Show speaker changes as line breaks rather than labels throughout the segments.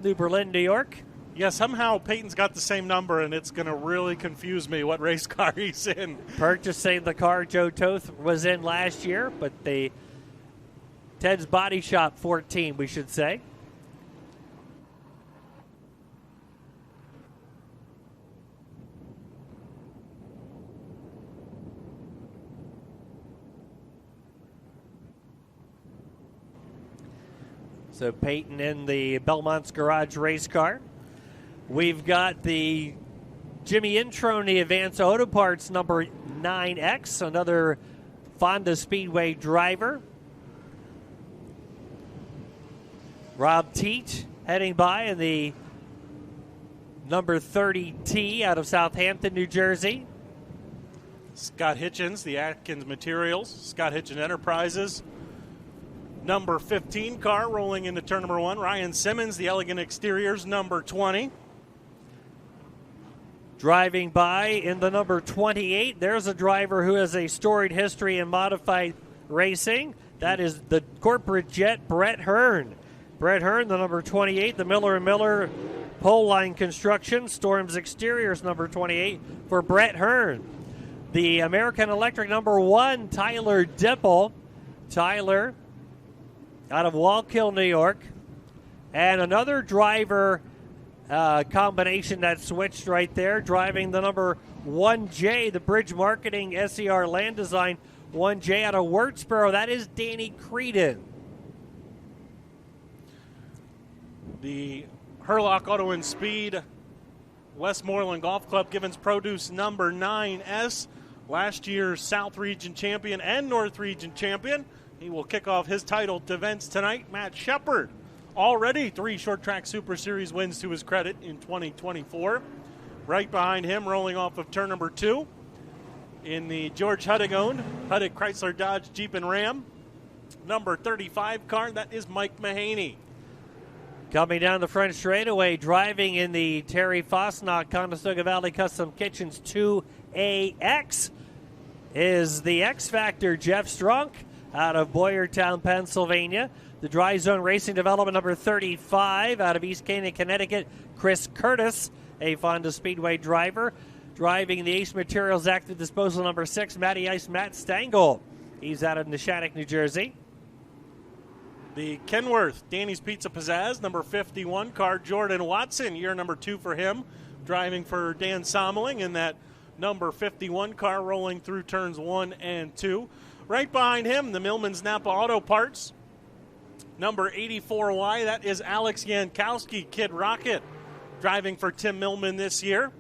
New Berlin, New York.
Yeah, somehow Peyton's got the same number, and it's going to really confuse me what race car he's in.
Purchasing the car Joe Toth was in last year, but the Ted's Body Shop 14, we should say. So Peyton in the Belmont's Garage race car. We've got the Jimmy Introni Advance Auto Parts number 9X, another Fonda Speedway driver. Rob Teach heading by in the number 30T out of Southampton, New Jersey.
Scott Hitchens, the Atkins Materials, Scott Hitchens Enterprises. Number 15 car rolling into turn number 1. Ryan Simmons, the Elegant Exteriors, number 20.
Driving by in the number 28, there's a driver who has a storied history in modified racing. That is the corporate jet, Brett Hearn. Brett Hearn, the number 28, the Miller & Miller pole line construction, Storms Exteriors, number 28 for Brett Hearn. The American Electric number 1, Tyler Dipple. Tyler out of Wallkill, New York. And another driver combination that switched right there, driving the number 1J, the Bridge Marketing SER Land Design 1J out of Wurtsboro. That is Danny Creedon.
The Hurlock Auto and Speed Westmoreland Golf Club Givens Produce number 9S, last year's South Region champion and North Region champion. He will kick off his title defense tonight. Matt Shepard, already 3 Short Track Super Series wins to his credit in 2024. Right behind him, rolling off of turn number 2, in the George Huddig-owned Huddig Chrysler Dodge Jeep and Ram, number 35 car, that is Mike Mahaney.
Coming down the front straightaway, driving in the Terry Fosnock Conestoga Valley Custom Kitchens 2AX is the X Factor Jeff Strunk out of Boyertown, Pennsylvania. The Dry Zone Racing Development number 35 out of East Canaan, Connecticut, Chris Curtis, a Fonda Speedway driver. Driving the Ace Materials Active Disposal number 6, Matty Ice, Matt Stengel. He's out of Neshannock, New Jersey.
The Kenworth Danny's Pizza Pizzazz number 51 car, Jordan Watson, year number 2 for him, driving for Dan Sommeling in that number 51 car, rolling through turns 1 and 2. Right behind him, the Millman's Napa Auto Parts, number 84Y, that is Alex Yankowski, Kid Rocket, driving for Tim Millman this year.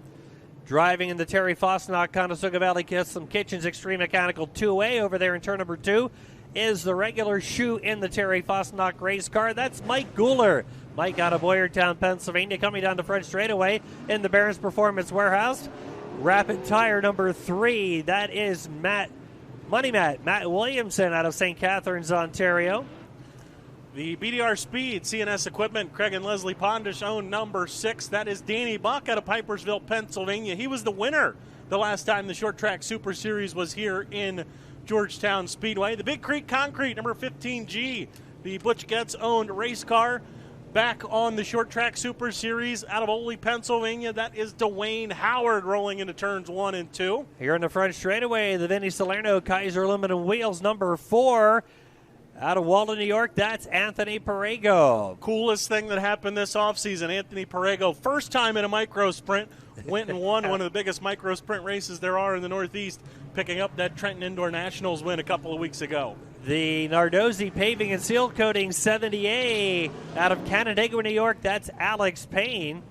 Driving in the Terry Fosnock Conestoga Valley Custom Kitchens Extreme Mechanical 2A over there in turn number 2 is the regular shoe in the Terry Fosnock race car. That's Mike Gooler. Mike out of Boyertown, Pennsylvania, coming down the front straightaway in the Barron's Performance Warehouse. Rapid Tire number 3, that is Matt Williamson out of St. Catharines, Ontario.
The BDR Speed CNS Equipment, Craig and Leslie Pondish own number 6. That is Danny Buck out of Pipersville, Pennsylvania. He was the winner the last time the Short Track Super Series was here in Georgetown Speedway. The Big Creek Concrete, number 15G, the Butch Getz owned race car, back on the Short Track Super Series out of Oley, Pennsylvania. That is Dwayne Howard rolling into turns 1 and 2.
Here in the front straightaway, the Vinny Salerno Kaiser Aluminum Wheels, number 4. Out of Walden, New York, that's Anthony Perego.
Coolest thing that happened this offseason, Anthony Perego, first time in a micro sprint, went and won one of the biggest micro sprint races there are in the Northeast, picking up that Trenton Indoor Nationals win a couple of weeks ago.
The Nardozzi Paving and Seal Coating 70A out of Canandaigua, New York, that's Alex Payne.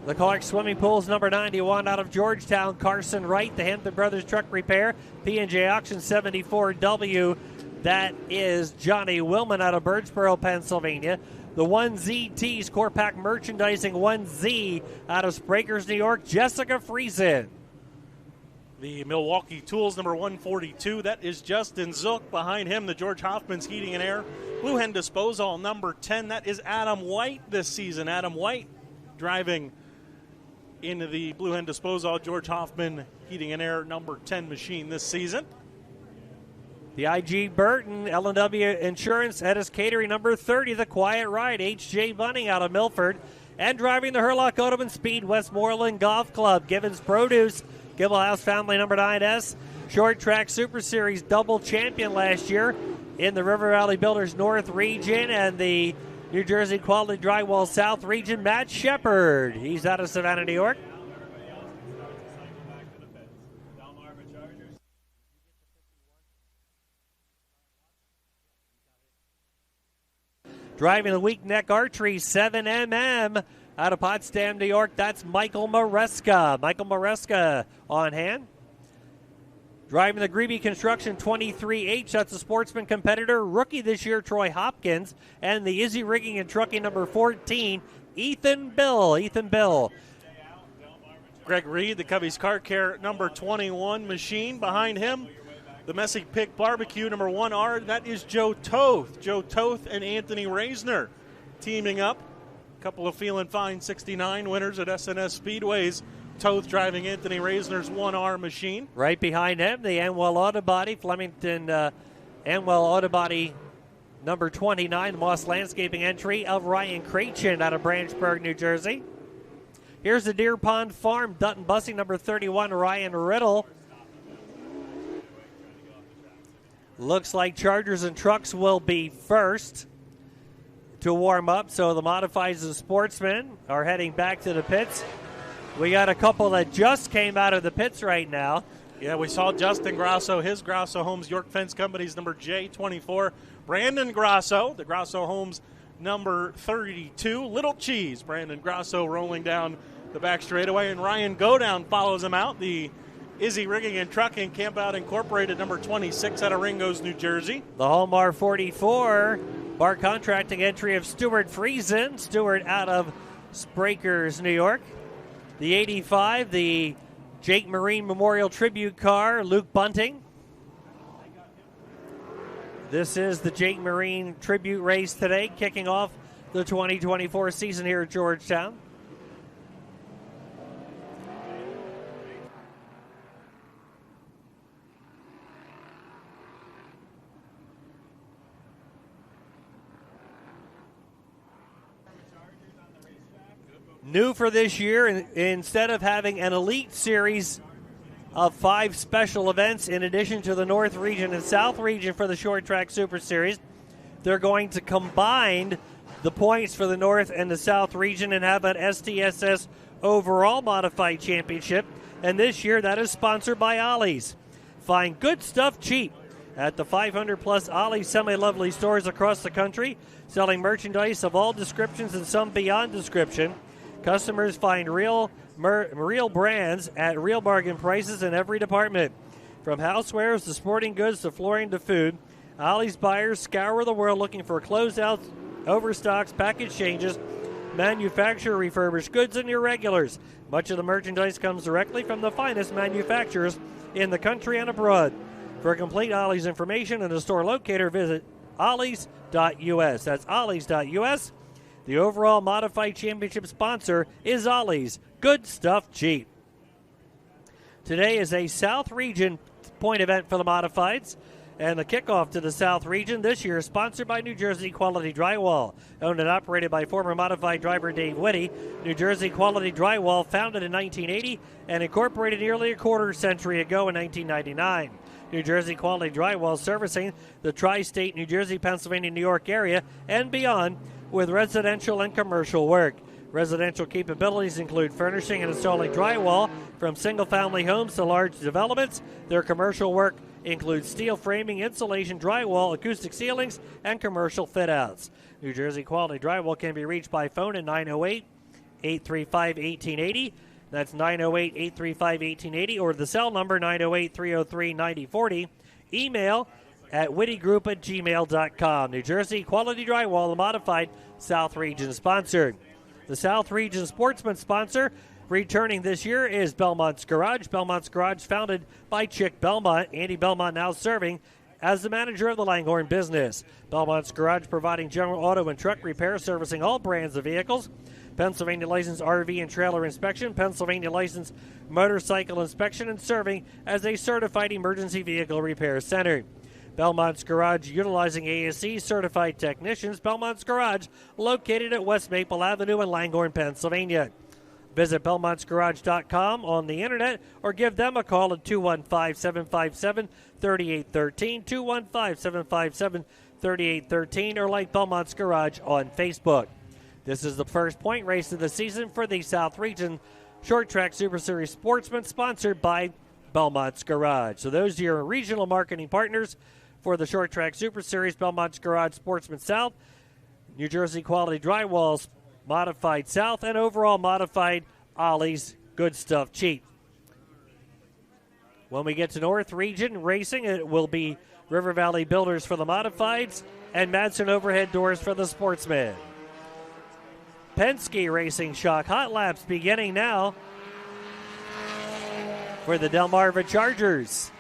The Clark Swimming Pools, number 91 out of Georgetown, Carson Wright. The Hampton Brothers Truck Repair, P&J Auction 74W. That is Johnny Willman out of Birdsboro, Pennsylvania. The 1ZT's Core Pack Merchandising 1Z out of Sprakers, New York, Jessica Friesen.
The Milwaukee Tools number 142, that is Justin Zook. Behind him, the George Hoffman's Heating and Air. Blue Hen Disposal number 10, that is Adam White this season. Adam White driving into the Blue Hen Disposal George Hoffman Heating and Air number 10 machine this season.
The IG Burton, L&W Insurance, Edis Catering, number 30, The Quiet Ride, H.J. Bunning out of Milford. And driving the Herlock Odoman Speed, Westmoreland Golf Club, Gibbons Produce, Gibble House Family, number 9S. Short Track Super Series double champion last year in the River Valley Builders North region and the New Jersey Quality Drywall South region, Matt Shepard. He's out of Savannah, New York. Driving the Weak Neck Archery 7mm out of Potsdam, New York. That's Michael Maresca. Michael Maresca on hand. Driving the Greeby Construction 23H. That's a Sportsman competitor. Rookie this year, Troy Hopkins. And the Izzy Rigging and Trucking number 14, Ethan Bill. Ethan Bill.
Greg Reed, the Cubbies Car Care number 21 machine. Behind him, the Messick Pig Barbecue number 1R, that is Joe Toth. Joe Toth and Anthony Reisner teaming up. A couple of Feelin' Fine 69 winners at SNS Speedways. Toth driving Anthony Reisner's 1R machine.
Right behind him, the Anwell Auto Body, Flemington Anwell Auto Body number 29, Moss Landscaping entry of Ryan Cratchin out of Branchburg, New Jersey. Here's the Deer Pond Farm, Dutton Bussing number 31, Ryan Riddle. Looks like Chargers and Trucks will be first to warm up, so the Modifieds and Sportsmen are heading back to the pits. We got a couple that just came out of the pits right now.
Yeah, we saw Justin Grasso, his Grasso Homes York Fence Company's number J24. Brandon Grasso, the Grasso Homes number 32. Little Cheese, Brandon Grasso rolling down the back straightaway, and Ryan Godown follows him out. The Izzy Rigging and Trucking Campout Incorporated number 26 out of Ringgoes, New Jersey.
The Hallmar 44, bar contracting entry of Stuart Friesen. Stuart out of Sprakers, New York. The 85, the Jake Marine Memorial Tribute Car, Luke Bunting. This is the Jake Marine Tribute race today, kicking off the 2024 season here at Georgetown. New for this year, instead of having an elite series of 5 special events in addition to the North region and South region for the Short Track Super Series, they're going to combine the points for the North and the South region and have an STSS overall modified championship. And this year, that is sponsored by Ollie's. Find good stuff cheap at the 500-plus Ollie's semi-lovely stores across the country, selling merchandise of all descriptions and some beyond description. Customers find real brands at real bargain prices in every department. From housewares to sporting goods to flooring to food, Ollie's buyers scour the world looking for closeouts, overstocks, package changes, manufacturer refurbished goods, and irregulars. Much of the merchandise comes directly from the finest manufacturers in the country and abroad. For complete Ollie's information and a store locator, visit ollies.us. That's ollies.us. The overall modified championship sponsor is Ollie's. Good stuff cheap. Today is a South Region point event for the Modifieds, and the kickoff to the South Region this year is sponsored by New Jersey Quality Drywall. Owned and operated by former Modified driver Dave Whitty, New Jersey Quality Drywall, founded in 1980 and incorporated nearly a quarter century ago in 1999. New Jersey Quality Drywall servicing the tri-state New Jersey, Pennsylvania, New York area and beyond with residential and commercial work. Residential capabilities include furnishing and installing drywall from single-family homes to large developments. Their commercial work includes steel framing, insulation, drywall, acoustic ceilings, and commercial fit-outs. New Jersey Quality Drywall can be reached by phone at 908-835-1880. That's 908-835-1880, or the cell number 908-303-9040. Email at whittygroup@gmail.com. New Jersey Quality Drywall, the modified South Region sponsor. The South Region Sportsman sponsor returning this year is Belmont's Garage. Belmont's Garage, founded by Chick Belmont. Andy Belmont now serving as the manager of the Langhorne business. Belmont's Garage providing general auto and truck repair, servicing all brands of vehicles. Pennsylvania licensed RV and trailer inspection, Pennsylvania licensed motorcycle inspection, and serving as a certified emergency vehicle repair center. Belmont's Garage, utilizing ASE certified technicians. Belmont's Garage, located at West Maple Avenue in Langhorne, Pennsylvania. Visit BelmontsGarage.com on the internet or give them a call at 215-757-3813, 215-757-3813, or like Belmont's Garage on Facebook. This is the first point race of the season for the South Region Short Track Super Series Sportsman, sponsored by Belmont's Garage. So those are your regional marketing partners for the Short Track Super Series: Belmont's Garage, Sportsman South, New Jersey Quality Drywalls, Modified South, and overall Modified Ollie's Good Stuff Cheap. When we get to North Region Racing, it will be River Valley Builders for the Modifieds and Madsen Overhead Doors for the Sportsmen. Penske Racing Shock Hot Laps beginning now for the Delmarva Chargers.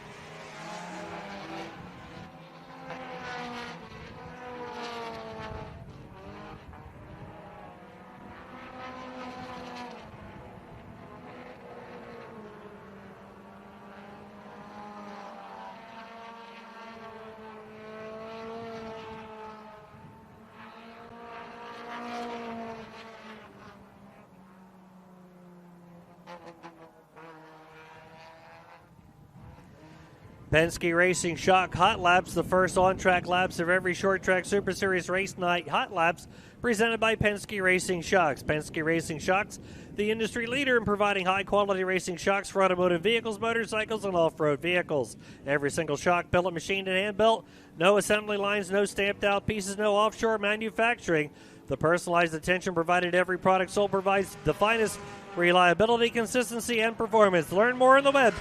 Penske Racing Shock Hot Laps, the first on-track laps of every Short Track Super Series race night. Hot Laps presented by Penske Racing Shocks. Penske Racing Shocks, the industry leader in providing high-quality racing shocks for automotive vehicles, motorcycles, and off-road vehicles. Every single shock, billet, machined, and hand-built. No assembly lines, no stamped-out pieces, no offshore manufacturing. The personalized attention provided every product sold provides the finest reliability, consistency, and performance. Learn more on the web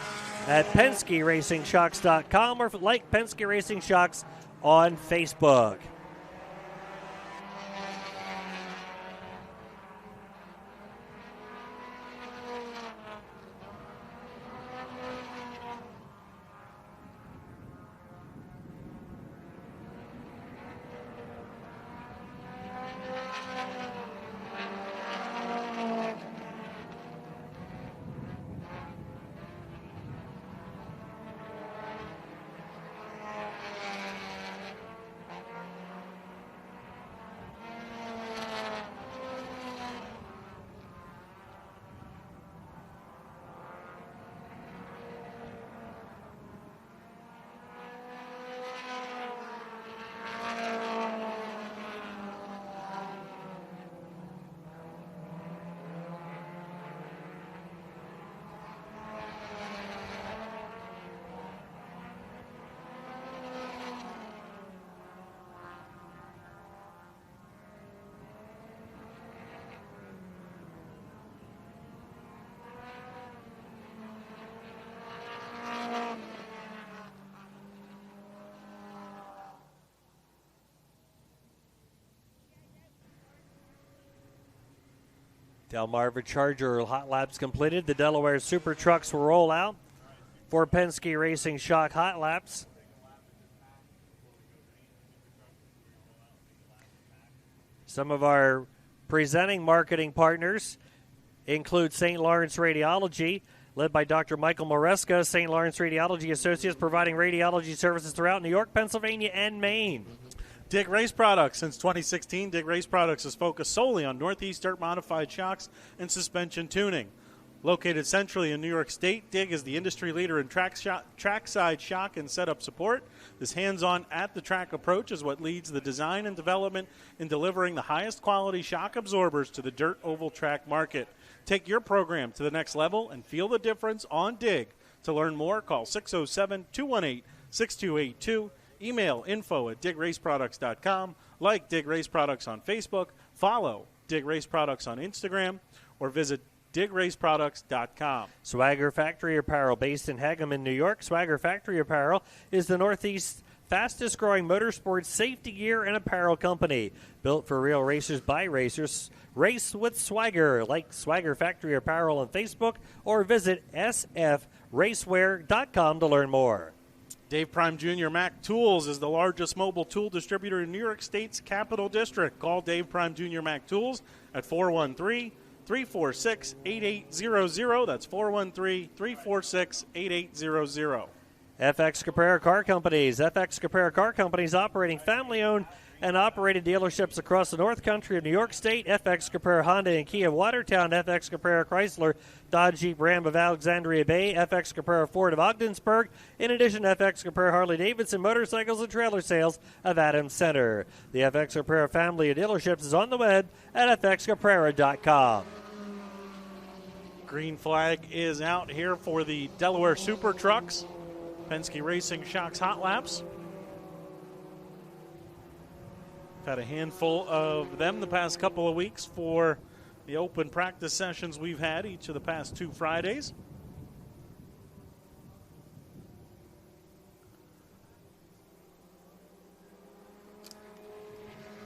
at PenskeRacingShocks.com or like Penske Racing Shocks on Facebook. Delmarva Charger Hot Laps completed. The Delaware Super Trucks will roll out for Penske Racing Shock Hot Laps. Some of our presenting marketing partners include St. Lawrence Radiology, led by Dr. Michael Moreska. St. Lawrence Radiology Associates, providing radiology services throughout New York, Pennsylvania, and Maine.
Dig Race Products. Since 2016, Dig Race Products is focused solely on Northeast Dirt modified shocks and suspension tuning. Located centrally in New York State, Dig is the industry leader in trackside shock and setup support. This hands-on, at-the-track approach is what leads the design and development in delivering the highest quality shock absorbers to the dirt oval track market. Take your program to the next level and feel the difference on Dig. To learn more, call 607-218-6282. Email info@digraceproducts.com. Like Dig Race Products on Facebook. Follow Dig Race Products on Instagram. Or visit digraceproducts.com.
Swagger Factory Apparel, based in Hageman, New York. Swagger Factory Apparel is the Northeast's fastest-growing motorsports safety gear and apparel company. Built for real racers by racers. Race with Swagger. Like Swagger Factory Apparel on Facebook or visit sfracewear.com to learn more.
Dave Prime Jr. Mac Tools is the largest mobile tool distributor in New York State's Capital District. Call Dave Prime Jr. Mac Tools at 413-346-8800. That's 413-346-8800.
FX Caprera Car Companies. FX Caprera Car Companies operating family-owned and operated dealerships across the North Country of New York State. FX Caprera Honda and Kia of Watertown. FX Caprera Chrysler Dodge Jeep Ram of Alexandria Bay. FX Caprera Ford of Ogdensburg. In addition, FX Caprera Harley Davidson Motorcycles and Trailer Sales of Adams Center. The FX Caprera family of dealerships is on the web at fxcaprera.com.
Green flag is out here for the Delaware Super Trucks. Penske Racing Shocks Hot Laps. Had a handful of them the past couple of weeks for the open practice sessions we've had each of the past 2 Fridays.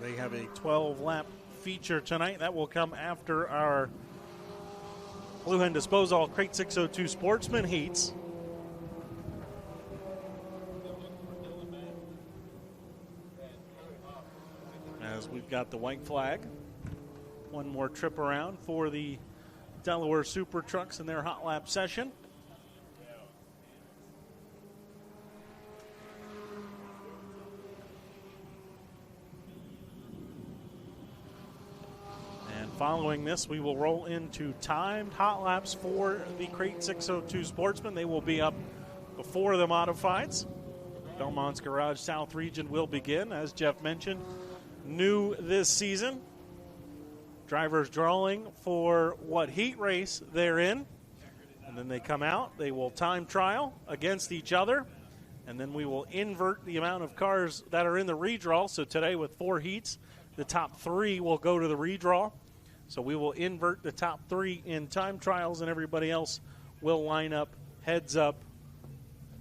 They have a 12-lap feature tonight. That will come after our Blue Hen Disposal Crate 602 Sportsman heats. As we've got the white flag. One more trip around for the Delaware Super Trucks in their hot lap session. And following this, we will roll into timed hot laps for the Crate 602 Sportsman. They will be up before the modifieds. Belmont's Garage South region will begin, as Jeff mentioned. New this season. Drivers drawing for what heat race they're in. And then they come out. They will time trial against each other. And then we will invert the amount of cars that are in the redraw. So today with 4 heats, the top 3 will go to the redraw. So we will invert the top 3 in time trials, and everybody else will line up heads up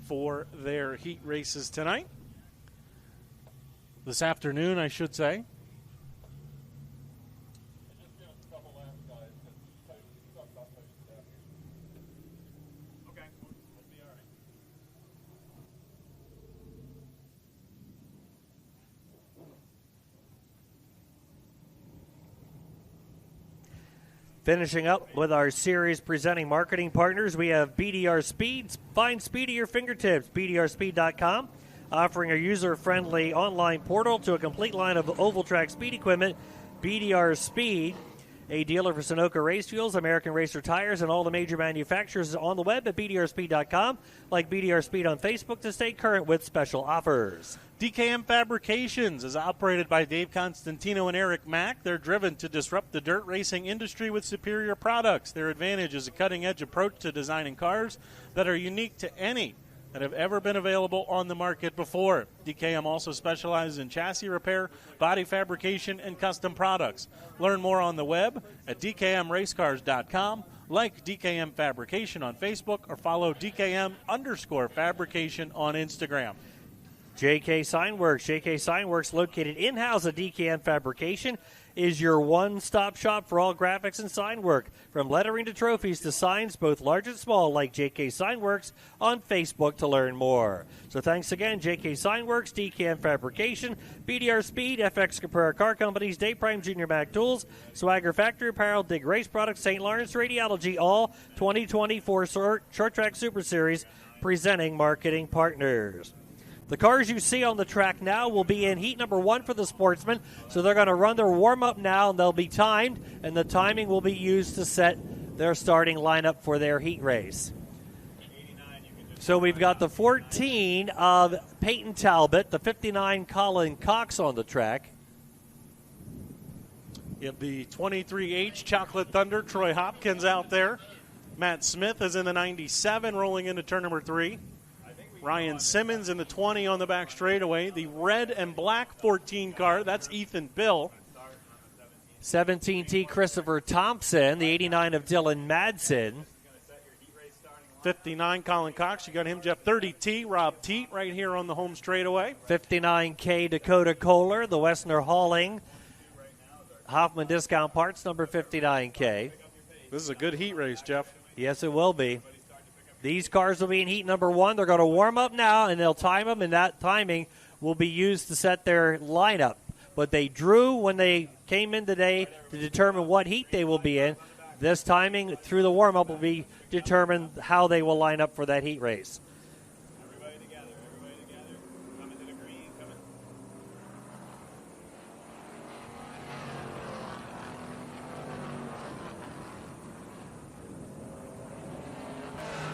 for their heat races tonight. This afternoon, I should say.
Finishing up with our series presenting marketing partners, we have BDR Speed. Find speed at your fingertips, bdrspeed.com. Offering a user-friendly online portal to a complete line of oval track speed equipment. BDR Speed, a dealer for Sunoco Race Fuels, American Racer Tires, and all the major manufacturers, is on the web at bdrspeed.com. Like BDR Speed on Facebook to stay current with special offers.
DKM Fabrications is operated by Dave Constantino and Eric Mack. They're driven to disrupt the dirt racing industry with superior products. Their advantage is a cutting-edge approach to designing cars that are unique to any that have ever been available on the market before. DKM also specializes in chassis repair, body fabrication, and custom products. Learn more on the web at dkmracecars.com, like DKM Fabrication on Facebook, or follow DKM_fabrication on Instagram.
JK Signworks. JK Signworks, located in-house at DKM Fabrication, is your one-stop shop for all graphics and sign work. From lettering to trophies to signs, both large and small, like JK Signworks on Facebook to learn more. So thanks again, JK Signworks, DKM Fabrication, BDR Speed, FX Caprera Car Companies, Day Prime Junior Mac Tools, Swagger Factory Apparel, Dig Race Products, St. Lawrence Radiology, all 2024 Short Track Super Series presenting marketing partners. The cars you see on the track now will be in heat number 1 for the Sportsman, so they're going to run their warm-up now, and they'll be timed, and the timing will be used to set their starting lineup for their heat race. So we've got the 14 of Peyton Talbot, the 59 Colin Cox on the track.
You have the 23H Chocolate Thunder, Troy Hopkins out there. Matt Smith is in the 97, rolling into turn number 3. Ryan Simmons in the 20 on the back straightaway. The red and black 14 car, that's Ethan Bill.
17T Christopher Thompson, the 89 of Dylan Madsen.
59 Colin Cox, you got him, Jeff. 30T Rob Teat right here on the home straightaway.
59K Dakota Kohler, the Westner Hauling Hoffman Discount Parts, number 59K.
This is a good heat race, Jeff.
Yes, it will be. These cars will be in heat number 1. They're going to warm up now, and they'll time them, and that timing will be used to set their lineup. But they drew when they came in today to determine what heat they will be in. This timing through the warm-up will be determined how they will line up for that heat race.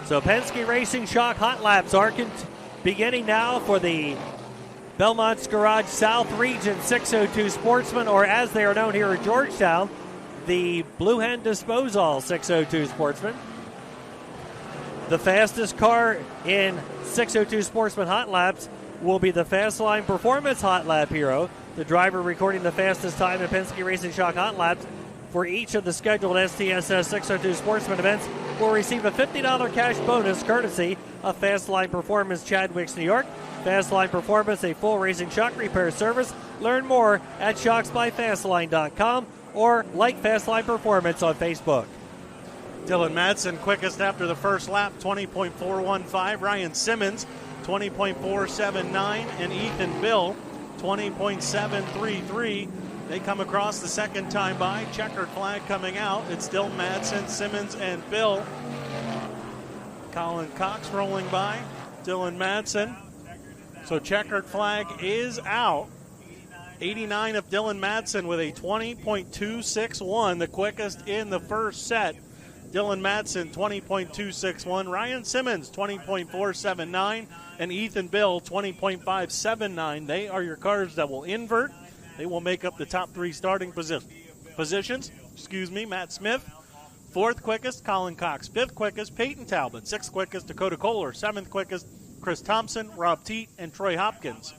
So Penske Racing Shock Hot Laps are beginning now for the Belmont's Garage South Region 602 Sportsman, or as they are known here at Georgetown, the Blue Hen Disposal 602 Sportsman. The fastest car in 602 Sportsman Hot Laps will be the Fastline Performance Hot Lap Hero. The driver recording the fastest time in Penske Racing Shock Hot Laps for each of the scheduled STSS 602 Sportsman events will receive a $50 cash bonus courtesy of Fastline Performance Chadwicks, New York. Fastline Performance, a full racing shock repair service. Learn more at shocksbyfastline.com or like Fastline Performance on Facebook.
Dylan Madsen quickest after the first lap, 20.415. Ryan Simmons, 20.479. And Ethan Bill, 20.733. They come across the second time by. Checkered flag coming out. It's still Madsen, Simmons, and Bill. Colin Cox rolling by. Dylan Madsen. So checkered flag is out. 89 of Dylan Madsen with a 20.261, the quickest in the first set. Dylan Madsen, 20.261. Ryan Simmons, 20.479. And Ethan Bill, 20.579. They are your cars that will invert. They will make up the top three starting positions. Matt Smith, fourth quickest. Colin Cox, fifth quickest. Peyton Talbot, sixth quickest. Dakota Kohler, seventh quickest. Chris Thompson, Rob Teat, and Troy Hopkins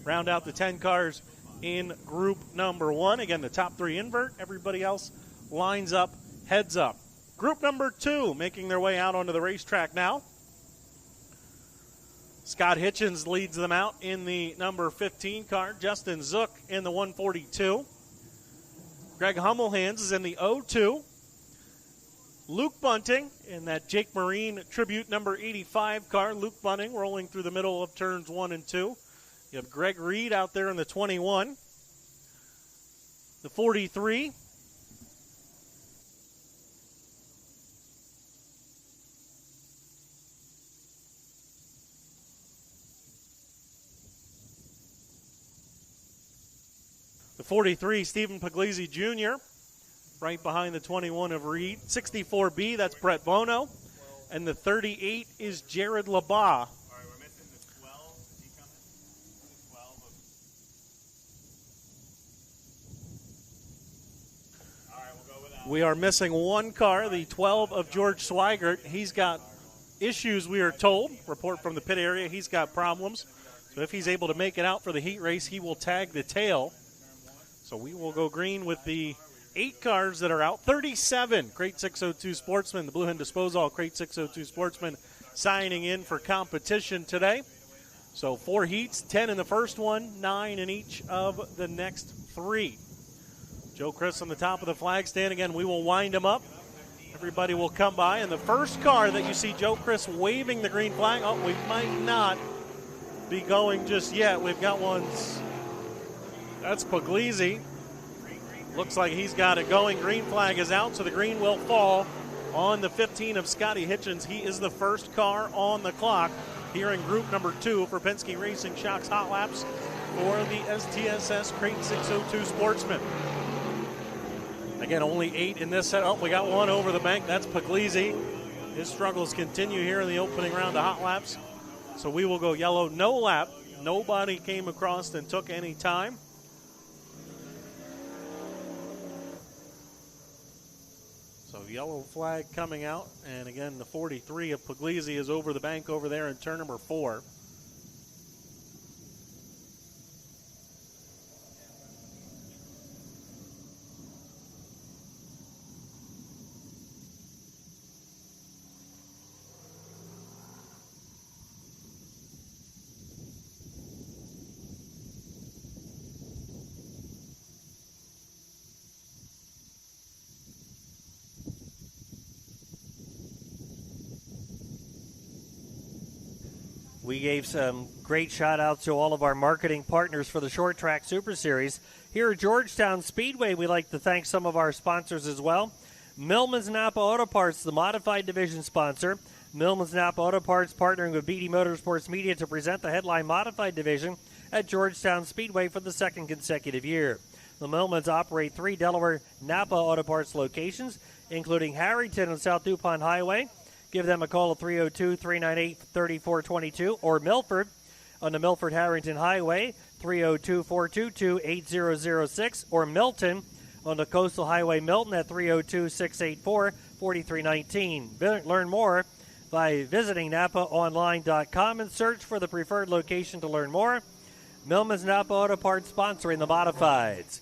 round out the 10 cars in group number one. Again, the top three invert. Everybody else lines up, heads up. Group number two making their way out onto the racetrack now. Scott Hitchens leads them out in the number 15 car. Justin Zook in the 142. Greg Hummelhands is in the 02. Luke Bunting in that Jake Marine Tribute number 85 car. Luke Bunting rolling through the middle of turns 1 and 2. You have Greg Reed out there in the 21. The 43. The 43, Stephen Puglisi Jr., right behind the 21 of Reed. 64B, that's Brett Bono. And the 38 is Jared Labaugh.
All right, we're missing the 12. Is he coming? The 12. All right, we'll go with that.
We are missing one car, the 12 of George Swigert. He's got issues, we are told. Report from the pit area, he's got problems. So if he's able to make it out for the heat race, he will tag the tail. So we will go green with the 8 cars that are out. 37, Crate 602 Sportsman, the Blue Hen Disposal Crate 602 Sportsman signing in for competition today. So 4 heats, 10 in the first one, 9 in each of the next 3. Joe Chris on the top of the flag stand. Again, we will wind them up. Everybody will come by. And the first car that you see Joe Chris waving the green flag, oh, we might not be going just yet. We've got one. That's Puglisi. Looks like he's got it going. Green flag is out, so the green will fall on the 15 of Scotty Hitchens. He is the first car on the clock here in group number 2 for Penske Racing Shock's Hot Laps for the STSS Crate 602 Sportsman. Again, only 8 in this set. Oh, we got one over the bank. That's Puglisi. His struggles continue here in the opening round of Hot Laps. So we will go yellow, no lap. Nobody came across and took any time. So yellow flag coming out. And again, the 43 of Puglisi is over the bank over there in turn number 4.
We gave some great shout-outs to all of our marketing partners for the Short Track Super Series. Here at Georgetown Speedway, we'd like to thank some of our sponsors as well. Millman's Napa Auto Parts, the modified division sponsor. Millman's Napa Auto Parts partnering with BD Motorsports Media to present the headline modified division at Georgetown Speedway for the second consecutive year. The Millmans operate 3 Delaware Napa Auto Parts locations, including Harrington on South DuPont Highway, Give them a call at 302-398-3422, or Milford on the Milford-Harrington Highway, 302-422-8006, or Milton on the Coastal Highway Milton at 302-684-4319. Learn more by visiting NapaOnline.com and search for the preferred location to learn more. Millman's Napa Auto Parts sponsoring the Modifieds.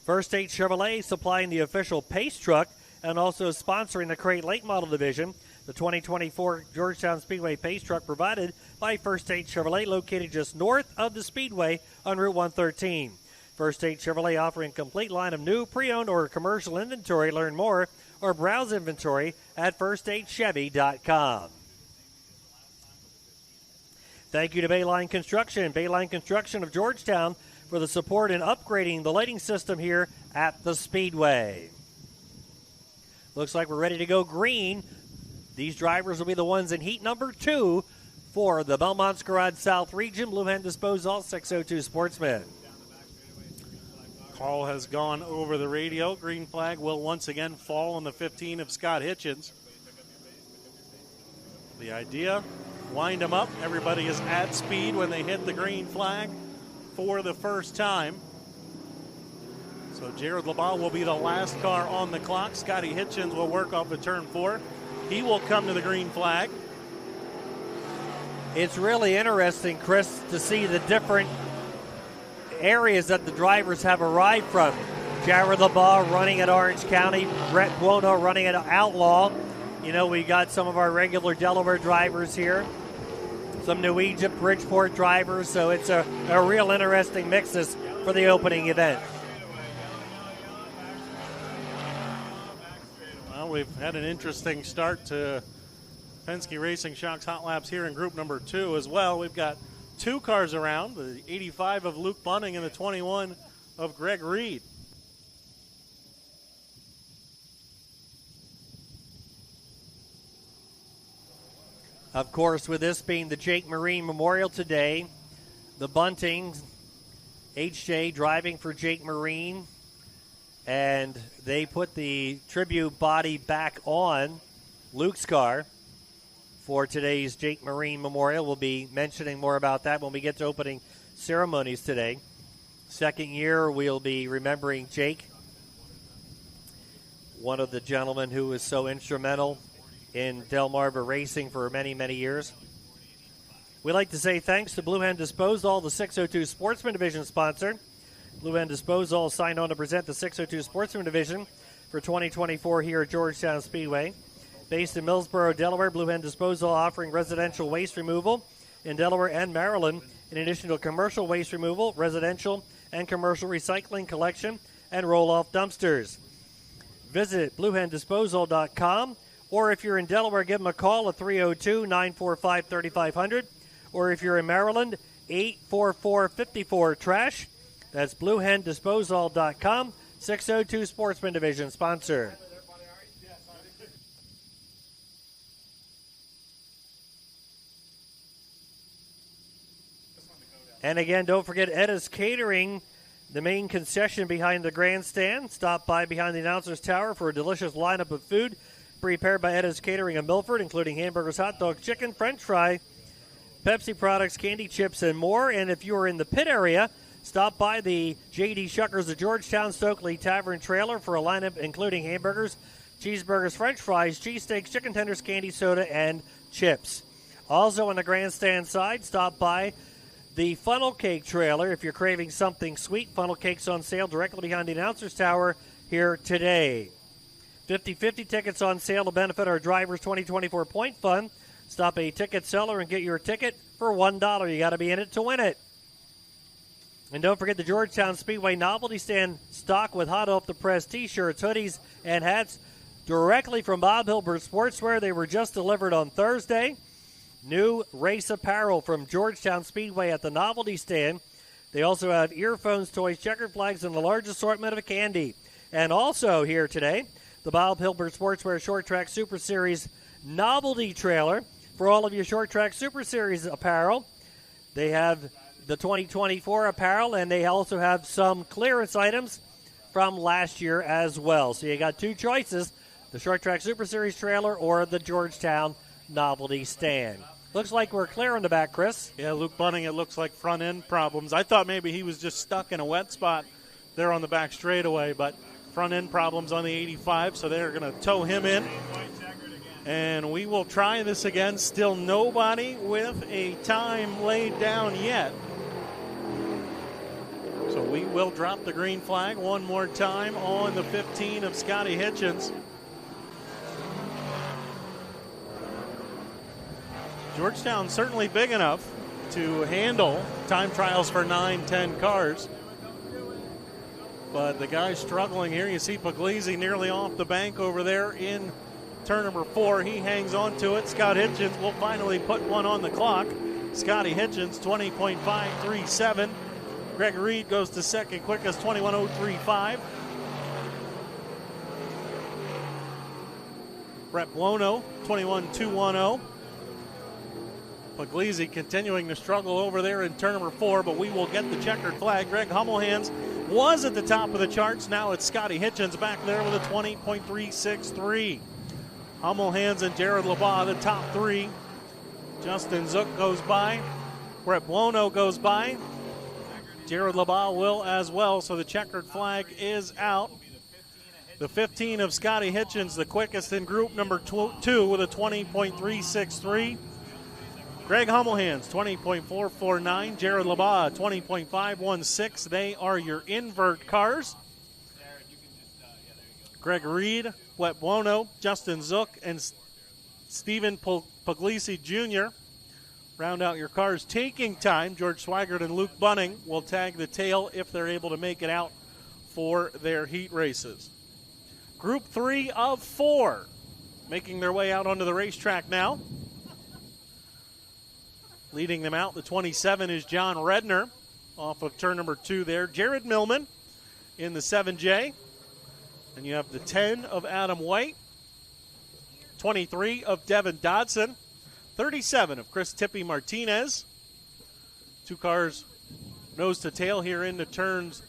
First State Chevrolet supplying the official Pace truck and also sponsoring the Crate Late Model Division. The 2024 Georgetown Speedway Pace truck provided by First State Chevrolet, located just north of the Speedway on Route 113. First State Chevrolet offering complete line of new, pre-owned, or commercial inventory. Learn more or browse inventory at firststatechevy.com. Thank you to Bayline Construction. Bayline Construction of Georgetown for the support in upgrading the lighting system here at the Speedway. Looks like we're ready to go green. These drivers will be the ones in heat number 2 for the Belmont's Garage South Region. Blue Hen Disposal, 602 Sportsman.
Call has gone over the radio. Green flag will once again fall on the 15 of Scott Hitchens. The idea, wind them up. Everybody is at speed when they hit the green flag for the first time. So Jared LeBon will be the last car on the clock. Scotty Hitchens will work off of turn 4. He will come to the green flag.
It's really interesting, Chris, to see the different areas that the drivers have arrived from. Jared LeBon running at Orange County, Brett Buono running at Outlaw. You know, we got some of our regular Delaware drivers here, some New Egypt, Bridgeport drivers, so it's a real interesting mix for the opening event.
Well, we've had an interesting start to Penske Racing Shocks Hot Laps here in group number 2 as well. We've got 2 cars around, the 85 of Luke Bunning and the 21 of Greg Reed.
Of course, with this being the Jake Marine Memorial today, the Bunting, HJ driving for Jake Marine, and they put the tribute body back on Luke's car for today's Jake Marine Memorial. We'll be mentioning more about that when we get to opening ceremonies today. Second year, we'll be remembering Jake, one of the gentlemen who was so instrumental in Delmarva racing for many, many years. We'd like to say thanks to Blue Hen Disposal, the 602 Sportsman Division sponsor. Blue Hen Disposal signed on to present the 602 Sportsman Division for 2024 here at Georgetown Speedway. Based in Millsboro, Delaware, Blue Hen Disposal offering residential waste removal in Delaware and Maryland, in addition to commercial waste removal, residential and commercial recycling collection, and roll-off dumpsters. Visit BlueHenDisposal.com, or if you're in Delaware, give them a call at 302-945-3500, or if you're in Maryland, 844-54-TRASH. That's BlueHenDisposal.com, 602 Sportsman Division sponsor. And again, don't forget Edda's Catering, the main concession behind the grandstand. Stop by behind the announcer's tower for a delicious lineup of food prepared by Edda's Catering of Milford, including hamburgers, hot dogs, chicken, french fry, Pepsi products, candy, chips, and more. And if you are in the pit area, stop by the J.D. Shuckers of Georgetown Stokely Tavern Trailer for a lineup including hamburgers, cheeseburgers, french fries, cheesesteaks, chicken tenders, candy, soda, and chips. Also on the grandstand side, stop by the Funnel Cake Trailer. If you're craving something sweet, funnel cakes on sale directly behind the announcer's tower here today. 50/50 tickets on sale to benefit our Drivers 2024 Point Fund. Stop a ticket seller and get your ticket for $1. You got to be in it to win it. And don't forget the Georgetown Speedway Novelty Stand stock with hot off the press t-shirts, hoodies, and hats directly from Bob Hilbert Sportswear. They were just delivered on Thursday. New race apparel from Georgetown Speedway at the Novelty Stand. They also have earphones, toys, checkered flags, and the large assortment of candy. And also here today, the Bob Hilbert Sportswear Short Track Super Series Novelty Trailer for all of your Short Track Super Series apparel. They have the 2024 apparel, and they also have some clearance items from last year as well. So you got 2 choices the Short Track Super Series trailer or the Georgetown novelty stand. Looks like we're clear in the back, Chris.
Yeah, Luke Bunning, it looks like front end problems. I thought maybe he was just stuck in a wet spot there on the back straightaway, but front end problems on the 85, so they're going to tow him in. And we will try this again. Still nobody with a time laid down yet. So we will drop the green flag one more time on the 15 of Scotty Hitchens. Georgetown certainly big enough to handle time trials for 9-10 cars. But the guy's struggling here. You see Puglisi nearly off the bank over there in turn number 4. He hangs on to it. Scott Hitchens will finally put one on the clock. Scotty Hitchens, 20.537. Greg Reed goes to second quickest, 21.035. Brett Buono, 21.210. Puglisi continuing to struggle over there in turn number 4, but we will get the checkered flag. Greg Hummelhands was at the top of the charts. Now it's Scotty Hitchens back there with a 20.363. Hummelhands and Jared Labaugh, the top 3. Justin Zook goes by. Brett Buono goes by. Jared Labaugh will as well, so the checkered flag is out. The 15 of Scotty Hitchens, the quickest in group number 2 with a 20.363. Greg Hummelhands, 20.449. Jared Labaugh, 20.516. They are your invert cars. Greg Reed, Brett Buono, Justin Zook, and Stephen Puglisi Jr. round out your cars. Taking time, George Swigert and Luke Bunning will tag the tail if they're able to make it out for their heat races. Group 3 of 4 making their way out onto the racetrack now. Leading them out, the 27 is John Redner off of turn number 2 there. Jared Millman in the 7J. And you have the 10 of Adam White, 23 of Devin Dodson, 37 of Chris Tippy Martinez. 2 cars nose to tail here into turns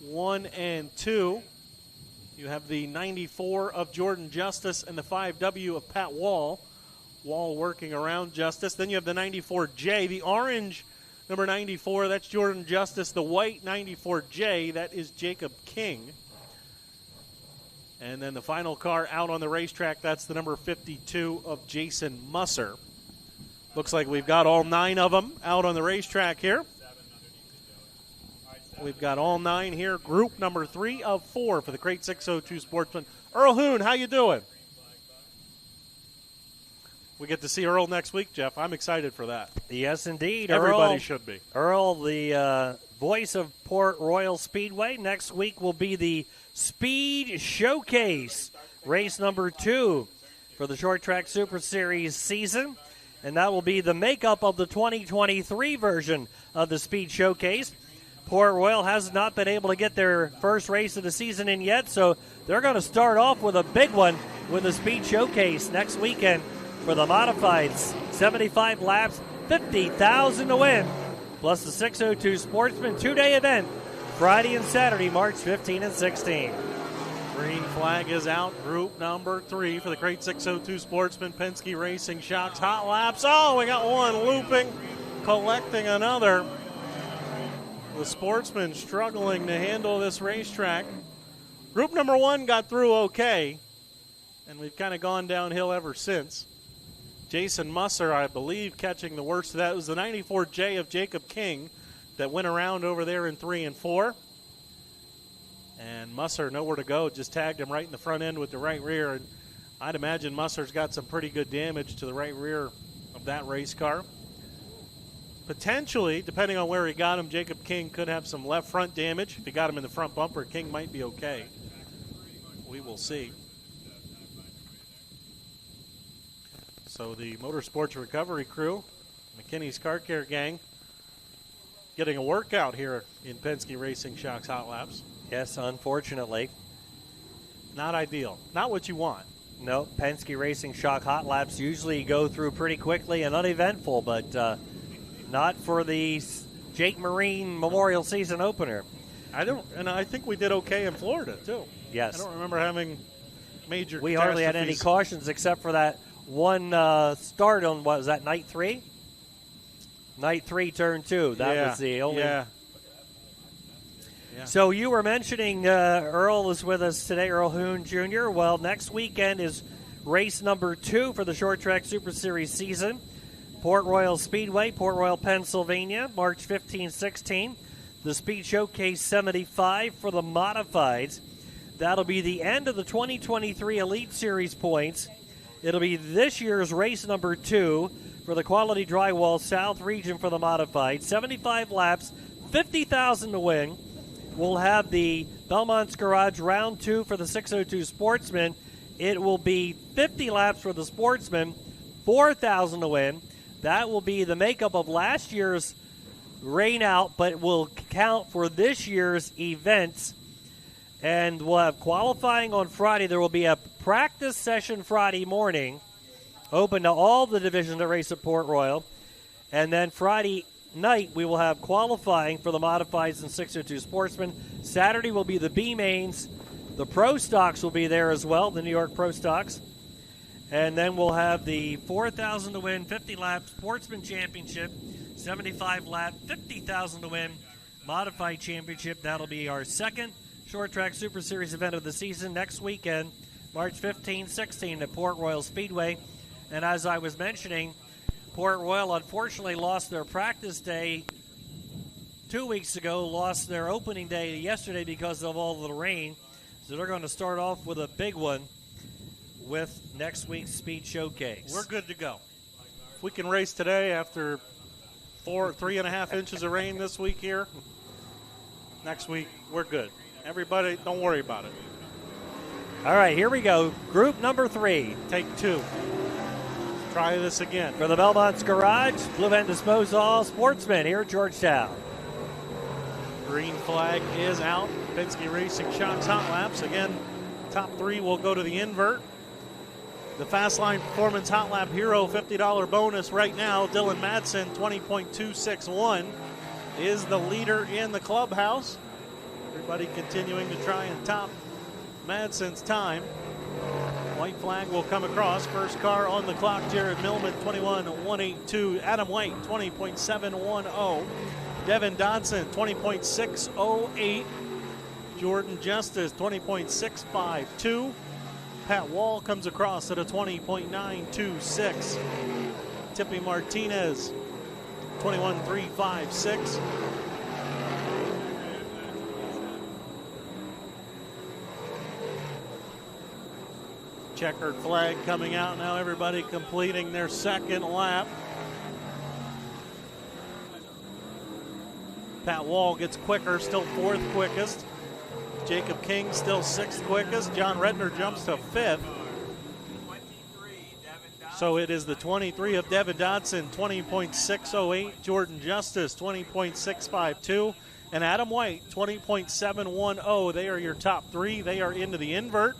1 and 2. You have the 94 of Jordan Justice and the 5W of Pat Wall. Wall working around Justice. Then you have the 94J, the orange number 94, that's Jordan Justice. The white 94J, that is Jacob King. And then the final car out on the racetrack, that's the number 52 of Jason Musser. Looks like we've got all 9 of them out on the racetrack here. We've got all 9 here. Group number 3 of 4 for the Crate 602 Sportsman. Earl Hoon, how you doing? We get to see Earl next week, Jeff. I'm excited for that.
Yes, indeed.
Everybody should be.
Earl, the voice of Port Royal Speedway. Next week will be the Speed Showcase, race number 2 for the Short Track Super Series season. And that will be the makeup of the 2023 version of the Speed Showcase. Port Royal has not been able to get their first race of the season in yet, so they're going to start off with a big one with the Speed Showcase next weekend for the modifieds. 75 laps, $50,000 to win, plus the 602 Sportsman 2-day event, Friday and Saturday, March 15 and 16.
Green flag is out. Group number 3 for the Crate 602 Sportsman. Penske Racing Shocks hot laps. Oh, we got one looping, collecting another. The Sportsman struggling to handle this racetrack. Group number 1 got through okay, and we've kind of gone downhill ever since. Jason Musser, I believe, catching the worst of that. It was the 94J of Jacob King that went around over there in 3 and 4. And Musser, nowhere to go, just tagged him right in the front end with the right rear. And I'd imagine Musser's got some pretty good damage to the right rear of that race car. Potentially, depending on where he got him, Jacob King could have some left front damage. If he got him in the front bumper, King might be okay. We will see. So the Motorsports Recovery crew, McKinney's Car Care gang, getting a workout here in Penske Racing Shocks hot laps.
Yes, unfortunately.
Not ideal. Not what you want.
No, Penske Racing Shock hot laps usually go through pretty quickly and uneventful, but not for the Jake Marine Memorial Season opener.
I think we did okay in Florida too.
Yes.
I don't remember having major
We hardly had any
catastrophes.
cautions except for that one start on, what was that, night 3? Night 3, turn 2. That was the only.
Yeah.
So you were mentioning Earl is with us today, Earl Hoon Jr. Well, next weekend is race number 2 for the Short Track Super Series season. Port Royal Speedway, Port Royal, Pennsylvania, March 15-16. The Speed Showcase 75 for the modifieds. That'll be the end of the 2023 Elite Series points. It'll be this year's race number 2 for the Quality Drywall South region for the modified. 75 laps, $50,000 to win. We'll have the Belmont's Garage round 2 for the 602 Sportsman. It will be 50 laps for the Sportsman, $4,000 to win. That will be the makeup of last year's rain out, but will count for this year's events. And we'll have qualifying on Friday. There will be a practice session Friday morning, open to all the divisions that race at Port Royal. And then Friday night, we will have qualifying for the modifieds and 602 Sportsmen. Saturday will be the B mains. The Pro Stocks will be there as well, the New York Pro Stocks. And then we'll have the $4,000 to win, 50 lap Sportsman Championship, 75 lap, $50,000 to win Modified Championship. That'll be our second Short Track Super Series event of the season next weekend, March 15-16 at Port Royal Speedway. And as I was mentioning, Port Royal unfortunately lost their practice day 2 weeks ago, lost their opening day yesterday because of all the rain. So they're going to start off with a big one with next week's Speed Showcase.
We're good to go. If we can race today after 3.5 inches of rain this week here, next week we're good. Everybody, don't worry about it.
All right, here we go. Group number 3.
Take 2. Try this again.
For the Belmont's Garage, Blue Van Disposal Sportsman here at Georgetown.
Green flag is out. Penske Racing Shocks Hot Laps. Again, top 3 will go to the invert. The Fastline Performance Hot Lap Hero $50 bonus right now. Dylan Madsen, 20.261, is the leader in the clubhouse. Everybody continuing to try and top Madsen's time. White flag will come across. First car on the clock, Jared Millman, 21.182. Adam White, 20.710. Devin Dodson, 20.608. Jordan Justice, 20.652. Pat Wall comes across at a 20.926. Tippy Martinez, 21.356. Checkered flag coming out now. Everybody completing their second lap. Pat Wall gets quicker, still 4th quickest. Jacob King still 6th quickest. John Redner jumps to 5th. So it is the 23 of Devin Dodson, 20.608. Jordan Justice, 20.652. And Adam White, 20.710. They are your top 3. They are into the invert.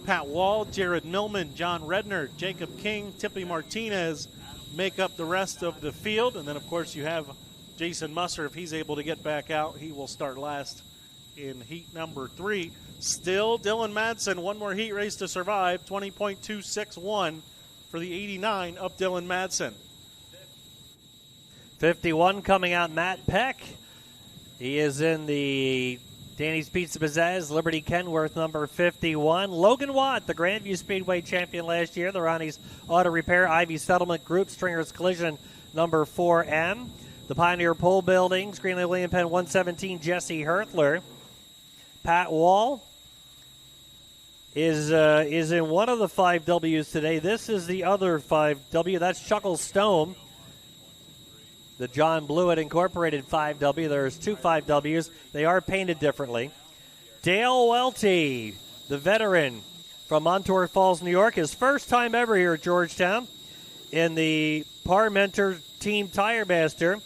Pat Wall, Jared Millman, John Redner, Jacob King, Tippy Martinez make up the rest of the field. And then, of course, you have Jason Musser. If he's able to get back out, he will start last in heat number 3. Still Dylan Madsen, one more heat race to survive, 20.261 for the 89 of Dylan Madsen.
51 coming out, Matt Peck. He is in the Danny's Pizza Pizzazz, Liberty Kenworth, number 51. Logan Watt, the Grandview Speedway champion last year, the Ronnie's Auto Repair, Ivy Settlement Group, Stringer's Collision, number 4M. The Pioneer Pole Buildings, Greenlee William Penn, 117, Jesse Herthler. Pat Wall is in one of the 5Ws today. This is the other 5W. That's Chuckle Stone. The John Blewett Incorporated 5W. There's 2 5Ws. They are painted differently. Dale Welty, the veteran from Montour Falls, New York. His first time ever here at Georgetown in the Parmenter Team Tire Master.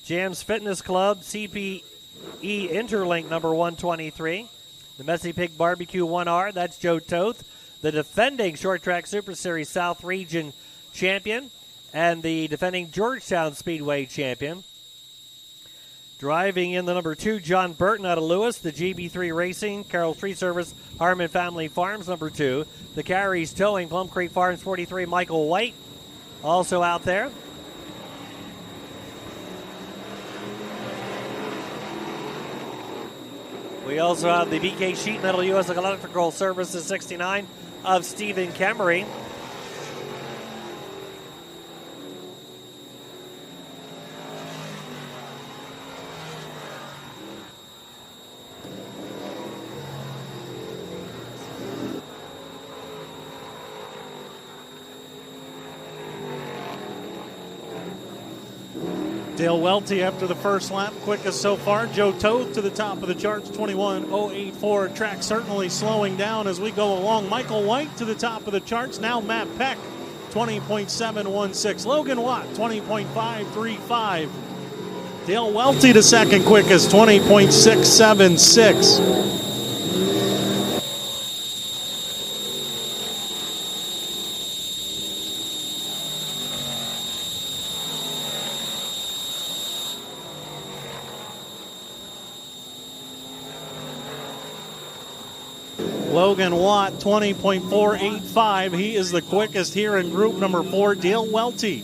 Jams Fitness Club, CPE Interlink number 123. The Messy Pig Barbecue 1R, that's Joe Toth, the defending Short Track Super Series South Region champion and the defending Georgetown Speedway champion. Driving in the number 2, John Burton out of Lewis. The GB3 Racing, Carroll Tree Service, Harmon Family Farms, number 2. The Carries Towing, Plum Creek Farms, 43, Michael White, also out there. We also have the BK Sheet Metal U.S. Electrical Services, 69, of Stephen Kemery.
Dale Welty after the first lap, quickest so far. Joe Toth to the top of the charts, 21.084. Track certainly slowing down as we go along. Michael White to the top of the charts. Now Matt Peck, 20.716. Logan Watt, 20.535. Dale Welty to second quickest, 20.676. Logan Watt, 20.485. He is the quickest here in group number 4. Dale Welty,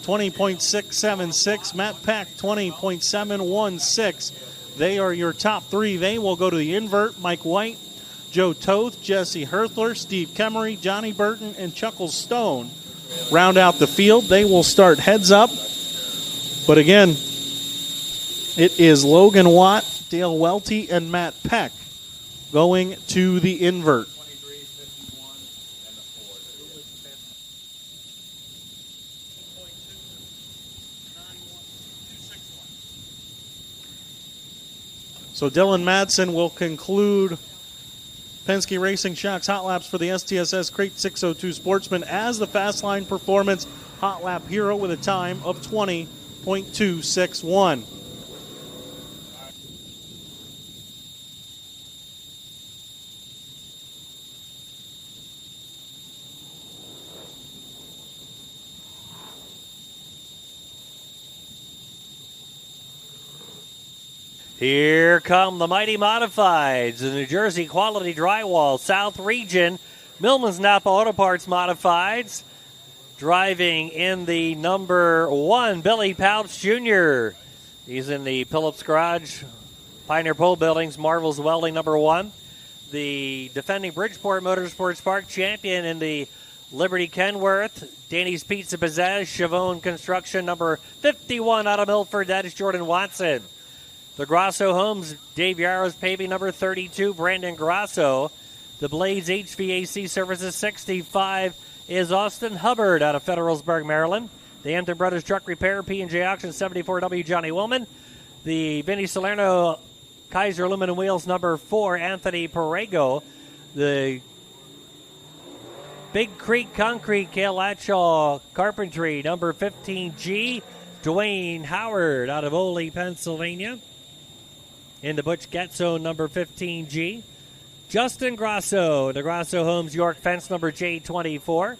20.676. Matt Peck, 20.716. They are your top 3. They will go to the invert. Mike White, Joe Toth, Jesse Herthler, Steve Kemery, Johnny Burton, and Chuckles Stone round out the field. They will start heads up. But again, it is Logan Watt, Dale Welty, and Matt Peck going to the invert.
23, 51, and the 4.
So Dylan Madsen will conclude Penske Racing Shocks Hot Laps for the STSS Crate 602 Sportsman as the Fast Line Performance Hot Lap Hero with a time of 20.261.
Here come the Mighty Modifieds, the New Jersey Quality Drywall South Region, Millman's Napa Auto Parts Modifieds. Driving in the number 1, Billy Pouch Jr. He's in the Phillips Garage, Pioneer Pole Buildings, Marvel's Welding number 1. The defending Bridgeport Motorsports Park champion in the Liberty Kenworth, Danny's Pizza Pizzazz, Chavone Construction number 51 out of Milford. That is Jordan Watson. The Grasso Homes, Dave Yarrow's Paving number 32, Brandon Grasso. The Blades HVAC Services 65 is Austin Hubbard out of Federalsburg, Maryland. The Hampton Brothers Truck Repair, P&J Auction 74W, Johnny Willman. The Vinny Salerno Kaiser Aluminum Wheels number 4, Anthony Perego. The Big Creek Concrete, Cale Latshaw Carpentry number 15G, Dwayne Howard out of Ole, Pennsylvania. In the Butch Getzo number 15G, Justin Grasso, the Grasso Homes York Fence number J24.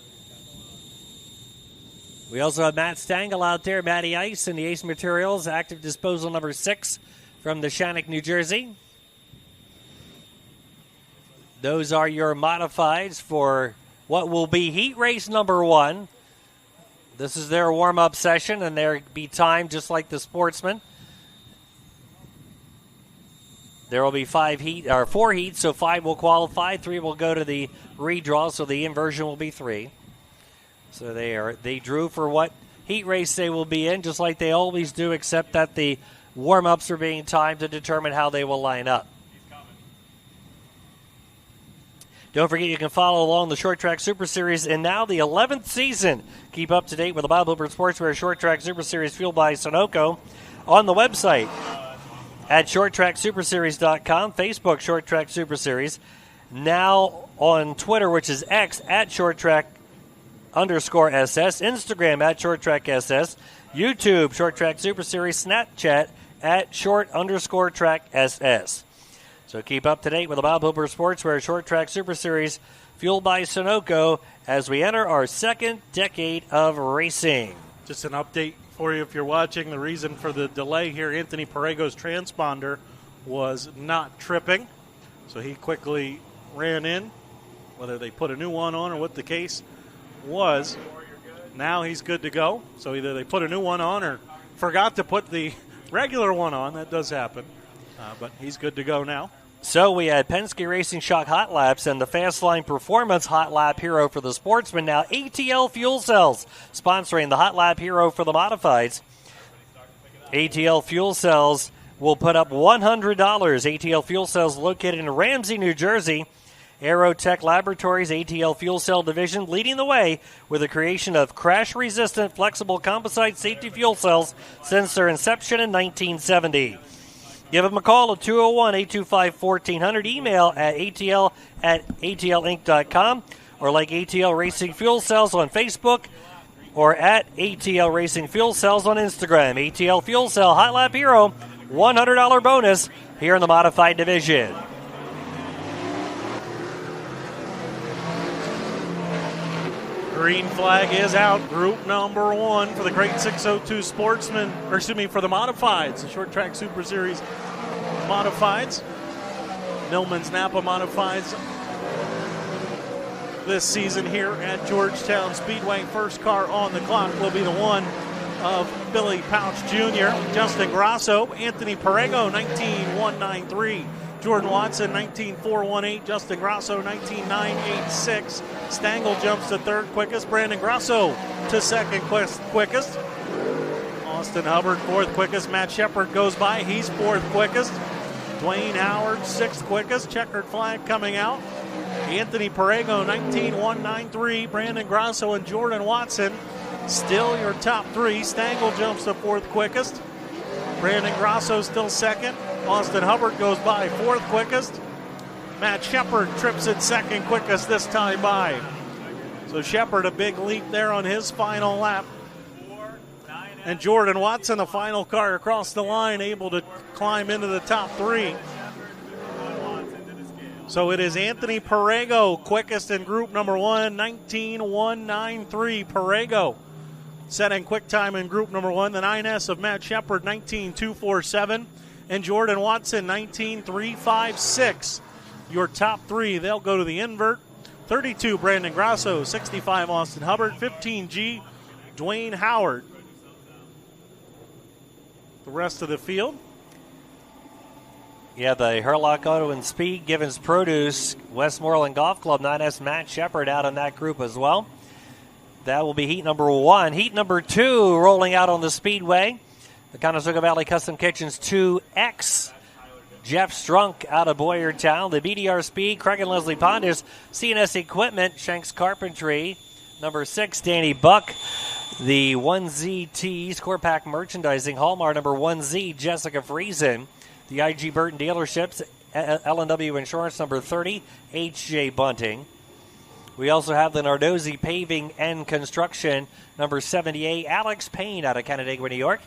We also have Matt Stangl out there, Matty Ice, and the Ace Materials Active Disposal number 6 from the Shannock, New Jersey. Those are your modifieds for what will be heat race number 1. This is their warm-up session, and they'll be timed just like the Sportsman. There will be 4 heats, so 5 will qualify. 3 will go to the redraw, so the inversion will be 3. So they drew for what heat race they will be in, just like they always do, except that the warm-ups are being timed to determine how they will line up. Don't forget you can follow along the Short Track Super Series in now the 11th season. Keep up to date with the Bob Hilbert Sportswear Short Track Super Series fueled by Sunoco on the website at shorttracksuperseries.com, Facebook Short Track Super Series, now on Twitter, which is X, at shorttrack_SS, Instagram at shorttrackss, YouTube Short Track Super Series, Snapchat at short_track SS. So keep up to date with the Bob Hilbert Sportswear Short Track Super Series fueled by Sunoco as we enter our second decade of racing.
Just an update for you if you're watching. The reason for the delay here, Anthony Parego's transponder was not tripping, so he quickly ran in, whether they put a new one on or what the case was. Now he's good to go, so either they put a new one on or forgot to put the regular one on. That does happen, but he's good to go now.
So we had Penske Racing Shock Hot Laps and the Fastline Performance Hot Lap Hero for the Sportsman. Now ATL Fuel Cells sponsoring the Hot Lap Hero for the Modifieds. ATL Fuel Cells will put up $100. ATL Fuel Cells located in Ramsey, New Jersey. Aerotech Laboratories ATL Fuel Cell Division leading the way with the creation of crash-resistant flexible composite safety fuel cells since their inception in 1970. Give them a call at 201-825-1400. Email at atl@atlinc.com or like ATL Racing Fuel Cells on Facebook or at ATL Racing Fuel Cells on Instagram. ATL Fuel Cell Hot Lap Hero, $100 bonus here in the Modified Division.
Green flag is out. Group number 1 for the Crate 602 Sportsman, or excuse me, for the Modifieds, the Short Track Super Series Modifieds. Millman's Napa Modifieds this season here at Georgetown Speedway. First car on the clock will be the one of Billy Pouch Jr., Justin Grasso, Anthony Parego, 19.193. Jordan Watson, 19.418. Justin Grasso, 19.986. Stangl jumps to third quickest. Brandon Grasso to second quickest. Austin Hubbard, fourth quickest. Matt Shepard goes by. He's fourth quickest. Dwayne Howard, sixth quickest. Checkered flag coming out. Anthony Parego, 19.193. Brandon Grasso and Jordan Watson still your top three. Stangl jumps to fourth quickest. Brandon Grasso still second. Austin Hubbard goes by fourth quickest. Matt Shepard trips it second quickest this time by. So Shepard a big leap there on his final lap. And Jordan Watson, the final car across the line, able to climb into the top three. So it is Anthony Parego, quickest in group number 1, 19.193. Parego setting quick time in group number 1. The 9S of Matt Shepard, 19.247. And Jordan Watson, 19.356. Your top three, they'll go to the invert. 32, Brandon Grasso. 65, Austin Hubbard. 15G, Dwayne Howard. The rest of the field.
Yeah, the Herlock Auto and Speed, Givens Produce, Westmoreland Golf Club, 9S Matt Shepard out in that group as well. That will be heat number 1. Heat number 2 rolling out on the Speedway. The Conestoga Valley Custom Kitchens 2X. Jeff Strunk out of Boyertown. The BDR Speed, Craig and Leslie Pondis. CNS Equipment, Shanks Carpentry. Number 6, Danny Buck. The 1ZT Score Pack Merchandising, Hallmark number 1Z, Jessica Friesen. The IG Burton Dealerships, L&W Insurance number 30, H.J. Bunting. We also have the Nardozzi Paving and Construction number 78, Alex Payne out of Canandaigua, New York.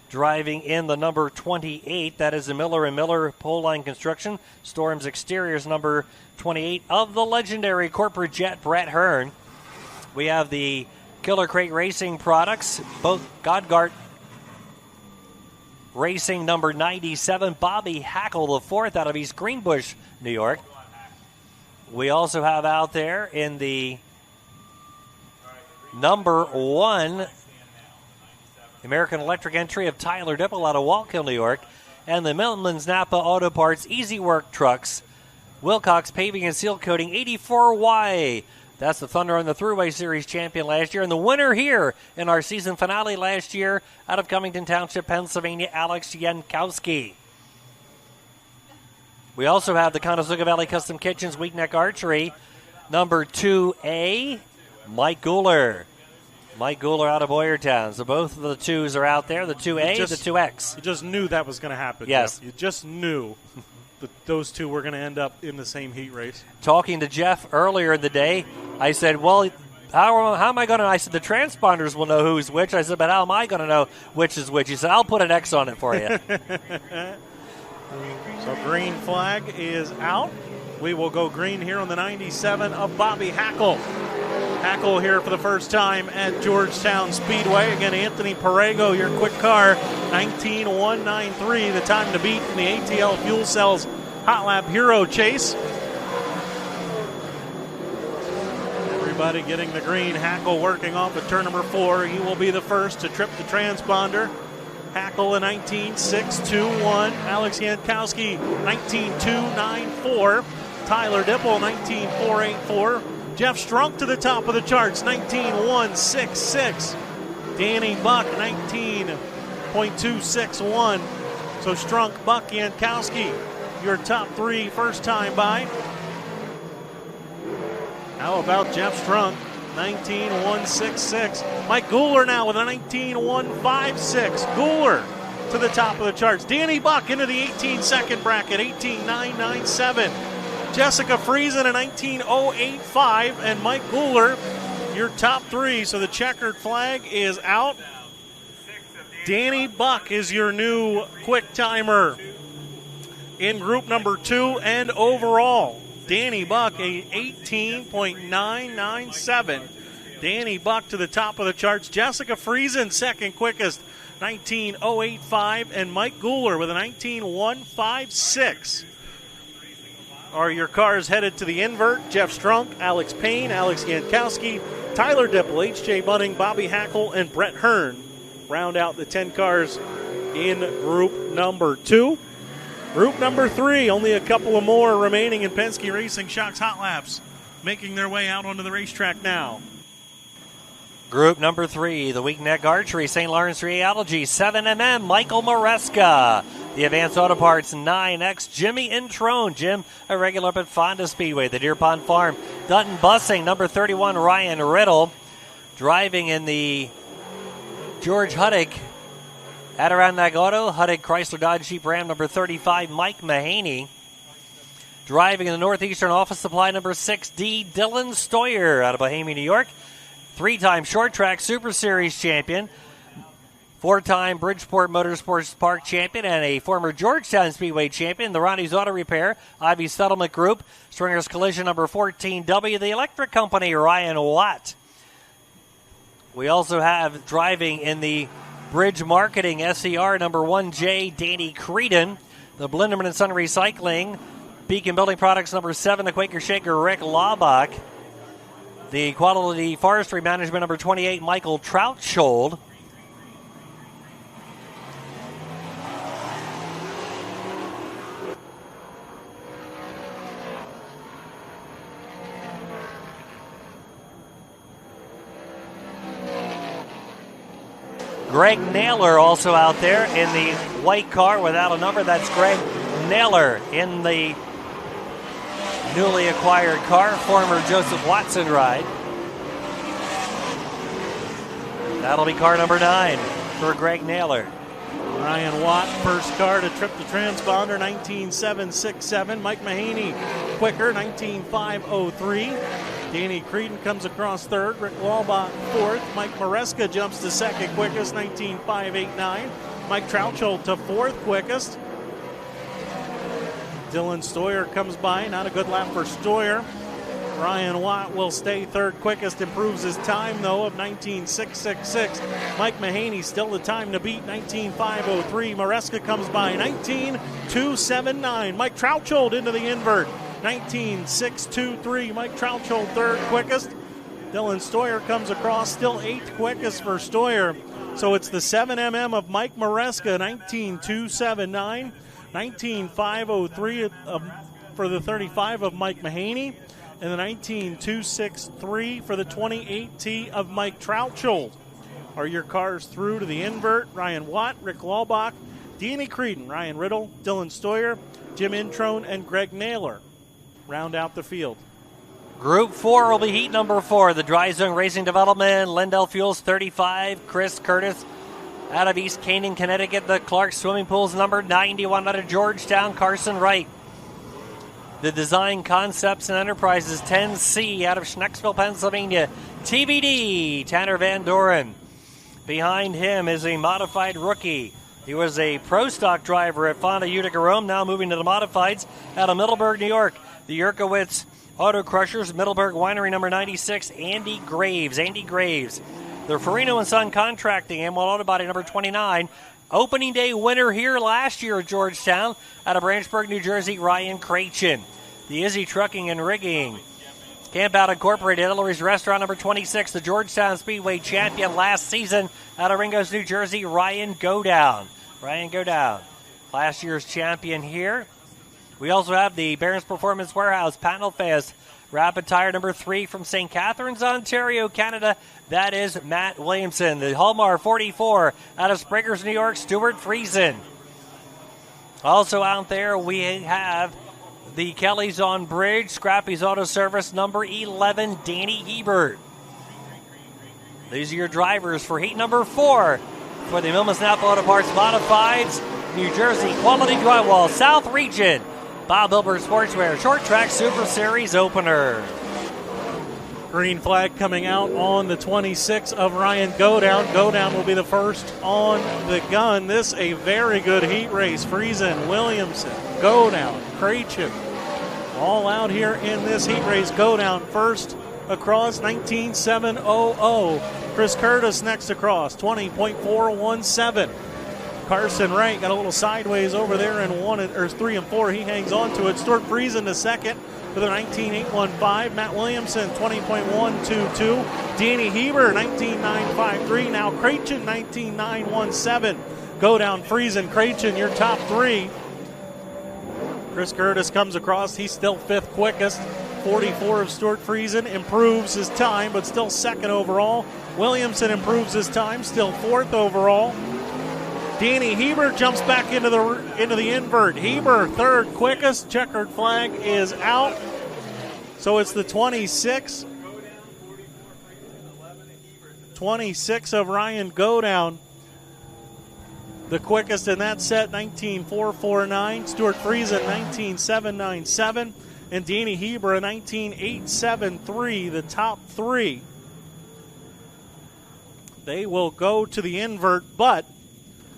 Driving in the number 28, that is the Miller & Miller Pole Line Construction. Storms Exteriors number 28 of the legendary corporate jet Brett Hearn. We have the Killer Crate Racing products, both Godgart Racing number 97, Bobby Hackle the fourth out of East Greenbush, New York. We also have out there in the number 1 American Electric entry of Tyler Dipple out of Wallkill, New York, and the Millman's Napa Auto Parts Easy Work Trucks, Wilcox Paving and Seal Coating 84Y. That's the Thunder on the Thruway Series champion last year, and the winner here in our season finale last year out of Cummington Township, Pennsylvania, Alex Yankowski. We also have the Conestoga Valley Custom Kitchens Weakneck Archery, number 2A, Mike Guler. Mike Guler out of Boyertown. So both of the 2s are out there, the 2A, the 2X.
You just knew that was going to happen.
Yes.
Jeff. You just knew that those two were going to end up in the same heat race.
Talking to Jeff earlier in the day, I said, well, how am I going to, I said, the transponders will know who's which. I said, but how am I going to know which is which? He said, I'll put an X on it for you.
So green flag is out. We will go green here on the 97 of Bobby Hackle. Hackle here for the first time at Georgetown Speedway. Again, Anthony Perego, your quick car, 19.193, the time to beat in the ATL Fuel Cells Hot Lap Hero Chase. Everybody getting the green. Hackle working off at turn number 4. He will be the first to trip the transponder. Hackle in 19.621. Alex Jankowski, 19.294. Tyler Dipple, 19.484. Jeff Strunk to the top of the charts, 19.166. Danny Buck, 19.261. So Strunk, Buck, Jankowski, your top 3 first time by. How about Jeff Strunk, 19.166. Mike Guler now with a 19.156. Guler to the top of the charts. Danny Buck into the 18-second bracket, 18.997. Jessica Friesen at 19.085, and Mike Guler, your top 3. So the checkered flag is out. Danny Buck is your new quick timer in group number 2 and overall. Danny Buck, a 18.997. Danny Buck to the top of the charts. Jessica Friesen, second quickest, 19.085, and Mike Guler with a 19.156. Are your cars headed to the invert? Jeff Strunk, Alex Payne, Alex Jankowski, Tyler Dipple, H.J. Bunning, Bobby Hackle, and Brett Hearn round out the 10 cars in group number 2. Group number 3, only a couple of more remaining in Penske Racing Shocks Hot Laps, making their way out onto the racetrack now.
Group number 3, the Weakneck Archery, St. Lawrence Rheology, 7mm, Michael Maresca. The Advanced Auto Parts, 9X, Jimmy Introne. Jim, a regular up at Fonda Speedway, the Deer Pond Farm. Dutton Bussing, number 31, Ryan Riddle. Driving in the George Huddick Adirondack Auto, Huddick Chrysler Dodge Jeep Ram, number 35, Mike Mahaney. Driving in the Northeastern Office Supply, number 6D, Dylan Stoyer out of Bohemia, New York. 3-time Short Track Super Series champion. 4-time Bridgeport Motorsports Park champion and a former Georgetown Speedway champion. The Ronnie's Auto Repair, Ivy Settlement Group, Stringer's Collision number 14W, the Electric Company, Ryan Watt. We also have driving in the Bridge Marketing SCR number 1J, Danny Creedon. The Blinderman & Son Recycling, Beacon Building Products number 7, the Quaker Shaker, Rick Laubach. The Quality Forestry Management number 28, Michael Troutschold. Greg Naylor also out there in the white car without a number. That's Greg Naylor in the newly acquired car, former Joseph Watson ride. That'll be car number 9 for Greg Naylor.
Ryan Watt, first car to trip the transponder, 19.767. Mike Mahaney, quicker, 19.503. Danny Creedon comes across third. Rick Laubach fourth. Mike Maresca jumps to second quickest, 19.589. Mike Troutschold to fourth quickest. Dylan Stoyer comes by. Not a good lap for Stoyer. Ryan Watt will stay third quickest, improves his time, though, of 19.666. Mike Mahaney still the time to beat, 19.503. Maresca comes by, 19.279. Mike Troutschold into the invert, 19.623. Mike Troutschold third quickest. Dylan Stoyer comes across, still eighth quickest for Stoyer. So it's the 7mm of Mike Maresca, 19.279. 19.503 for the 35 of Mike Mahaney. And the 19.263 for the 28T of Mike Troutschold. Are your cars through to the invert? Ryan Watt, Rick Laubach, Danny Creedon, Ryan Riddle, Dylan Stoyer, Jim Introne, and Greg Naylor round out the field.
Group 4 will be heat number 4. The Dry Zone Racing Development, Lindell Fuels 35, Chris Curtis out of East Canaan, Connecticut. The Clark Swimming Pools number 91 out of Georgetown, Carson Wright. The Design Concepts and Enterprises 10C out of Schnecksville, Pennsylvania, TBD, Tanner Van Doren. Behind him is a modified rookie. He was a pro stock driver at Fonda Utica Rome, now moving to the modifieds out of Middleburg, New York. The Yerkowitz Auto Crushers, Middleburg Winery number 96, Andy Graves. Andy Graves. The Farino & Son Contracting, Amwell Auto Body number 29. Opening day winner here last year at Georgetown out of Branchburg, New Jersey, Ryan Krachin. The Izzy Trucking and Rigging. Camp Out Incorporated, Ellary's Restaurant number 26, the Georgetown Speedway champion last season out of Ringgoes, New Jersey, Ryan Godown. Ryan Godown, last year's champion here. We also have the Barron's Performance Warehouse Panel Fest Rapid Tire number 3 from St. Catharines, Ontario, Canada. That is Matt Williamson. The Hallmark 44 out of Springers, New York, Stuart Friesen. Also out there we have the Kellys on Bridge, Scrappy's Auto Service number 11, Danny Hebert. These are your drivers for heat number 4 for the Milmas Napa Auto Parts Modifieds, New Jersey Quality Drywall South Region. Bob Hilbert Sportswear Short Track Super Series opener.
Green flag coming out on the 26 of Ryan Godown. Godown will be the first on the gun. This a very good heat race. Friesen, Williamson, Godown, Krachin, all out here in this heat race. Godown first across 19.700. Chris Curtis next across 20.417. Carson Wright got a little sideways over there in 3 and 4. He hangs on to it. Stuart Friesen to second with a 19.815. Matt Williamson 20.122. Danny Heber 19.953. Now Krachin 19.917. Go down Friesen, Krachin, your top 3. Chris Curtis comes across. He's still 5th quickest. 44 of Stuart Friesen improves his time, but still 2nd overall. Williamson improves his time, still 4th overall. Danny Heber jumps back into the invert. Heber 3rd quickest. Checkered flag is out. So it's the 26 of Ryan Godown. The quickest in that set, 19.449. Stuart Friesen, 19.797. And Danny Heber, a 19.873, the top 3. They will go to the invert, but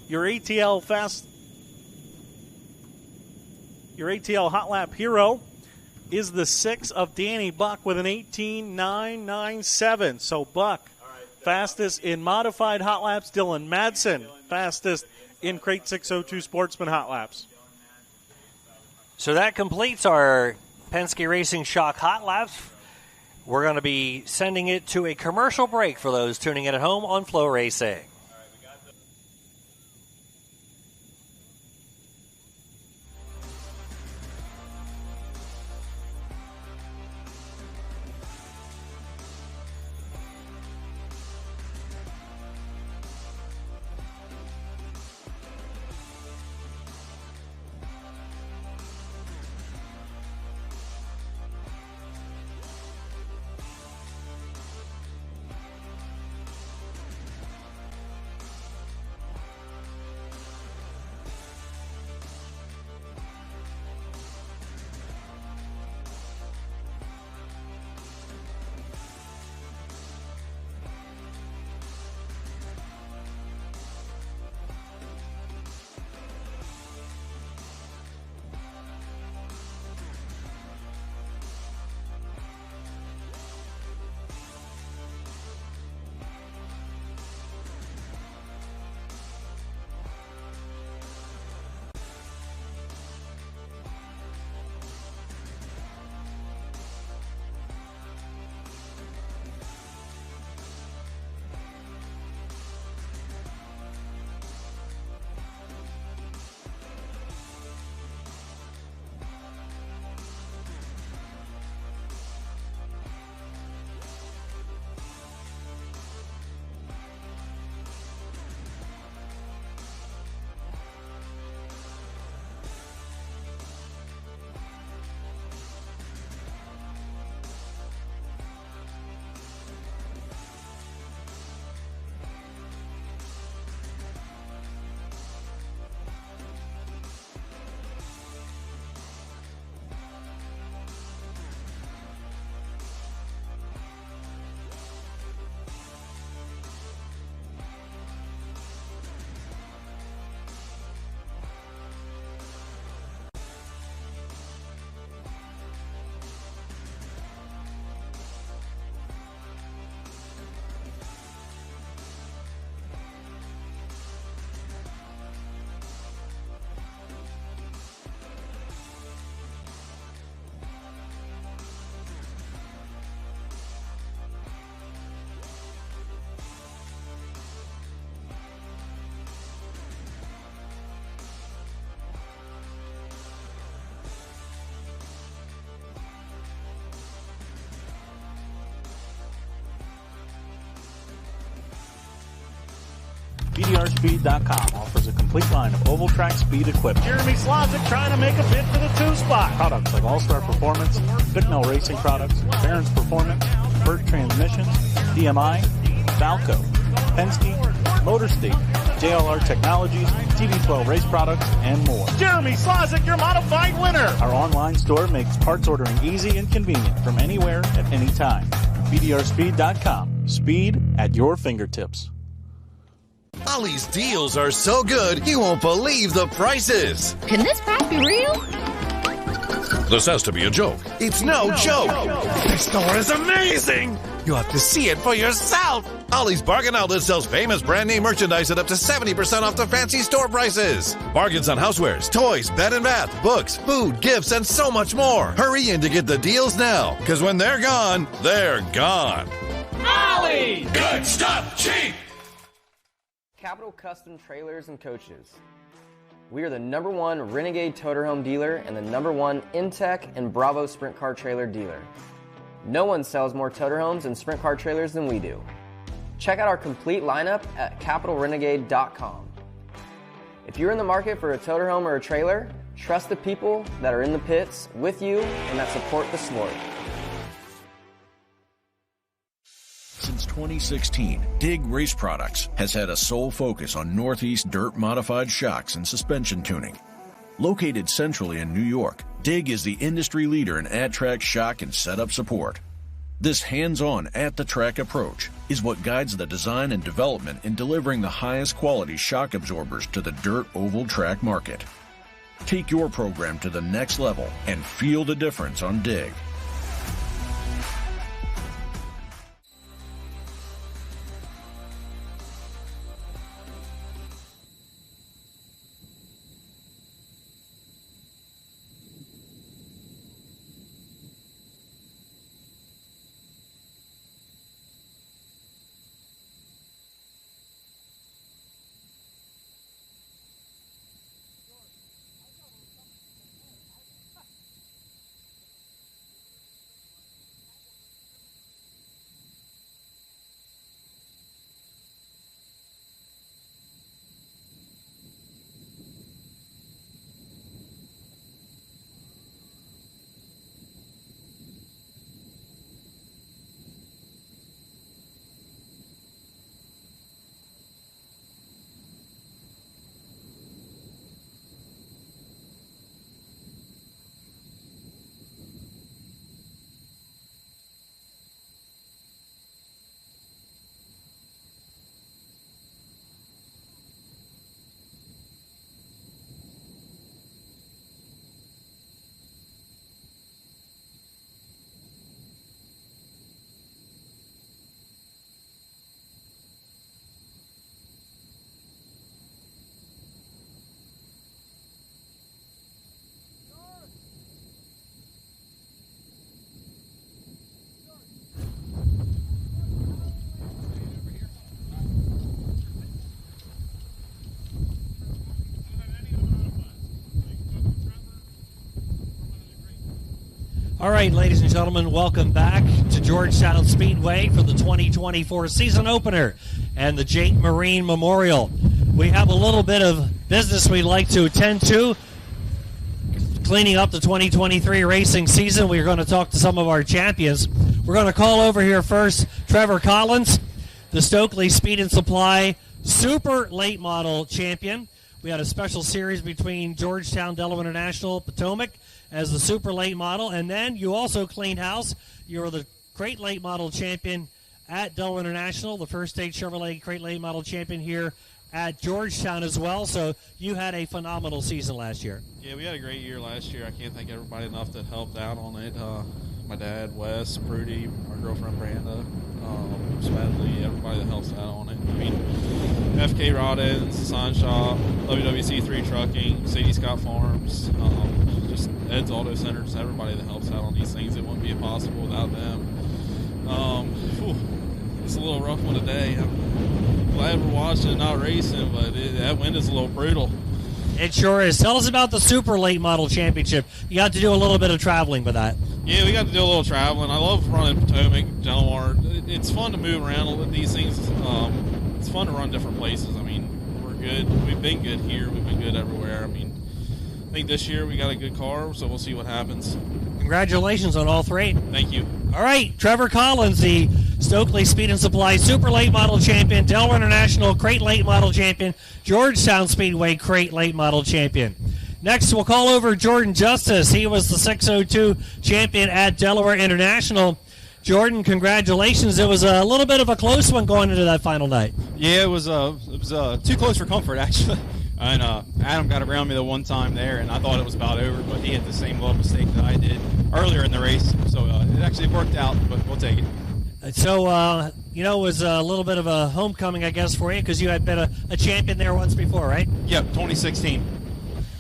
your ATL Hot Lap hero is the 6 of Danny Buck with an 18.997. So Buck, fastest in modified hot laps. Dylan Madsen, fastest in Crate 602 Sportsman hot laps.
So that completes our Penske Racing Shock Hot Laps. We're going to be sending it to a commercial break for those tuning in at home on FloRacing.
BDRSpeed.com offers a complete line of oval track speed equipment.
Jeremy Slozak trying to make a bid for the 2-spot.
Products like All-Star Performance, Bicknell Racing Products, Barron's Performance, Burt Transmissions, DMI, Valco, Penske, MotorState, JLR Technologies, TV12 Race Products, and more.
Jeremy Slozak, your modified winner.
Our online store makes parts ordering easy and convenient from anywhere at any time. BDRSpeed.com. Speed at your fingertips.
Ollie's deals are so good, you won't believe the prices.
Can this price be real?
This has to be a joke. It's no joke. This store is amazing. You have to see it for yourself. Ollie's Bargain Outlet sells famous brand name merchandise at up to 70% off the fancy store prices. Bargains on housewares, toys, bed and bath, books, food, gifts, and so much more. Hurry in to get the deals now, because when they're gone, they're gone.
Ollie!
Good stuff, cheap.
Capital Custom Trailers and Coaches. We are the #1 Renegade Toterhome dealer and the #1 Intech and Bravo Sprint Car Trailer dealer. No one sells more Toterhomes and Sprint Car Trailers than we do. Check out our complete lineup at capitalrenegade.com. If you're in the market for a Toterhome or a trailer, trust the people that are in the pits with you and that support the sport.
Since 2016, DIG Race Products has had a sole focus on Northeast dirt modified shocks and suspension tuning. Located centrally in New York, DIG is the industry leader in at-track shock and setup support. This hands-on, at-the-track approach is what guides the design and development in delivering the highest quality shock absorbers to the dirt oval track market. Take your program to the next level and feel the difference on DIG.
All right, ladies and gentlemen, welcome back to Georgetown Speedway for the 2024 season opener and the Jake Marine Memorial. We have a little bit of business we'd like to attend to. Cleaning up the 2023 racing season, we're going to talk to some of our champions. We're going to call over here first Trevor Collins, the Stokely Speed and Supply Super Late Model Champion. We had a special series between Georgetown, Delaware International, Potomac as the Super Late Model, and then you also cleaned house. You were the Crate Late Model Champion at Delaware International, the First State Chevrolet Crate Late Model Champion here at Georgetown as well. So you had a phenomenal season last year.
Yeah, we had a great year last year. I can't thank everybody enough that helped out on it. My dad, Wes, Prudy, our girlfriend, Branda, Smedley, everybody that helps out on it. I mean, FK Rod-Ends, Sign Shop, WWC3 Trucking, Sadie Scott Farms, just Ed's Auto Centers, everybody that helps out on these things. It wouldn't be possible without them. It's a little rough one today. I'm glad we're watching and not racing, but that wind is a little brutal.
It sure is. Tell us about the Super Late Model Championship. You got to do a little bit of traveling with that.
Yeah, we got to do a little traveling. I love running Potomac, Delaware. It's fun to move around with these things.
it's fun to run different places. I mean, we're good. We've been good here. We've been good everywhere. I mean, I think this year we got a good car, so we'll see what happens.
Congratulations on all three.
Thank you.
All right, Trevor Collins, the Stokely Speed and Supply Super Late Model Champion, Delaware International Crate Late Model Champion, Georgetown Speedway Crate Late Model Champion. Next, we'll call over Jordan Justice. He was the 602 champion at Delaware International. Jordan, congratulations. It was a little bit of a close one going into that final night.
Yeah, it was too close for comfort, actually. And Adam got around me the one time there, and I thought it was about over, but he had the same little mistake that I did earlier in the race. So it actually worked out, but we'll take it.
So, it was a little bit of a homecoming, I guess, for you, because you had been a champion there once before, right?
Yep, 2016.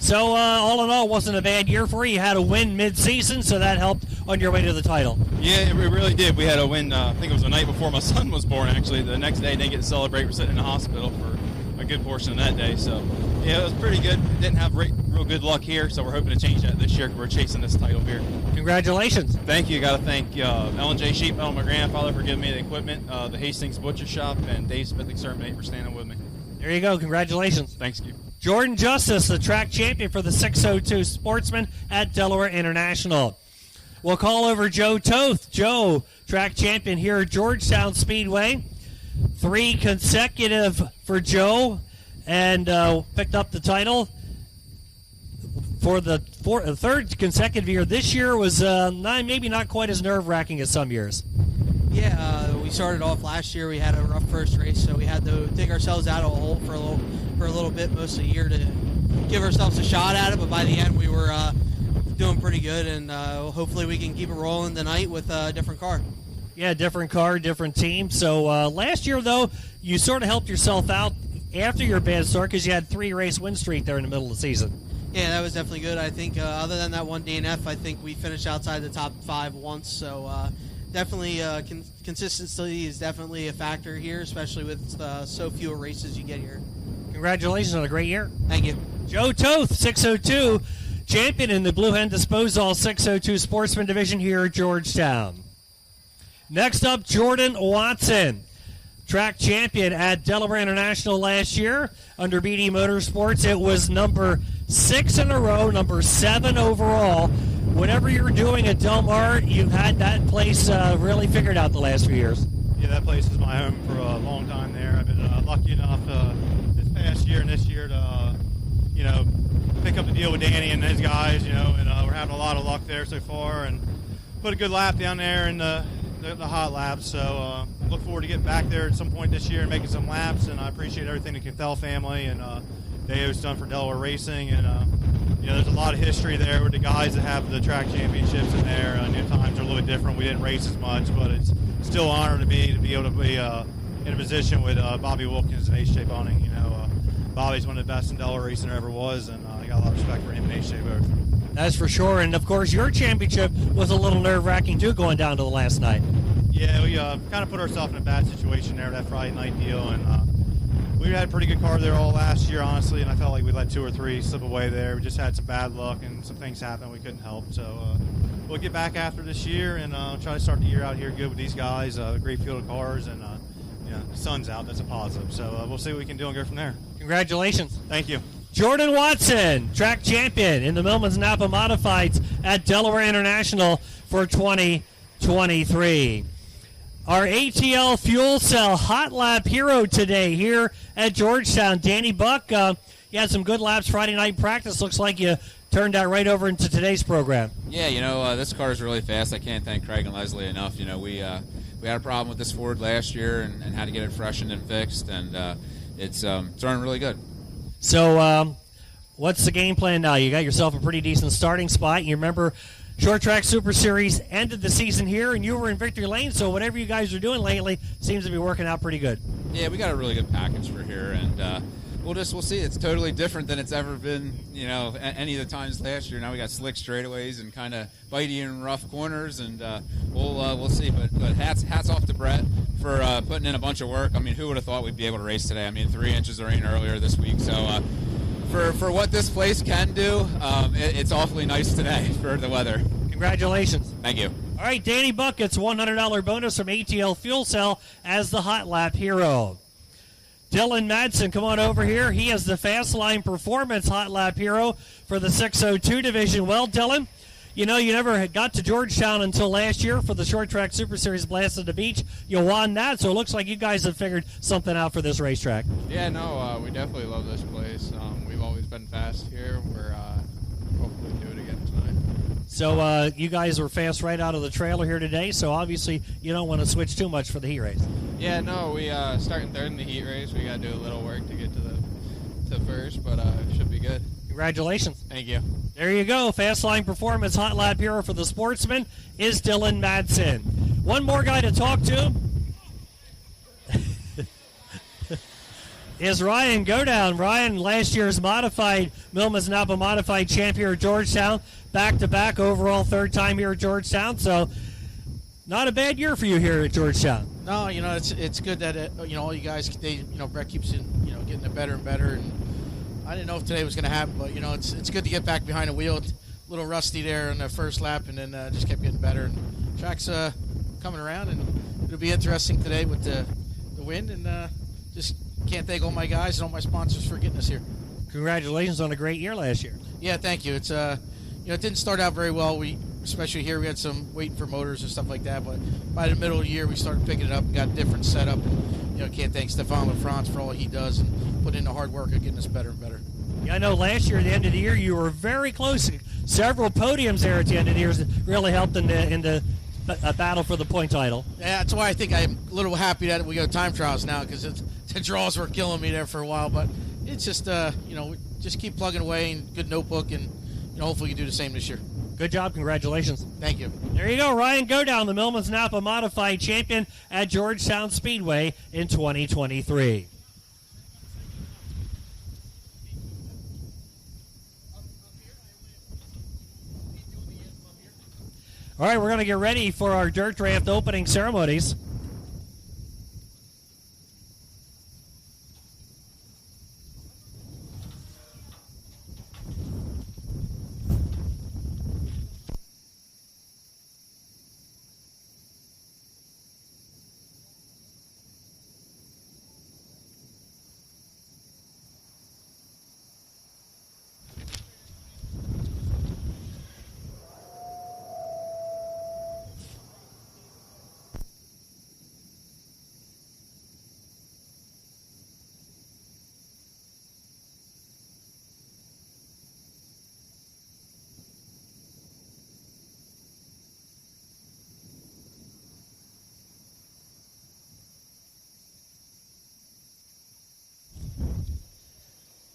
So, all in all, it wasn't a bad year for you. You had a win mid-season, so that helped on your way to the title.
Yeah, it really did. We had a win, I think it was the night before my son was born, actually. The next day, didn't get to celebrate. We're sitting in the hospital for a good portion of that day. So, yeah, it was pretty good. Didn't have real good luck here, so we're hoping to change that this year. We're chasing this title here.
Congratulations.
Thank you. Got to thank L&J Sheep Metal, my grandfather, for giving me the equipment, the Hastings Butcher Shop, and Dave Smith Exterminate for standing with me.
There you go. Congratulations.
Thanks, you.
Jordan Justice, the track champion for the 602 Sportsman at Delaware International. We'll call over Joe Toth. Joe, track champion here at Georgetown Speedway. 3 consecutive for Joe, and picked up the title for the third consecutive year. This year was maybe not quite as nerve-wracking as some years.
Yeah, we started off last year. We had a rough first race, so we had to dig ourselves out of a hole for a little bit most of the year to give ourselves a shot at it. But by the end, we were doing pretty good, and hopefully we can keep it rolling tonight with a different car.
Yeah, different car, different team. So last year, though, you sort of helped yourself out after your bad start because you had 3-race win streak there in the middle of the season.
Yeah, that was definitely good. I think other than that one DNF, I think we finished outside the top 5 once. So definitely consistency is definitely a factor here, especially with so few races you get here.
Congratulations on a great year.
Thank you.
Joe Toth, 602, champion in the Blue Hen Disposal 602 Sportsman Division here at Georgetown. Next up, Jordan Watson, track champion at Delaware International last year under BD Motorsports. It was number 6 in a row, number 7 overall. Whatever you're doing at Del Mar, you've had that place really figured out the last few years.
Yeah, that place is my home for a long time there. I've been lucky enough this past year and this year to, pick up the deal with Danny and his guys, and we're having a lot of luck there so far and put a good lap down there in the hot laps. So look forward to getting back there at some point this year and making some laps, and I appreciate everything the Cathell family and Dayo's done for Delaware Racing, and there's a lot of history there with the guys that have the track championships in there. New times are a little bit different. We didn't race as much, but it's still an honor to me to be able to be in a position with Bobby Wilkins and H.J. Bunning. Bobby's one of the best in Delaware Racing there ever was, and I got a lot of respect for him and H.J. both.
That's for sure, and of course your championship was a little nerve-wracking too going down to the last night.
Yeah, we kind of put ourselves in a bad situation there, that Friday night deal, and we had a pretty good car there all last year, honestly, and I felt like we let 2 or 3 slip away there. We just had some bad luck, and some things happened we couldn't help. So we'll get back after this year and try to start the year out here good with these guys, a great field of cars, and the sun's out. That's a positive. So we'll see what we can do and go from there.
Congratulations.
Thank you.
Jordan Watson, track champion in the Millman's Napa Modifieds at Delaware International for 2023. Our ATL Fuel Cell Hot Lap hero today here at Georgetown, Danny Buck. You had some good laps Friday night practice. Looks like you turned that right over into today's program.
Yeah, this car is really fast. I can't thank Craig and Leslie enough. We had a problem with this Ford last year and had to get it freshened and fixed, and it's running really good.
So what's the game plan now? You got yourself a pretty decent starting spot. You remember Short Track Super Series ended the season here, and you were in victory lane, so whatever you guys are doing lately seems to be working out pretty good.
Yeah, we got a really good package for here, and we'll see. It's totally different than it's ever been, any of the times last year. Now we got slick straightaways and kind of bitey and rough corners, and we'll see. But hats off to Brett for putting in a bunch of work. I mean, who would have thought we'd be able to race today? I mean, 3 inches of rain earlier this week, so for what this place can do, it's awfully nice today for the weather.
Congratulations.
Thank you.
All right, Danny Buck gets $100 bonus from ATL Fuel Cell as the Hot Lap hero. Dylan Madsen, come on over here. He is the Fast Line Performance Hot Lap Hero for the 602 division. Well, Dylan, you know, you never got to Georgetown until last year for the Short Track Super Series Blast of the Beach. You won that, so it looks like you guys have figured something out for this racetrack.
Yeah, no, we definitely love this place. We've always been fast here. We're hopefully do it again tonight.
So you guys were fast right out of the trailer here today, so obviously you don't want to switch too much for the heat race.
Yeah, no, we starting third in the heat race. We got to do a little work to get to first, but it should be good.
Congratulations.
Thank you.
There you go. Fast Line Performance Hot Lap Hero for the Sportsman is Dylan Madsen. One more guy to talk to is Ryan Godown. Ryan, last year's modified, Millman's Napa modified champion at Georgetown, back-to-back overall third time here at Georgetown. So not a bad year for you here at Georgetown.
No, you know, it's good that, all you guys, Brett keeps getting it better and better. And I didn't know if today was going to happen, but, it's good to get back behind the wheel. It's a little rusty there in the first lap, and then just kept getting better. And track's coming around, and it'll be interesting today with the wind. And just can't thank all my guys and all my sponsors for getting us here.
Congratulations on a great year last year.
Yeah, thank you. It's it didn't start out very well. Especially here, we had some waiting for motors and stuff like that. But by the middle of the year, we started picking it up and got a different setup. And, can't thank Stefan LaFrance for all he does and put in the hard work of getting us better and better.
Yeah, I know last year at the end of the year, you were very close. Several podiums there at the end of the year really helped in the battle for the point title.
Yeah, that's why I think I'm a little happy that we go time trials now, because the draws were killing me there for a while. But it's just, just keep plugging away and good notebook, and hopefully you do the same this year.
Good job. Congratulations.
Thank you.
There you go. Ryan Godown, the Millman's Napa modified champion at Georgetown Speedway in 2023. All right, we're going to get ready for our dirt draft opening ceremonies.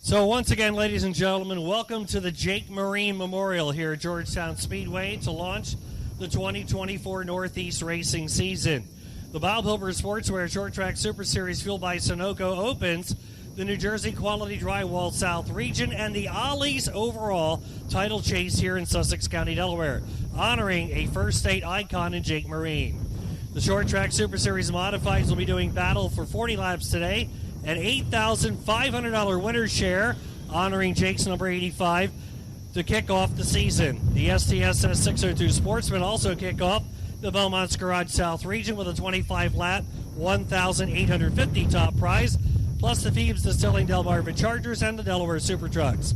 So once again, ladies and gentlemen, welcome to the Jake Marine Memorial here at Georgetown Speedway to launch the 2024 Northeast racing season. The Bob Hilbert Sportswear Short Track Super Series fueled by Sunoco opens the New Jersey Quality Drywall South region and the Ollie's overall title chase here in Sussex County, Delaware, honoring a first state icon in Jake Marine. The Short Track Super Series Modifieds will be doing battle for 40 laps today, an $8,500 winner's share, honoring Jake's number 85 to kick off the season. The STSS 602 Sportsman also kick off the Belmont's Garage South region with a 25-lap, $1,850 top prize, plus the Phoebes Distilling Delmarva Chargers and the Delaware Super Trucks.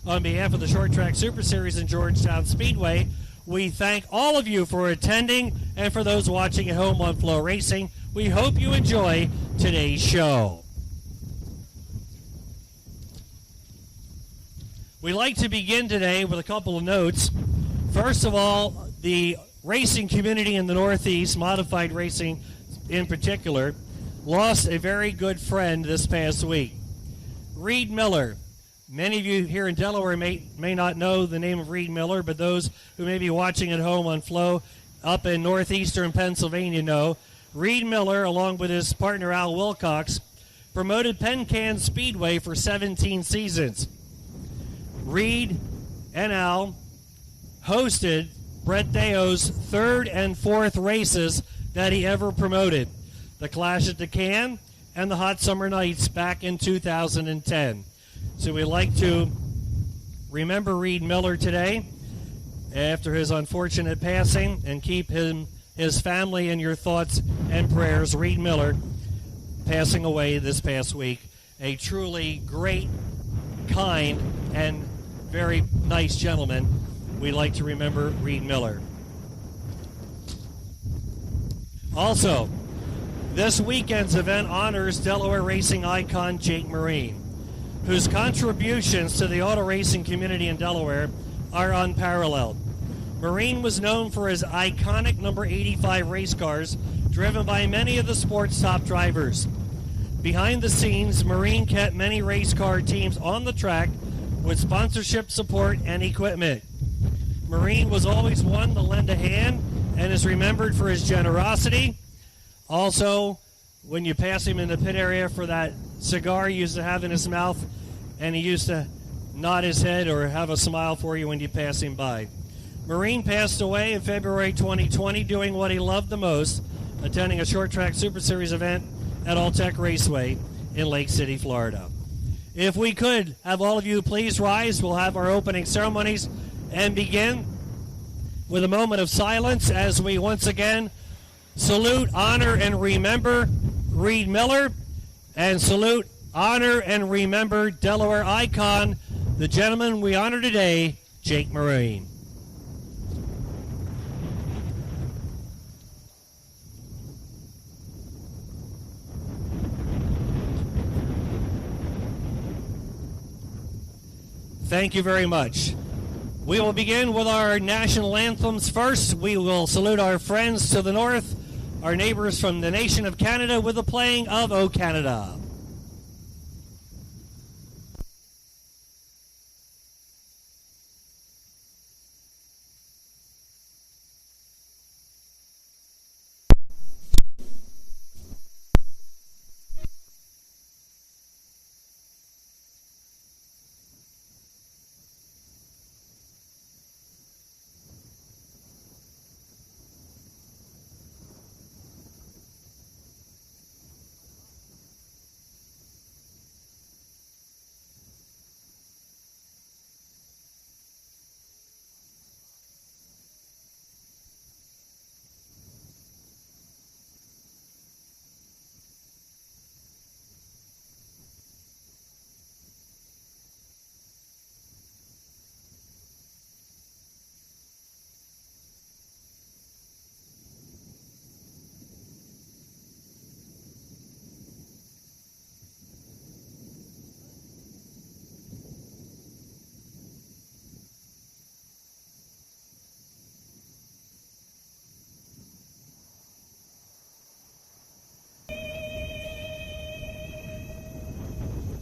On behalf of the Short Track Super Series and Georgetown Speedway, we thank all of you for attending, and for those watching at home on FloRacing, we hope you enjoy today's show. We'd like to begin today with a couple of notes. First of all, the racing community in the Northeast, modified racing in particular, lost a very good friend this past week. Reed Miller. Many of you here in Delaware may not know the name of Reed Miller, but those who may be watching at home on Flo up in northeastern Pennsylvania know. Reed Miller, along with his partner Al Wilcox, promoted Penn Can Speedway for 17 seasons. Reed and Al hosted Brett Deo's third and fourth races that he ever promoted, the Clash at the Can and the Hot Summer Nights back in 2010. So we'd like to remember Reed Miller today after his unfortunate passing and keep his family in your thoughts and prayers. Reed Miller passing away this past week. A truly great, kind, and very nice gentleman. We'd like to remember Reed Miller. Also, this weekend's event honors Delaware racing icon Jake Marine, whose contributions to the auto racing community in Delaware are unparalleled. Marine was known for his iconic number 85 race cars, driven by many of the sport's top drivers. Behind the scenes, Marine kept many race car teams on the track with sponsorship support and equipment. Marine was always one to lend a hand and is remembered for his generosity. Also, when you pass him in the pit area for that cigar he used to have in his mouth, and he used to nod his head or have a smile for you when you pass him by. Marine passed away in February 2020 doing what he loved the most, attending a short track Super Series event at Alltech Raceway in Lake City, Florida. If we could have all of you please rise, we'll have our opening ceremonies and begin with a moment of silence as we once again salute, honor, and remember Reed Miller, and salute, honor, and remember Delaware icon, the gentleman we honor today, Jake Marine. Thank you very much. We will begin with our national anthems first. We will salute our friends to the north, our neighbors from the nation of Canada, with the playing of O Canada.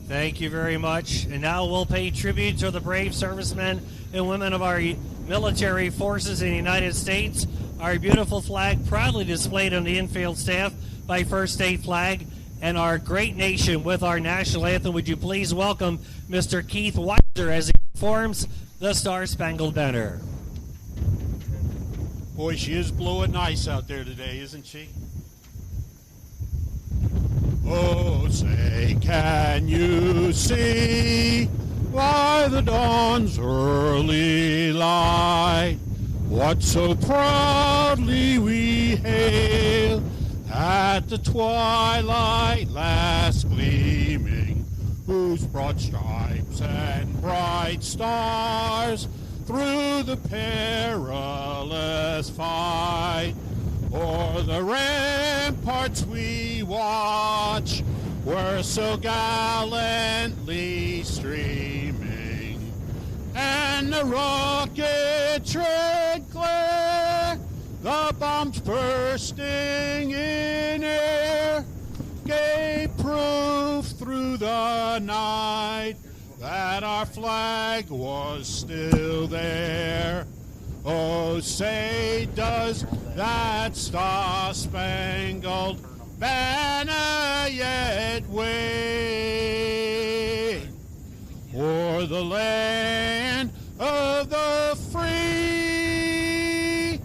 Thank you very much. And now we'll pay tribute to the brave servicemen and women of our military forces in the United States. Our beautiful flag proudly displayed on the infield staff by First State Flag, and our great nation with our national anthem. Would you please welcome Mr. Keith Weiser as he performs the Star Spangled Banner.
Boy, she is blowing nice out there today, isn't she? Oh, say, can you see by the dawn's early light what so proudly we hail at the twilight last gleaming, whose broad stripes and bright stars through the perilous fight o'er the ramparts we watch were so gallantly streaming, and the rocket tread glare, the bombs bursting in air, gave proof through the night that our flag was still there. Oh, say, does that star-spangled banner yet wave o'er the land of the free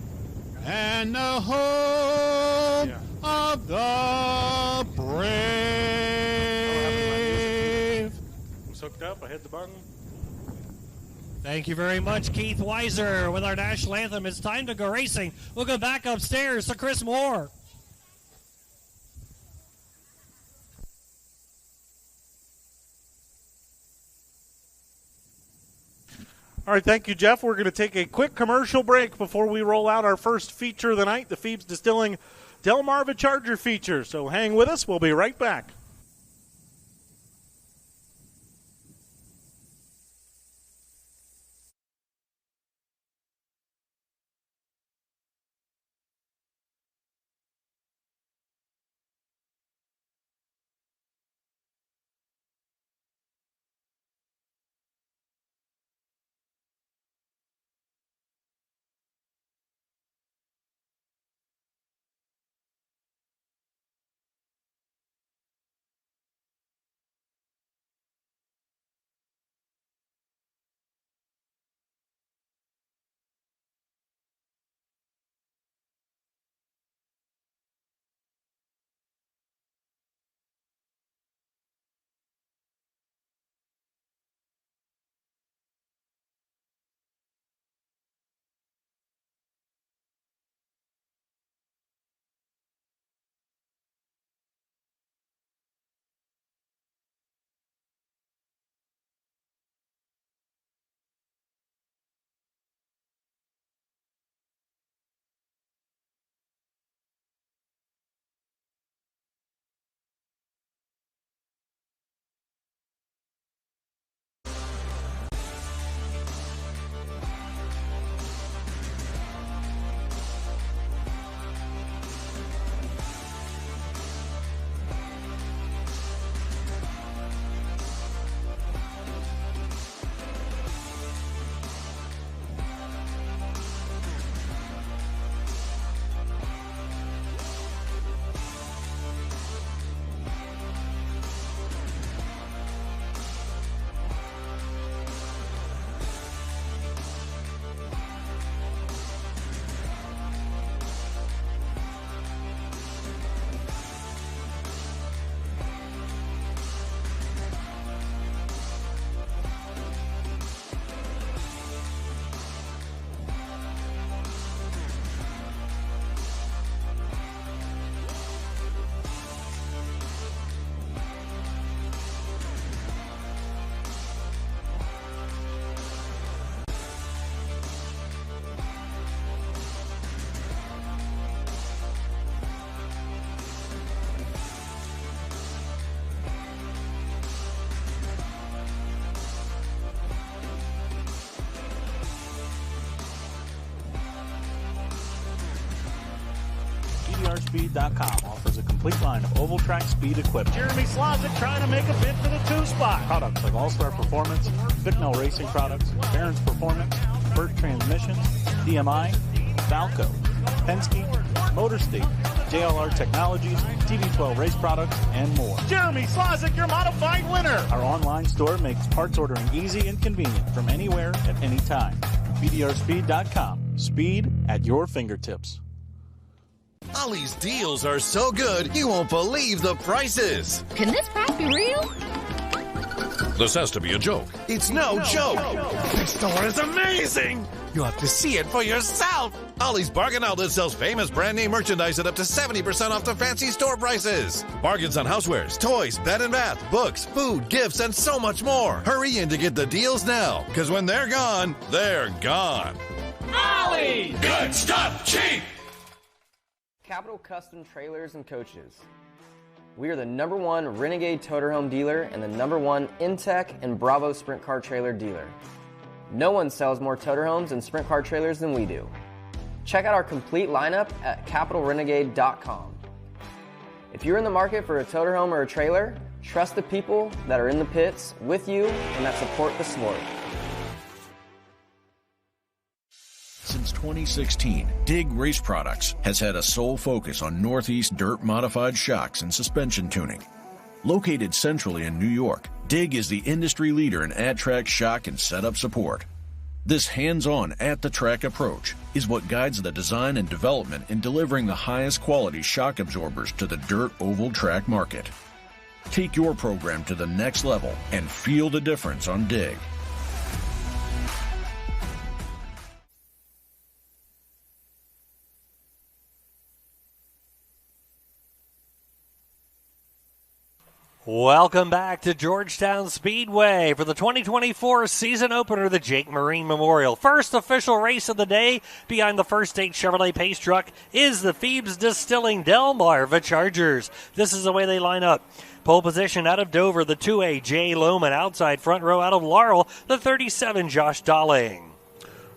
and the home of the brave?
It's hooked up. I hit the button.
Thank you very much, Keith Weiser, with our national anthem. It's time to go racing. We'll go back upstairs to Chris Moore.
All right, thank you, Jeff. We're going to take a quick commercial break before we roll out our first feature of the night, the Phoebes Distilling Delmarva Charger feature. So hang with us. We'll be right back.
PDRspeed.com offers a complete line of oval track speed equipment.
Jeremy Slazik trying to make a bid for the 2-spot.
Products like All-Star Performance, Bicknell Racing Products, Barron's Performance, Burt Transmissions, DMI, Valco, Penske, MotorState, JLR Technologies, TV12 Race Products, and more.
Jeremy Slazik, your modified winner.
Our online store makes parts ordering easy and convenient from anywhere at any time. PDRspeed.com. Speed at your fingertips.
Ollie's deals are so good, you won't believe the prices.
Can this pack be real?
This has to be a joke. It's no joke. This store is amazing. You have to see it for yourself. Ollie's Bargain Outlet sells famous brand name merchandise at up to 70% off the fancy store prices. Bargains on housewares, toys, bed and bath, books, food, gifts, and so much more. Hurry in to get the deals now, because when they're gone, they're gone.
Ollie's!
Good stuff, cheap!
Capital Custom Trailers and Coaches. We are the #1 Renegade Toterhome dealer and the #1 Intech and Bravo Sprint Car Trailer dealer. No one sells more Toterhomes and Sprint Car Trailers than we do. Check out our complete lineup at capitalrenegade.com. If you're in the market for a Toterhome or a trailer, trust the people that are in the pits with you and that support the sport.
Since 2016, Dig Race Products has had a sole focus on Northeast dirt modified shocks and suspension tuning. Located centrally in New York, Dig is the industry leader in at-track shock and setup support. This hands-on, at-the-track approach is what guides the design and development in delivering the highest quality shock absorbers to the dirt oval track market. Take your program to the next level and feel the difference on Dig.
Welcome back to Georgetown Speedway for the 2024 season opener, the Jake Marine Memorial. First official race of the day behind the First State Chevrolet Pace truck is the Phoebes Distilling Delmarva Chargers. This is the way they line up. Pole position out of Dover, the 2A Jay Lohman. Outside front row out of Laurel, the 37 Josh Dolling.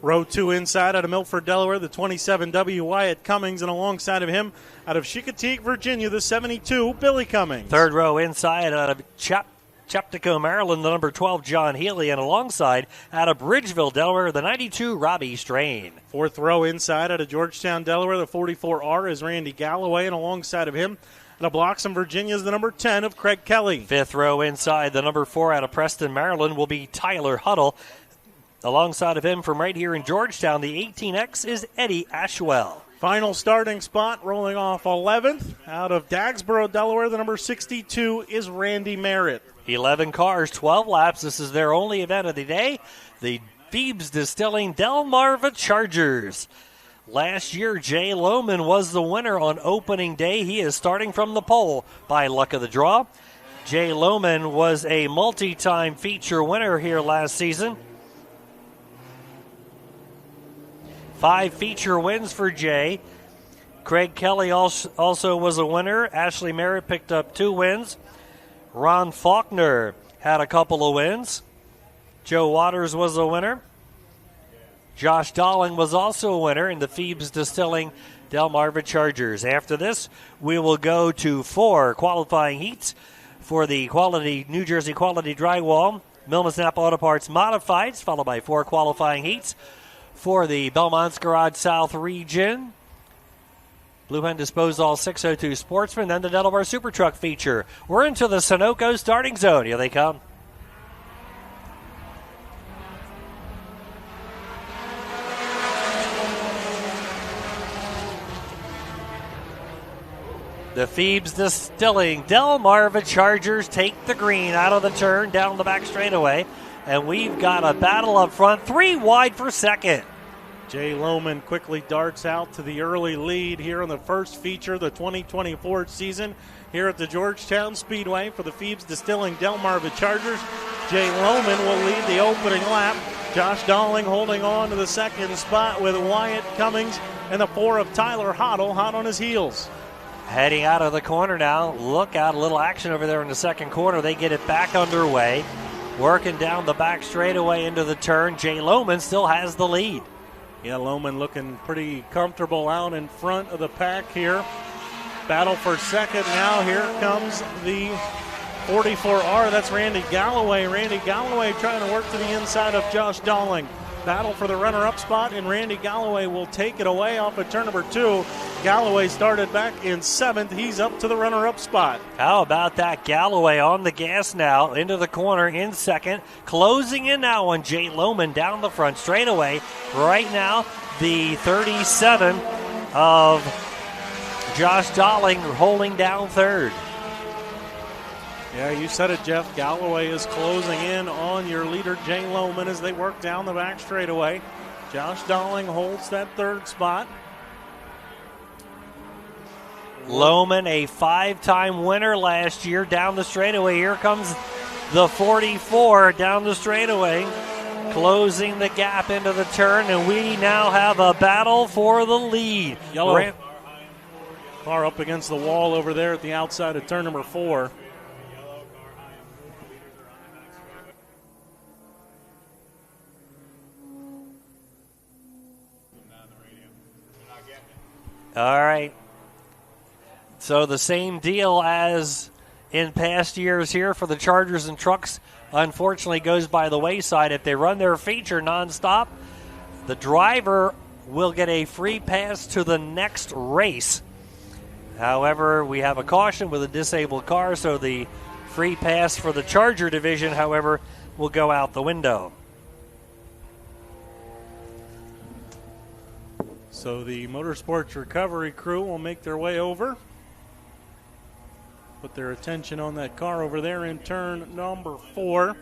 Row 2 inside out of Milford, Delaware, the 27W Wyatt Cummings, and alongside of him out of Chicoteague, Virginia, the 72 Billy Cummings.
Third row inside out of Chaptico, Maryland, the number 12 John Healy, and alongside out of Bridgeville, Delaware, the 92 Robbie Strain.
Fourth row inside out of Georgetown, Delaware, the 44R is Randy Galloway, and alongside of him out of Bloxham, Virginia, is the number 10 of Craig Kelly.
Fifth row inside, the number 4 out of Preston, Maryland, will be Tyler Huddle. Alongside of him from right here in Georgetown, the 18X is Eddie Ashwell.
Final starting spot, rolling off 11th. Out of Dagsboro, Delaware, the number 62 is Randy Merritt.
11 cars, 12 laps. This is their only event of the day. The Phoebes Distilling Delmarva Chargers. Last year, Jay Lohman was the winner on opening day. He is starting from the pole by luck of the draw. Jay Lohman was a multi-time feature winner here last season. 5 feature wins for Jay. Craig Kelly also was a winner. Ashley Merritt picked up 2 wins. Ron Faulkner had a couple of wins. Joe Waters was a winner. Josh Dolling was also a winner in the Phoebes Distilling Delmarva Chargers. After this, we will go to 4 qualifying heats for the New Jersey Quality Drywall Millman Snap Auto Parts Modifieds, followed by 4 qualifying heats for the Belmont's Garage South region. Blue Hen Disposal 602 Sportsman, then the Delaware Super Truck feature. We're into the Sunoco starting zone. Here they come. The Phoebes Distilling Delmarva Chargers take the green out of the turn down the back straightaway. And we've got a battle up front, 3 wide for second.
Jay Lohman quickly darts out to the early lead here in the first feature of the 2024 season here at the Georgetown Speedway for the Phoebes Distilling Delmarva Chargers. Jay Lohman will lead the opening lap. Josh Dolling holding on to the second spot with Wyatt Cummings and the 4 of Tyler Hoddle hot on his heels.
Heading out of the corner now. Look out, a little action over there in the second corner. They get it back underway. Working down the back straightaway into the turn. Jay Lohman still has the lead.
Yeah, Lohman looking pretty comfortable out in front of the pack here. Battle for second now. Here comes the 44R. That's Randy Galloway. Randy Galloway trying to work to the inside of Josh Dolling. Battle for the runner-up spot, and Randy Galloway will take it away off of turn number 2. Galloway started back in 7th. He's up to the runner-up spot.
How about that? Galloway on the gas now, into the corner in second. Closing in now on Jay Lohman down the front straightaway. Right now, the 37 of Josh Dolling holding down third.
Yeah, you said it, Jeff. Galloway is closing in on your leader, Jay Lohman, as they work down the back straightaway. Josh Dolling holds that third spot.
Lohman, a 5-time winner last year, down the straightaway. Here comes the 44 down the straightaway, closing the gap into the turn, and we now have a battle for the lead.
Yellow car up against the wall over there at the outside of turn number 4.
All right. So the same deal as in past years here for the Chargers and Trucks, unfortunately, goes by the wayside. If they run their feature nonstop, the driver will get a free pass to the next race. However, we have a caution with a disabled car, so the free pass for the Charger division, however, will go out the window.
So the Motorsports Recovery crew will make their way over. Put their attention on that car over there in turn number 4.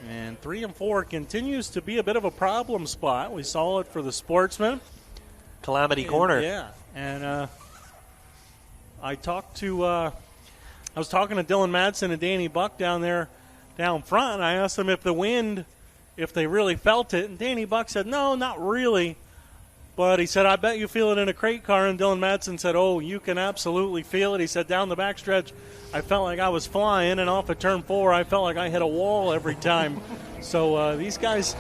And 3 and 4 continues to be a bit of a problem spot. We saw it for the Sportsman.
Calamity Corner.
Yeah. And I talked to I was talking to Dylan Madsen and Danny Buck down front, and I asked them if the wind, if they really felt it. And Danny Buck said, no, not really. But he said, I bet you feel it in a crate car. And Dylan Madsen said, oh, you can absolutely feel it. He said, down the backstretch, I felt like I was flying. And off at turn 4, I felt like I hit a wall every time. So these guys,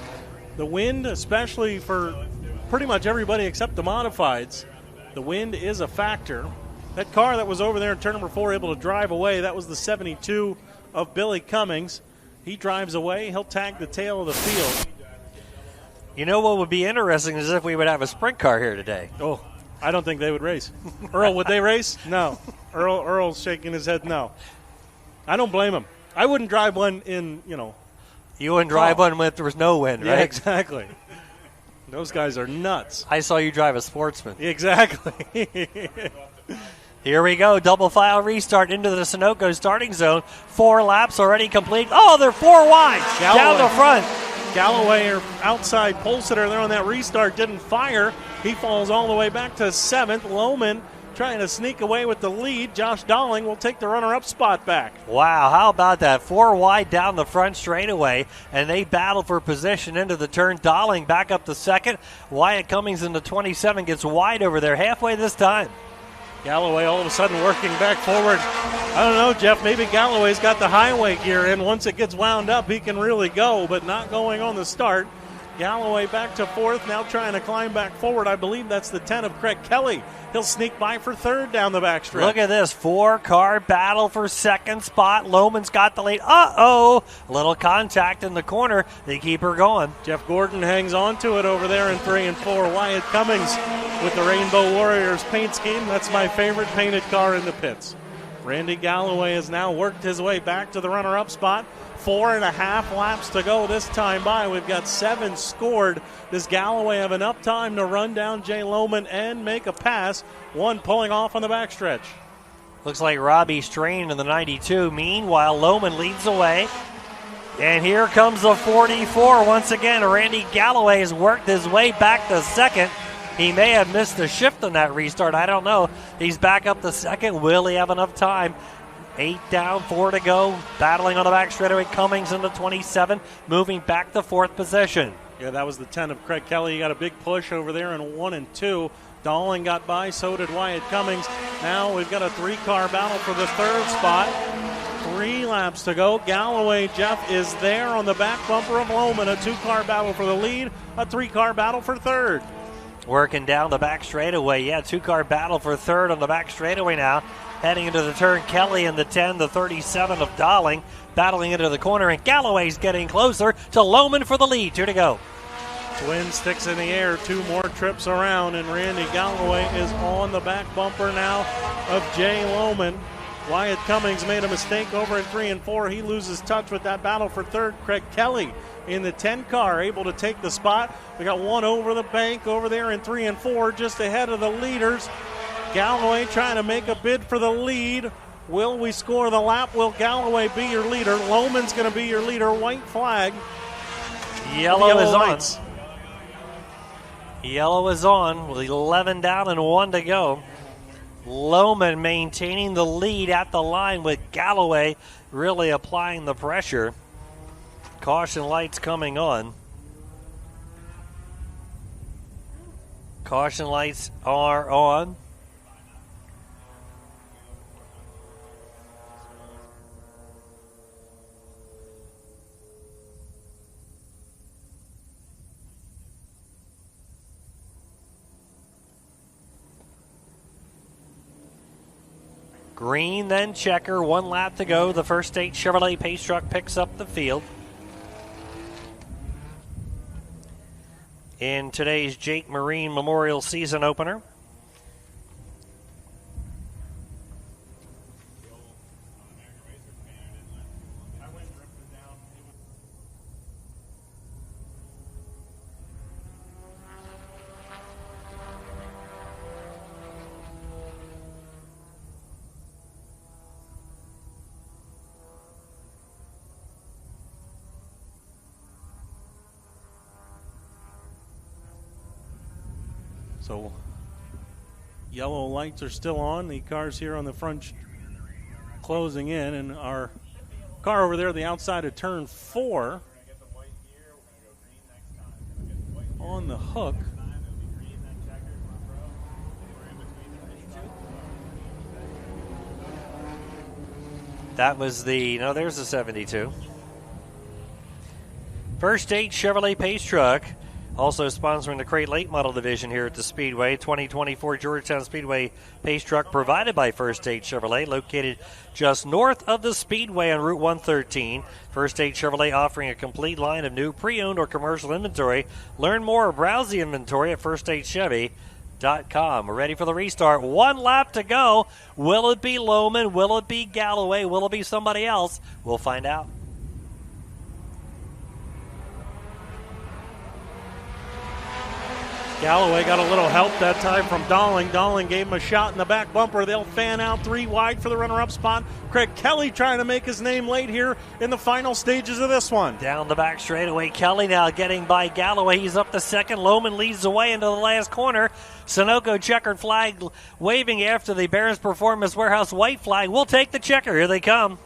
the wind, especially for pretty much everybody except the modifieds, the wind is a factor. That car that was over there in turn number 4 able to drive away, that was the 72 of Billy Cummings. He drives away. He'll tag the tail of the field.
You know what would be interesting is if we would have a sprint car here today.
Oh, I don't think they would race. Earl, would they race? No. Earl's shaking his head no. I don't blame him. I wouldn't drive one in,
You wouldn't drive one if there was no wind, right?
Yeah, exactly. Those guys are nuts.
I saw you drive a Sportsman.
Exactly.
Here we go. Double file restart into the Sunoco starting zone. 4 laps already complete. Oh, they're 4 wide. Down the front.
Galloway or outside pole sitter there on that restart didn't fire. He falls all the way back to 7th. Lohman trying to sneak away with the lead. Josh Dolling will take the runner-up spot back.
Wow, how about that? 4 wide down the front straightaway, and they battle for position into the turn. Dolling back up to 2nd. Wyatt Cummings into 27 gets wide over there halfway this time.
Galloway all of a sudden working back forward. I don't know, Jeff, maybe Galloway's got the highway gear in. Once it gets wound up, he can really go, but not going on the start. Galloway back to 4th, now trying to climb back forward. I believe that's the 10 of Craig Kelly. He'll sneak by for 3rd down the backstretch.
Look at this, 4-car battle for 2nd spot. Lohman's got the lead. Uh-oh, little contact in the corner. They keep her going.
Jeff Gordon hangs on to it over there in 3 and 4. Wyatt Cummings with the Rainbow Warriors paint scheme. That's my favorite painted car in the pits. Randy Galloway has now worked his way back to the runner-up spot. 4.5 laps to go this time by. We've got 7 scored. Does Galloway have enough time to run down Jay Lohman and make a pass? 1 pulling off on the backstretch.
Looks like Robbie Strain in the 92. Meanwhile, Lohman leads away. And here comes the 44. Once again, Randy Galloway has worked his way back to 2nd. He may have missed a shift on that restart. I don't know. He's back up to 2nd. Will he have enough time? 8 down, 4 to go. Battling on the back straightaway. Cummings into 27, moving back to 4th position.
Yeah, that was the 10 of Craig Kelly. He got a big push over there in 1 and 2. Dolling got by, so did Wyatt Cummings. Now we've got a 3-car battle for the 3rd spot. 3 laps to go. Galloway, Jeff, is there on the back bumper of Lohman. A 2-car battle for the lead, a 3-car battle for 3rd.
Working down the back straightaway. Yeah, 2-car battle for 3rd on the back straightaway now. Heading into the turn, Kelly in the 10, the 37 of Dolling. Battling into the corner, and Galloway's getting closer to Lohman for the lead. 2 to go.
Twin sticks in the air, 2 more trips around, and Randy Galloway is on the back bumper now of Jay Lohman. Wyatt Cummings made a mistake over in 3 and 4. He loses touch with that battle for 3rd. Craig Kelly in the 10 car able to take the spot. We got 1 over the bank over there in 3 and 4, just ahead of the leaders. Galloway trying to make a bid for the lead. Will we score the lap? Will Galloway be your leader? Lohman's going to be your leader. White flag.
Yellow is
lights.
on. Yellow is on with 11 down and 1 to go. Lohman maintaining the lead at the line with Galloway really applying the pressure. Caution lights coming on. Caution lights are on. Green, then checker. 1 lap to go. The First State Chevrolet Pace Truck picks up the field. In today's Jake Marine Memorial Season Opener.
So yellow lights are still on. The cars here on the front closing in, and our car over there, the outside of turn 4, on the hook.
That was there's the 72. First State Chevrolet Pace Truck, also sponsoring the Crate Late Model Division here at the Speedway. 2024 Georgetown Speedway Pace Truck provided by First State Chevrolet, located just north of the Speedway on Route 113. First State Chevrolet offering a complete line of new pre-owned or commercial inventory. Learn more or browse the inventory at firststatechevy.com. We're ready for the restart. One lap to go. Will it be Lohman? Will it be Galloway? Will it be somebody else? We'll find out.
Galloway got a little help that time from Dalling. Dalling gave him a shot in the back bumper. They'll fan out 3 wide for the runner-up spot. Craig Kelly trying to make his name late here in the final stages of this one.
Down the back straightaway, Kelly now getting by Galloway. He's up to second. Lohman leads the way into the last corner. Sunoco checkered flag waving after the Barron's Performance Warehouse white flag. We'll take the checker. Here they come.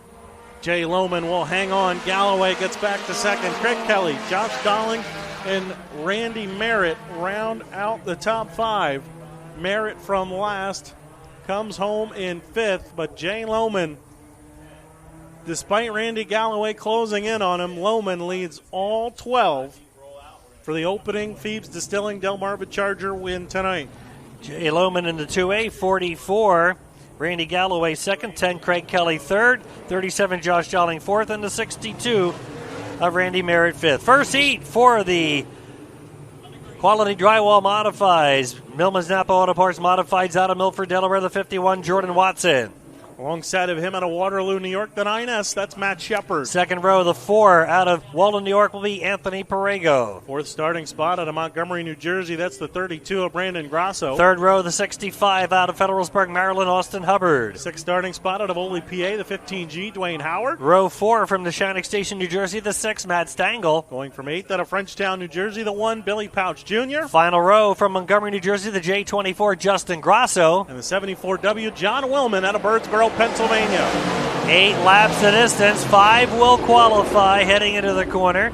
Jay Lohman will hang on. Galloway gets back to second. Craig Kelly, Josh Dalling, and Randy Merritt round out the top 5. Merritt from last comes home in 5th, but Jay Lohman, despite Randy Galloway closing in on him, Lohman leads all 12 for the opening Phoebes Distilling Delmarva Charger win tonight.
Jay Lohman in the 2A, 44. Randy Galloway second, 10 Craig Kelly third, 37 Josh Dalling fourth, and the 62 of Randy Merritt fifth. First heat for the Quality Drywall Modifieds. Millman's Napa Auto Parts Modifieds out of Milford, Delaware, the 51, Jordan Watson.
Alongside of him out of Waterloo, New York, the 9S, that's Matt Shepard.
Second row, the 4 out of Walden, New York, will be Anthony Perego.
Fourth starting spot out of Montgomery, New Jersey, that's the 32 of Brandon Grasso.
Third row, the 65 out of Federalsburg, Maryland, Austin Hubbard.
Sixth starting spot out of Ole, PA, the 15G, Dwayne Howard.
Row 4 from the Shattuck Station, New Jersey, the 6, Matt Stangl.
Going from 8th out of Frenchtown, New Jersey, the 1, Billy Pouch Jr.
Final row from Montgomery, New Jersey, the J24, Justin Grasso.
And the 74W, John Willman out of Birdsboro, Pennsylvania.
8 laps the distance, 5 will qualify heading into the corner.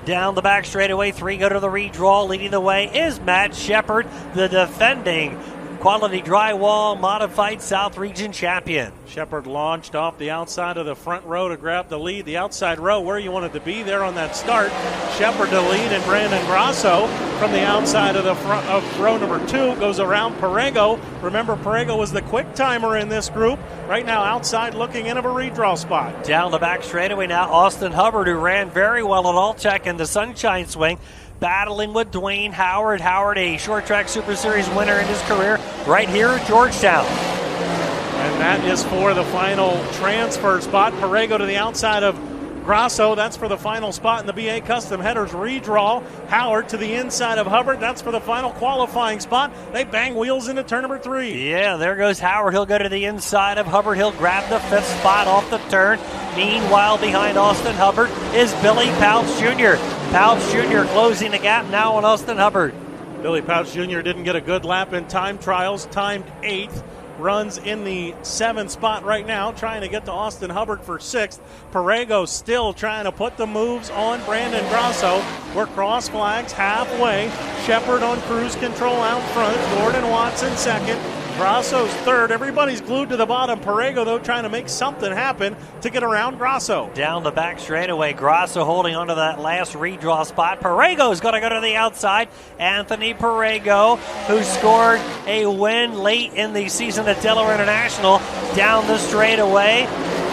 Down the back straightaway, 3 go to the redraw. Leading the way is Matt Shepard, the defending Quality Drywall Modified South Region champion.
Shepard launched off the outside of the front row to grab the lead. The outside row where you wanted to be there on that start. Shepard to lead, and Brandon Grasso from the outside of the front of row number 2 goes around Perego. Remember, Perego was the quick timer in this group. Right now outside looking in of a redraw spot.
Down the back straightaway now, Austin Hubbard, who ran very well at All-Tech in the Sunshine Swing, battling with Dwayne Howard. Howard, a short track Super Series winner in his career right here at Georgetown.
And that is for the final transfer spot. Perego to the outside of Grasso, that's for the final spot in the BA Custom Headers redraw. Howard to the inside of Hubbard, that's for the final qualifying spot. They bang wheels into turn number 3.
Yeah, there goes Howard. He'll go to the inside of Hubbard. He'll grab the 5th spot off the turn. Meanwhile, behind Austin Hubbard is Billy Pouch Jr. Pouch Jr. closing the gap now on Austin Hubbard.
Billy Pouch Jr. didn't get a good lap in time trials, timed 8th. Runs in the 7th spot right now, trying to get to Austin Hubbard for 6th. Perego still trying to put the moves on Brandon Grasso. We're cross flags halfway. Shepard on cruise control out front. Gordon Watson second. Grasso's third. Everybody's glued to the bottom. Perego, though, trying to make something happen to get around Grasso.
Down the back straightaway, Grasso holding onto that last redraw spot. Perego's going to go to the outside. Anthony Perego, who scored a win late in the season at Delaware International, down the straightaway,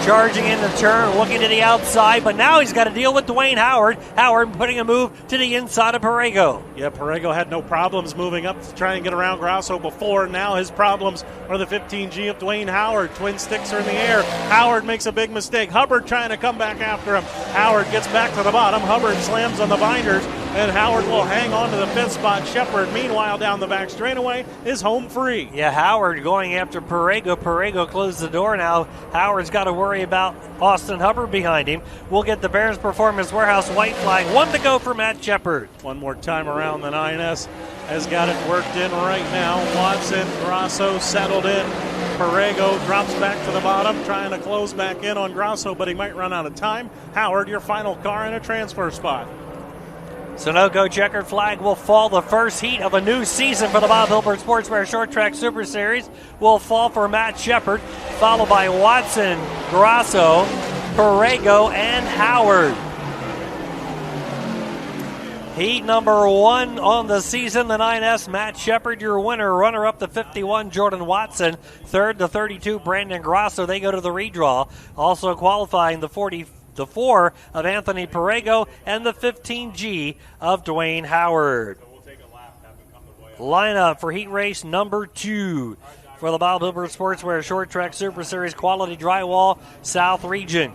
charging in the turn, looking to the outside, but now he's got to deal with Dwayne Howard. Howard putting a move to the inside of Perego.
Yeah, Perego had no problems moving up to try and get around Grasso before. Now his problems are the 15G of Dwayne Howard. Twin sticks are in the air. Howard makes a big mistake. Hubbard trying to come back after him. Howard gets back to the bottom. Hubbard slams on the binders, and Howard will hang on to the 5th spot. Shepard, meanwhile, down the back straightaway, is home free.
Yeah, Howard going after Perego. Perego closed the door now. Howard's got to worry about Austin Hubbard behind him. We'll get the Barron's Performance Warehouse white flag. 1 to go for Matt Shepard.
One more time around the 9S. has got it worked in right now. Watson, Grasso settled in. Perego drops back to the bottom, trying to close back in on Grasso, but he might run out of time. Howard, your final car in a transfer spot.
Sunoco checkered flag will fall. The first heat of a new season for the Bob Hilbert Sportswear Short Track Super Series will fall for Matt Shepard, followed by Watson, Grasso, Perego, and Howard. Heat number 1 on the season, the 9S, Matt Shepard, your winner. Runner-up, the 51, Jordan Watson. Third, the 32, Brandon Grasso. They go to the redraw. Also qualifying, the 4 of Anthony Perego and the 15G of Dwayne Howard. Lineup for heat race number 2 for the Bob Hilbert Sportswear Short Track Super Series Quality Drywall South Region.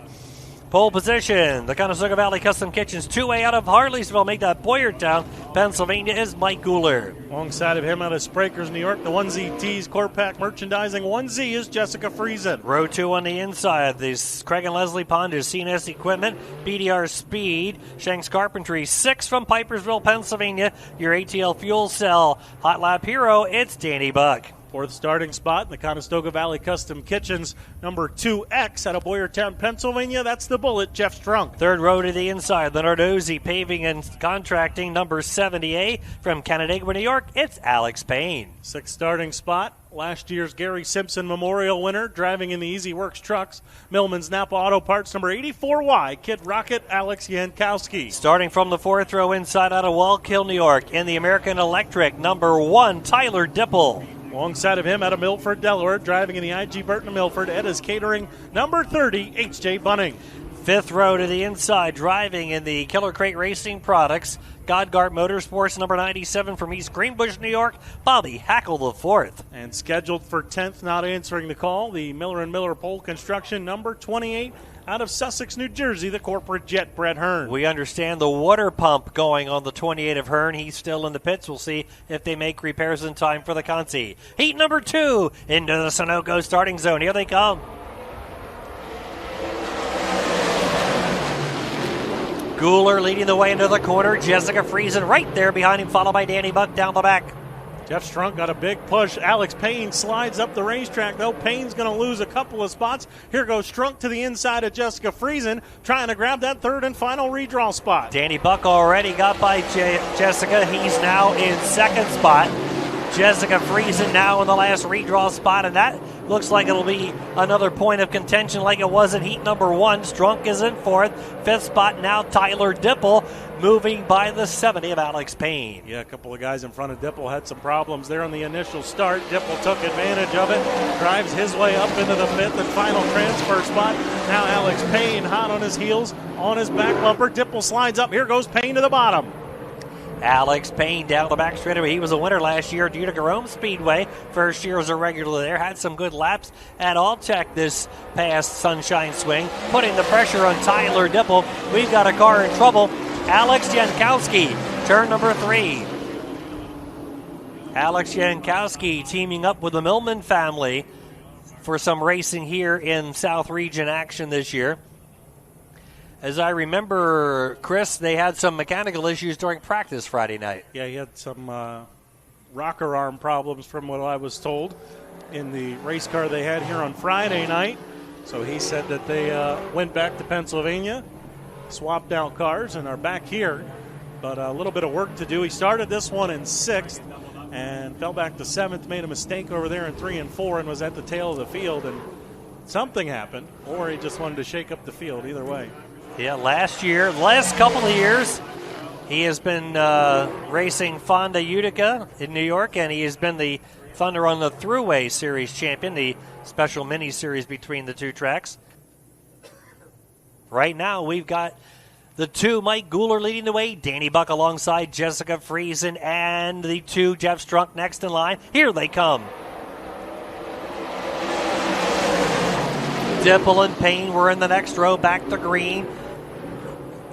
Pole position, the Conestoga Valley Custom Kitchens 2A out of Harleysville, make that Boyertown, Pennsylvania, is Mike Guler.
Alongside of him out of Sprakers, New York, the 1Z Tees Corpac Merchandising 1Z is Jessica Friesen.
Row 2 on the inside, this Craig and Leslie Pond is CNS Equipment, BDR Speed, Shanks Carpentry. 6 from Pipersville, Pennsylvania, your ATL Fuel Cell. Hot Lap Hero, it's Danny Buck.
4th starting spot in the Conestoga Valley Custom Kitchens, number 2X out of Boyertown, Pennsylvania. That's the Bullet, Jeff Strunk.
3rd row to the inside, the Nardozzi Paving and Contracting, number 70A from Canandaigua, New York. It's Alex Payne.
6th starting spot, last year's Gary Simpson Memorial winner, driving in the Easy Works trucks. Millman's Napa Auto Parts, number 84Y, Kid Rocket, Alex Yankowski.
Starting from the 4th row inside out of Wallkill, New York, in the American Electric, number 1, Tyler Dipple.
Alongside of him out of Milford, Delaware, driving in the IG Burton of Milford, Edda's Catering, number 30, H.J. Bunning.
5th row to the inside, driving in the Killer Crate Racing Products, Godgart Motorsports, number 97 from East Greenbush, New York, Bobby Hackle the 4th.
And scheduled for 10th, not answering the call, the Miller & Miller Pole Construction, number 28, out of Sussex, New Jersey, the corporate jet, Brett Hearn.
We understand the water pump going on the 28 of Hearn. He's still in the pits. We'll see if they make repairs in time for the Consi. Heat number 2 into the Sunoco starting zone. Here they come. Guler leading the way into the corner. Jessica Friesen right there behind him, followed by Danny Buck down the back.
Jeff Strunk got a big push. Alex Payne slides up the racetrack, though. Payne's going to lose a couple of spots. Here goes Strunk to the inside of Jessica Friesen, trying to grab that 3rd and final redraw spot.
Danny Buck already got by Jessica. He's now in 2nd spot. Jessica Friesen now in the last redraw spot, and that looks like it'll be another point of contention like it was in heat number 1. Strunk is in 4th. 5th spot now Tyler Dipple, moving by the 70 of Alex Payne.
Yeah, a couple of guys in front of Dipple had some problems there on the initial start. Dipple took advantage of it, drives his way up into the 5th and final transfer spot. Now Alex Payne hot on his heels, on his back bumper. Dipple slides up. Here goes Payne to the bottom.
Alex Payne down the back straightaway. He was a winner last year at Utica Rome Speedway. First year as a regular there. Had some good laps at Alltech this past Sunshine Swing. Putting the pressure on Tyler Dipple. We've got a car in trouble. Alex Yankowski, turn number 3. Alex Yankowski teaming up with the Millman family for some racing here in South Region action this year. As I remember, Chris, they had some mechanical issues during practice Friday night.
Yeah, he had some rocker arm problems from what I was told in the race car they had here on Friday night. So he said that they went back to Pennsylvania, swapped out cars, and are back here. But a little bit of work to do. He started this one in 6th and fell back to 7th, made a mistake over there in 3 and 4 and was at the tail of the field. And something happened, or he just wanted to shake up the field. Either way.
Yeah, last couple of years, he has been racing Fonda Utica in New York, and he has been the Thunder on the Thruway Series champion, the special mini series between the two tracks. Right now, we've got the 2, Mike Guler leading the way, Danny Buck alongside Jessica Friesen, and the 2, Jeff Strunk next in line. Here they come. Dipple and Payne were in the next row, back to green.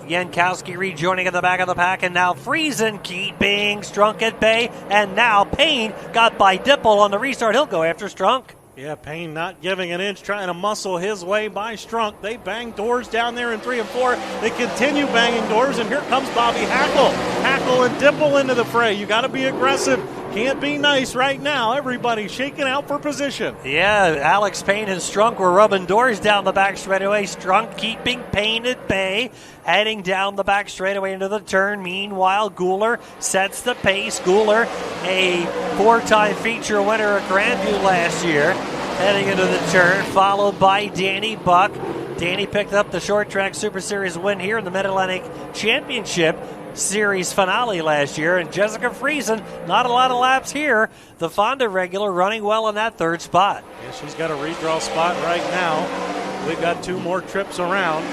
Yankowski rejoining at the back of the pack, and now Friesen keeping Strunk at bay, and now Payne got by Dipple on the restart. He'll go after Strunk.
Yeah, Payne not giving an inch, trying to muscle his way by Strunk. They bang doors down there in 3 and 4. They continue banging doors, and here comes Bobby Hackle. Hackle and Dipple into the fray. You got to be aggressive. Can't be nice right now. Everybody shaking out for position.
Yeah, Alex Payne and Strunk were rubbing doors down the back straightaway. Strunk keeping Payne at bay, heading down the back straightaway into the turn. Meanwhile, Guler sets the pace. Guler, a 4-time feature winner at Grandview last year, heading into the turn, followed by Danny Buck. Danny picked up the Short Track Super Series win here in the Mid-Atlantic Championship Series finale last year, and Jessica Friesen, not a lot of laps here. The Fonda regular running well in that 3rd spot.
Yeah, she's got a redraw spot right now. We've got 2 more trips around.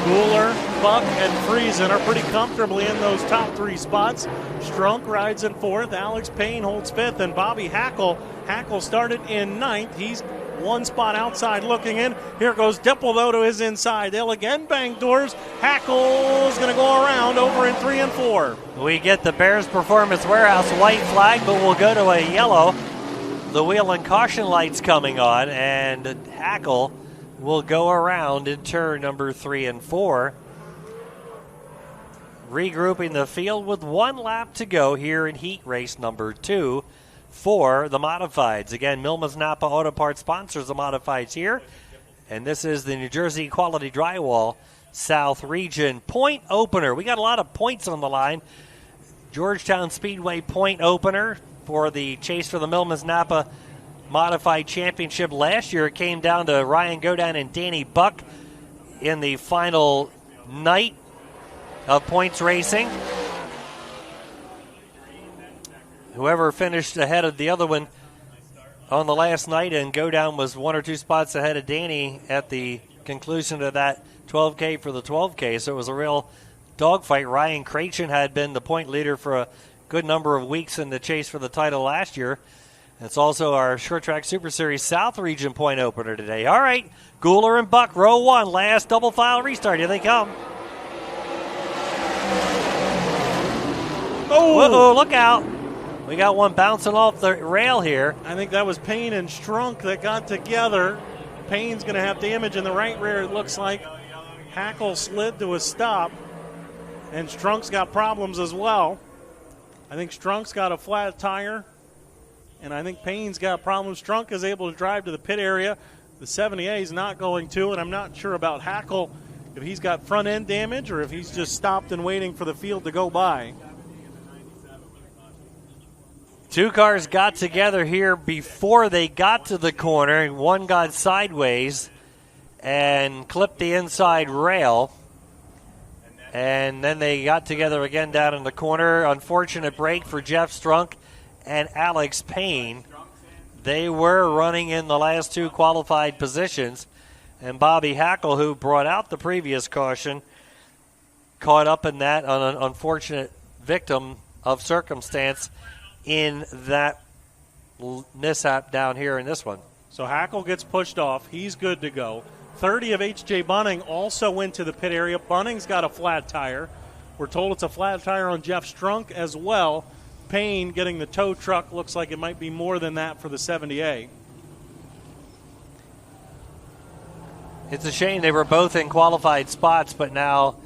Guler, Buck, and Friesen are pretty comfortably in those top 3 spots. Strunk rides in 4th. Alex Payne holds 5th, and Bobby Hackle. Hackle started in 9th. He's 1 spot outside looking in. Here goes Dipple, though, to his inside. They'll again bang doors. Hackle's going to go around over in 3 and 4.
We get the Bears Performance Warehouse white flag, but we'll go to a yellow. The wheel and caution lights coming on, and Hackle will go around in turn number 3 and 4. Regrouping the field with 1 lap to go here in heat race number 2. For the modifieds. Again, Millman's Napa Auto Parts sponsors the modifieds here. And this is the New Jersey Quality Drywall South Region point opener. We got a lot of points on the line. Georgetown Speedway point opener for the chase for the Millman's Napa Modified Championship last year. It came down to Ryan Godin and Danny Buck in the final night of points racing. Whoever finished ahead of the other one on the last night, and Godin was 1 or 2 spots ahead of Danny at the conclusion of that 12K for the 12K. So it was a real dogfight. Ryan Krachin had been the point leader for a good number of weeks in the chase for the title last year. It's also our Short Track Super Series South Region point opener today. All right, Guler and Buck, row 1, last double file restart. Here they come.
Oh!
Uh-oh, look out. We got one bouncing off the rail here.
I think that was Payne and Strunk that got together. Payne's going to have damage in the right rear, it looks like. Hackle slid to a stop, and Strunk's got problems as well. I think Strunk's got a flat tire, and I think Payne's got problems. Strunk is able to drive to the pit area. The 70A is not going to, and I'm not sure about Hackle, if he's got front end damage or if he's just stopped and waiting for the field to go by.
2 cars got together here before they got to the corner, and one got sideways and clipped the inside rail. And then they got together again down in the corner. Unfortunate break for Jeff Strunk and Alex Payne. They were running in the last 2 qualified positions. And Bobby Hackle, who brought out the previous caution, caught up in that on an unfortunate victim of circumstance in that mishap down here in this one.
So Hackle gets pushed off. He's good to go. 30 of H.J. Bunning also went to the pit area. Bunning's got a flat tire. We're told it's a flat tire on Jeff Strunk as well. Payne getting the tow truck. Looks like it might be more than that for the 70A.
It's a shame they were both in qualified spots, but now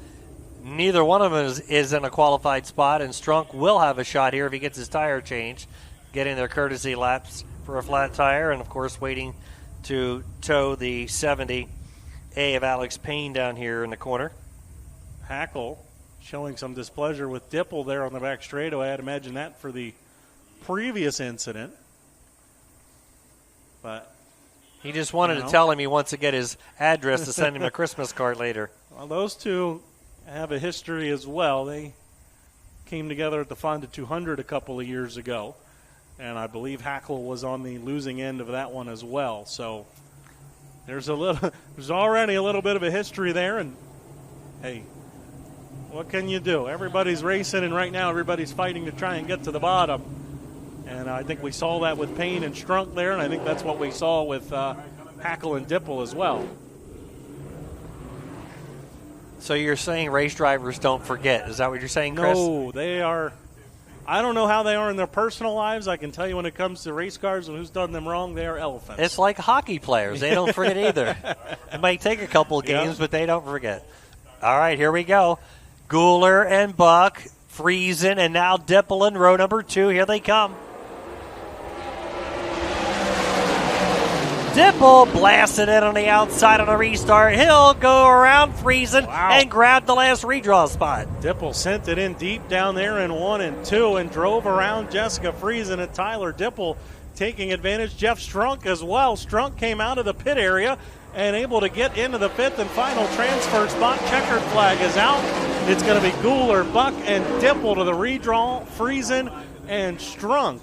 neither one of them is in a qualified spot, and Strunk will have a shot here if he gets his tire changed, getting their courtesy laps for a flat tire, and, of course, waiting to tow the 70A of Alex Payne down here in the corner.
Hackle showing some displeasure with Dipple there on the back straightaway. I'd imagine that for the previous incident. But
he just wanted to tell him he wants to get his address to send him a Christmas card later.
Well, those two have a history as well. They came together at the Fonda 200 a couple of years ago, and I believe Hackle was on the losing end of that one as well. So there's already a little bit of a history there, and hey, what can you do? Everybody's racing, and right now everybody's fighting to try and get to the bottom. And I think we saw that with Payne and Strunk there, and I think that's what we saw with Hackle and Dipple as well. So
you're saying race drivers don't forget. Is that what you're saying, Chris?
No, they are. I don't know how they are in their personal lives. I can tell you when it comes to race cars and who's done them wrong, they are elephants.
It's like hockey players. They don't forget either. It might take a couple of games, but they don't forget. All right, here we go. Guler and Buck, Friesen, and now Dipple in row number 2. Here they come. Dipple blasted in on the outside on a restart. He'll go around Friesen and grab the last redraw spot.
Dipple sent it in deep down there in 1 and 2 and drove around Jessica Friesen and Tyler Dipple taking advantage. Jeff Strunk as well. Strunk came out of the pit area and able to get into the 5th and final transfer spot. Checkered flag is out. It's going to be Guler, Buck, and Dipple to the redraw. Friesen and Strunk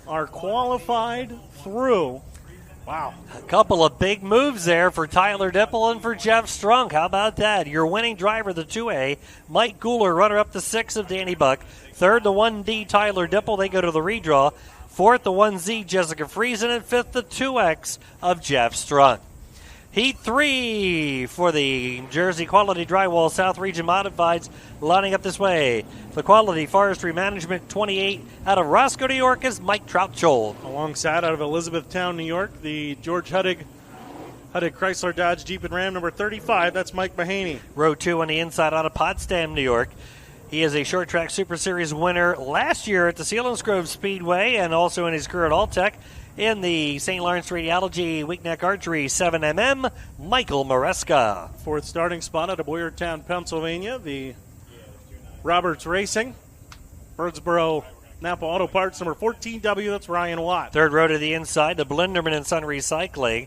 are qualified through. Wow.
A couple of big moves there for Tyler Dipple and for Jeff Strunk. How about that? Your winning driver, the 2A, Mike Guler, runner-up the 6 of Danny Buck. Third, the 1D, Tyler Dipple. They go to the redraw. Fourth, the 1Z, Jessica Friesen. And fifth, the 2X of Jeff Strunk. Heat 3 for the Jersey Quality Drywall South Region Modifieds, lining up this way. The Quality Forestry Management 28 out of Roscoe, New York is Mike Troutchold.
Alongside out of Elizabethtown, New York, the George Huddig Chrysler Dodge Jeep and Ram number 35. That's Mike Mahaney.
Row 2 on the inside out of Potsdam, New York. He is a short track Super Series winner last year at the Selinsgrove Speedway and also in his career at Alltech. In the St. Lawrence Radiology Weakneck Archery 7mm, Michael Maresca.
Fourth starting spot out of Boyertown, Pennsylvania, the Roberts Racing. Birdsboro Napa Auto Parts number 14W, that's Ryan Watt.
Third row to the inside, the Blinderman and Son Recycling.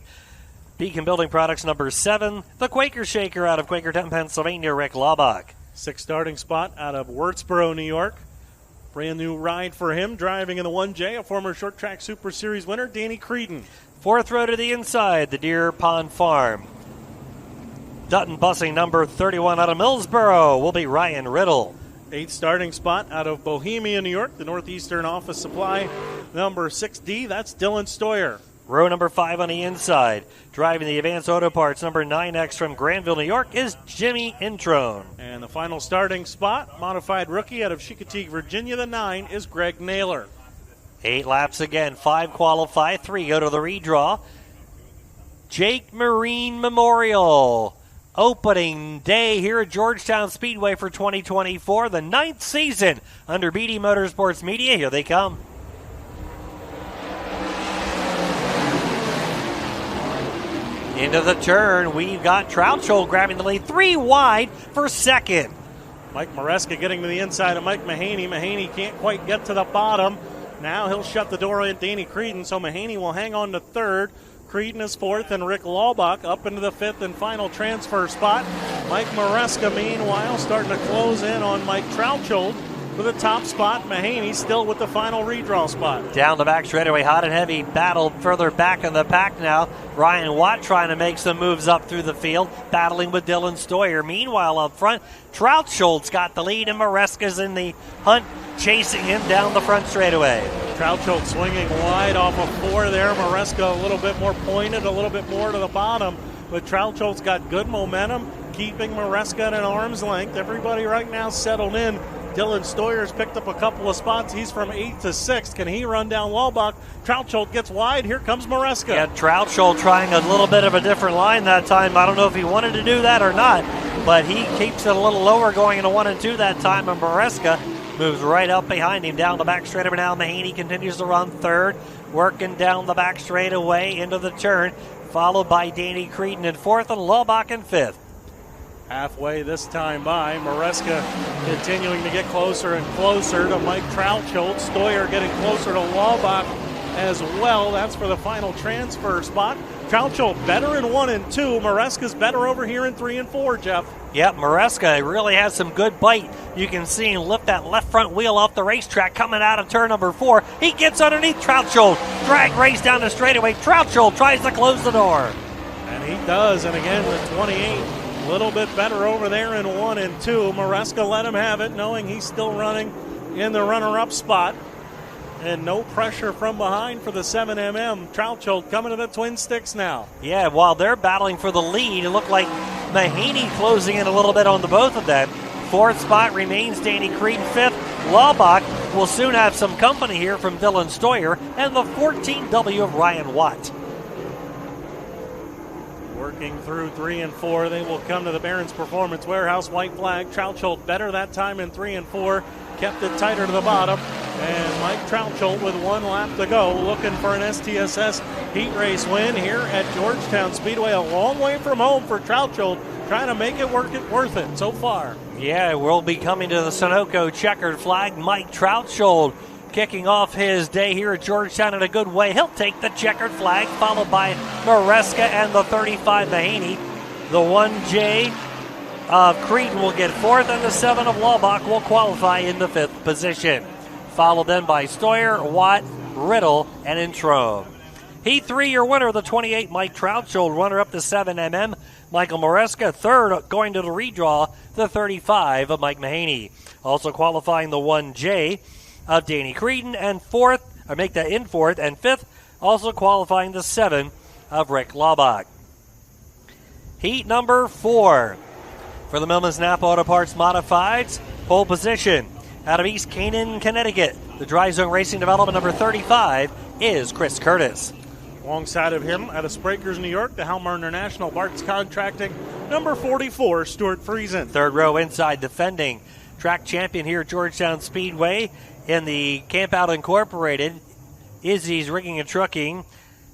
Beacon Building Products number 7, the Quaker Shaker out of Quakertown, Pennsylvania, Rick Laubach.
Sixth starting spot out of Wurtsboro, New York. Brand new ride for him, driving in the 1J, a former short track Super Series winner, Danny Creedon.
Fourth row to the inside, the Deer Pond Farm. Dutton Busing number 31 out of Millsboro will be Ryan Riddle.
Eighth starting spot out of Bohemia, New York, the Northeastern Office Supply number 6D, that's Dylan Stoyer.
Row number 5 on the inside, driving the Advanced Auto Parts number 9X from Granville, New York is Jimmy Introne.
And the final starting spot, modified rookie out of Chicoutimi, Virginia, the 9 is Greg Naylor.
8 laps again, 5 qualify, 3 go to the redraw. Jake Marine Memorial, opening day here at Georgetown Speedway for 2024, the 9th season under BD Motorsports Media. Here they come. Into the turn, we've got Troutchold grabbing the lead, 3 wide for second.
Mike Maresca getting to the inside of Mike Mahaney. Mahaney can't quite get to the bottom. Now he'll shut the door on Danny Creedon, so Mahaney will hang on to third. Creedon is fourth, and Rick Laubach up into the 5th and final transfer spot. Mike Maresca, meanwhile, starting to close in on Mike Troutchold for the top spot. Mahaney still with the final redraw spot.
Down the back straightaway, hot and heavy battle further back in the pack now. Ryan Watt trying to make some moves up through the field, battling with Dylan Stoyer. Meanwhile, up front, Troutcold's got the lead, and Maresca's in the hunt, chasing him down the front straightaway.
Troutchold swinging wide off of 4 there. Maresca a little bit more pointed, a little bit more to the bottom. But Troutcold's got good momentum, keeping Maresca at an arm's length. Everybody right now settled in. Dylan Stoyer's picked up a couple of spots. He's from 8th to 6th. Can he run down Laubach? Troutchold gets wide. Here comes Maresca.
Yeah, Troutchold trying a little bit of a different line that time. I don't know if he wanted to do that or not, but he keeps it a little lower going into 1 and 2 that time, and Maresca moves right up behind him down the back straightaway. Now Mahaney continues to run third, working down the back straightaway into the turn, followed by Danny Creedon in 4th and Laubach in 5th.
Halfway this time by, Maresca continuing to get closer and closer to Mike Troutchold. Stoyer getting closer to Laubach as well. That's for the final transfer spot. Troutchold better in 1 and 2. Maresca's better over here in 3 and 4, Jeff.
Yep, Maresca really has some good bite. You can see him lift that left front wheel off the racetrack coming out of turn number 4. He gets underneath Troutchold. Drag race down the straightaway. Troutchold tries to close the door.
And he does. And again, the 28, a little bit better over there in 1 and 2. Maresca let him have it, knowing he's still running in the runner-up spot. And no pressure from behind for the 7mm. Troutchold coming to the Twin Sticks now.
Yeah, while they're battling for the lead, it looked like Mahaney closing in a little bit on the both of them. Fourth spot remains Danny Creed. Fifth, Laubach will soon have some company here from Dylan Stoyer and the 14W of Ryan Watt.
Working through 3 and 4, they will come to the Barron's Performance Warehouse. White flag. Troucholt better that time in 3 and 4. Kept it tighter to the bottom. And Mike Troucholt with 1 lap to go, looking for an STSS heat race win here at Georgetown Speedway. A long way from home for Troucholt, trying to make it worth it so far.
Yeah, we'll be coming to the Sunoco checkered flag. Mike Troucholt kicking off his day here at Georgetown in a good way. He'll take the checkered flag, followed by Maresca and the 35 Mahaney. The 1J of Creedon will get 4th, and the 7 of Laubach will qualify in the 5th position. Followed then by Stoyer, Watt, Riddle, and Introme. Heat 3, your winner, the 28, Mike Troucholt, runner-up the 7mm. Michael Maresca, 3rd, going to the redraw, the 35 of Mike Mahaney. Also qualifying the 1J of Danny Creedon, and 4th, or make that in 4th, and 5th, also qualifying the 7 of Rick Laubach. Heat number 4 for the Millman's Napa Auto Parts Modifieds. Pole position out of East Canaan, Connecticut. The Dry Zone Racing Development number 35 is Chris Curtis.
Alongside of him, out of Sprakers, New York, the Halmar International Bart's Contracting, number 44, Stuart Friesen.
Third row inside, defending track champion here at Georgetown Speedway in the Campout Incorporated, Izzy's Rigging and Trucking,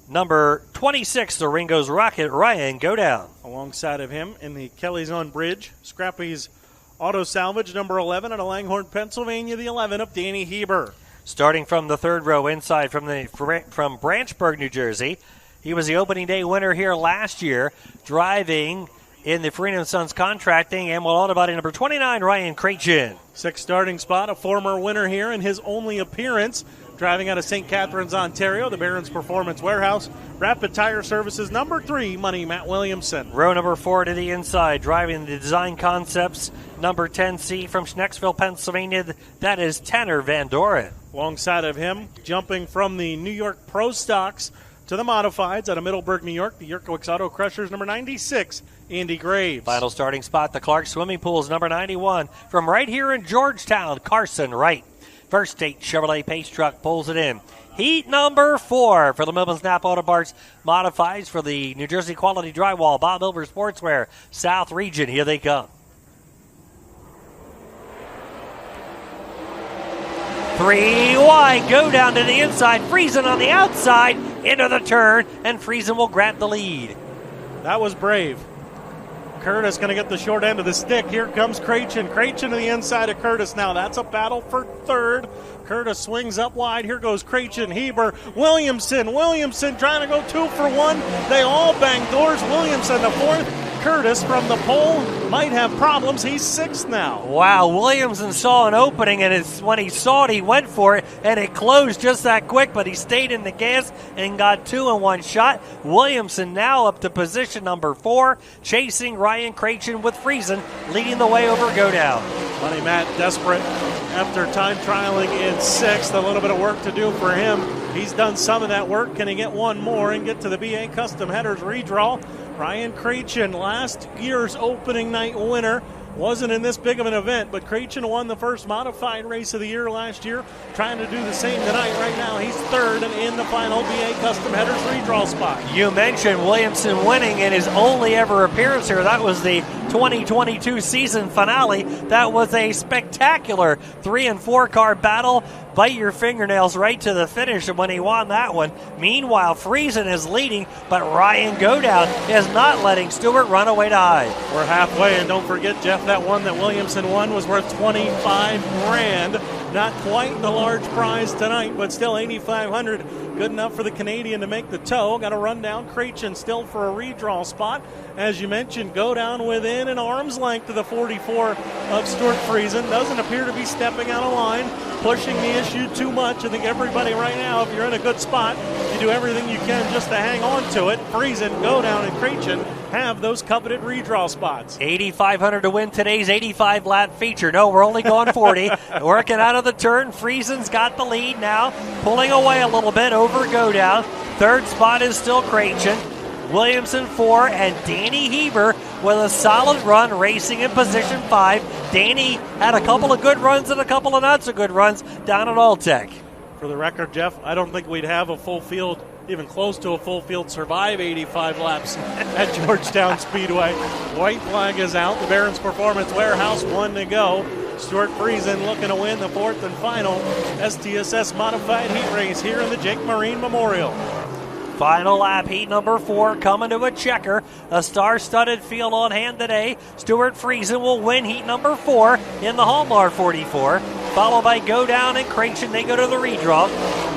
number 26, the Ringo's Rocket, Ryan Godown.
Alongside of him in the Kelly's on Bridge, Scrappy's Auto Salvage, number 11, out of Langhorne, Pennsylvania, the 11 of Danny Heber.
Starting from the third row inside from Branchburg, New Jersey. He was the opening day winner here last year, driving in the Farina & Sons Contracting and Auto Body number 29, Ryan Krachin.
6th starting spot, a former winner here in his only appearance, driving out of St. Catharines, Ontario, the Barron's Performance Warehouse. Rapid Tire Services, number 3, Money Matt Williamson.
Row number 4 to the inside, driving the Design Concepts, number 10C from Schnecksville, Pennsylvania. That is Tanner Van Doren.
Alongside of him, jumping from the New York Pro Stocks to the Modifieds out of Middleburg, New York, the Yerkowicz Auto Crushers, number 96, Andy Graves.
Final starting spot, the Clark Swimming Pools, number 91, from right here in Georgetown, Carson Wright. First State Chevrolet Pace Truck pulls it in. Heat number 4 for the Millman's Napa Auto Parts Modifieds for the New Jersey Quality Drywall, Bob Ilver Sportswear, South Region. Here they come. 3 wide, go down to the inside. Friesen on the outside, into the turn, and Friesen will grab the lead.
That was brave. Curtis going to get the short end of the stick. Here comes Krachin. Krachin to the inside of Curtis now. That's a battle for third. Curtis swings up wide. Here goes Krachin, Heber, Williamson trying to go 2 for 1. They all bang doors. Williamson the 4th. Curtis from the pole might have problems. He's 6th now.
Wow, Williamson saw an opening, and when he saw it, he went for it, and it closed just that quick, but he stayed in the gas and got 2 in 1 shot. Williamson now up to position number 4, chasing Ryan Krachin with Friesen, leading the way over Godown.
Money Matt desperate after time trialing in 6th. A little bit of work to do for him. He's done some of that work. Can he get one more and get to the BA Custom Headers redraw? Ryan Krachin, last year's opening night winner, wasn't in this big of an event, but Krachin won the first modified race of the year last year. Trying to do the same tonight. Right now, he's 3rd and in the final BA Custom Headers redraw spot.
You mentioned Williamson winning in his only ever appearance here. That was the 2022 season finale. That was a spectacular 3 and 4 car battle. Bite your fingernails right to the finish when he won that one. Meanwhile, Friesen is leading, but Ryan Godown is not letting Stewart run away to hide.
We're halfway, and don't forget, Jeff, that one that Williamson won was worth $25,000. Not quite the large prize tonight, but still $8,500. Good enough for the Canadian to make the tow. Got to run down Krachin still for a redraw spot. As you mentioned, go down within an arm's length of the 44 of Stuart Friesen. Doesn't appear to be stepping out of line, pushing the issue too much. I think everybody right now, if you're in a good spot, you do everything you can just to hang on to it. Friesen, go down, and Krachin have those coveted redraw spots.
$8,500 to win today's 85-lap feature. No, we're only going 40. Working out of the turn. Friesen's got the lead now, pulling away a little bit over Godown. Third spot is still Krachin. Williamson 4, and Danny Heber with a solid run, racing in position 5. Danny had a couple of good runs and a couple of not so good runs down at Alltech.
For the record, Jeff, I don't think we'd have a full field, even close to a full field, survive 85 laps at Georgetown Speedway. White flag is out. The Barron's Performance Warehouse, 1 to go. Stuart Friesen looking to win the 4th and final STSS Modified Heat Race here in the Jake Marine Memorial.
Final lap, heat number 4, coming to a checker. A star-studded field on hand today. Stuart Friesen will win heat number 4 in the Hallmark 44, followed by Go Down and Creighton. They go to the redraw.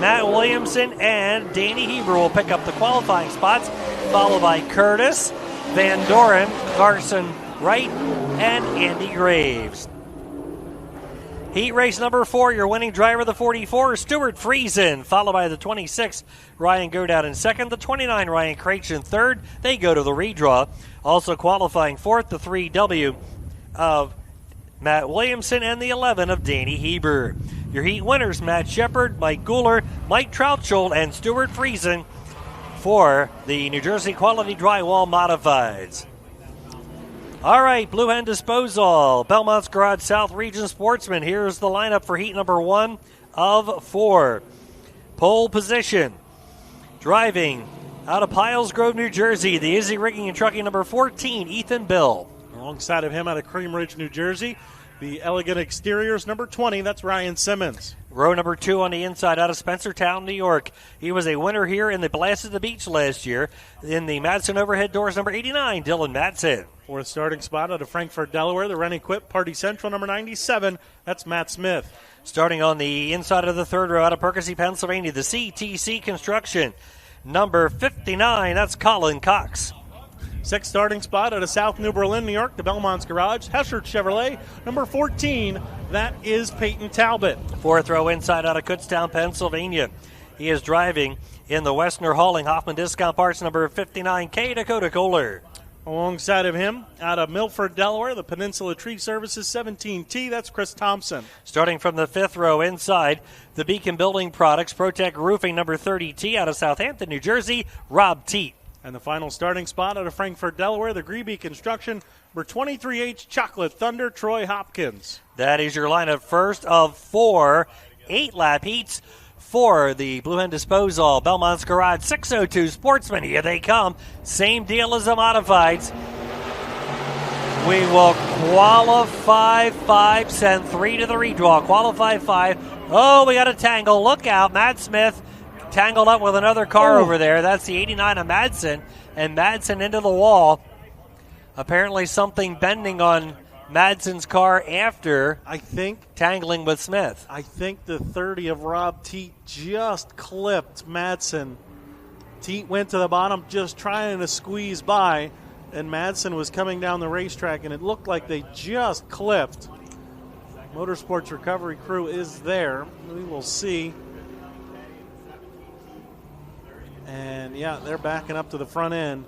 Matt Williamson and Danny Hebrew will pick up the qualifying spots, followed by Curtis, Van Doren, Carson Wright, and Andy Graves. Heat race number 4, your winning driver, the 44, Stuart Friesen, followed by the 26, Ryan Godown in second, the 29, Ryan Creighton third. They go to the redraw. Also qualifying fourth, the 3W of Matt Williamson and the 11 of Danny Heber. Your heat winners, Matt Shepard, Mike Guler, Mike Troutschuld, and Stuart Friesen for the New Jersey Quality Drywall Modifieds. All right, Blue Hen Disposal, Belmont's Garage South Region Sportsman. Here's the lineup for heat number 1 of 4. Pole position, driving out of Piles Grove, New Jersey, the Izzy Rigging and Trucking number 14, Ethan Bill.
Alongside of him out of Cream Ridge, New Jersey, the Elegant Exteriors number 20, that's Ryan Simmons.
Row number 2 on the inside out of Spencertown, New York. He was a winner here in the Blast of the Beach last year. In the Madsen Overhead Doors number 89, Dylan Madsen.
Fourth starting spot out of Frankfort, Delaware, the Rent-Equip Party Central number 97, that's Matt Smith.
Starting on the inside of the third row out of Percy, Pennsylvania, the CTC Construction number 59, that's Colin Cox.
Sixth starting spot out of South New Berlin, New York, the Belmont's Garage, Hesher Chevrolet, number 14, that is Peyton Talbot.
Fourth row inside out of Kutztown, Pennsylvania. He is driving in the Westner Hauling Hoffman Discount Parts number 59K, Dakota Kohler.
Alongside of him, out of Milford, Delaware, the Peninsula Tree Services 17T, that's Chris Thompson.
Starting from the fifth row inside, the Beacon Building Products, Protect Roofing number 30T out of Southampton, New Jersey, Rob Teat.
And the final starting spot out of Frankfort, Delaware, the Greeby Construction, number 23H Chocolate Thunder, Troy Hopkins.
That is your lineup, first of 4 8-lap heats for the Blue Hen Disposal Belmont's Garage 602 Sportsman. Here they come. Same deal as the Modifieds. We will qualify 5, send 3 to the redraw. Qualify 5. Oh, we got a tangle. Look out. Matt Smith tangled up with another car over there. That's the 89 of Madsen. And Madsen into the wall. Apparently something bending on Madsen's car after tangling with Smith.
I think the 30 of Rob Teat just clipped Madsen. Teat went to the bottom just trying to squeeze by, and Madsen was coming down the racetrack, and it looked like they just clipped. Motorsports recovery crew is there. We will see. And, yeah, they're backing up to the front end.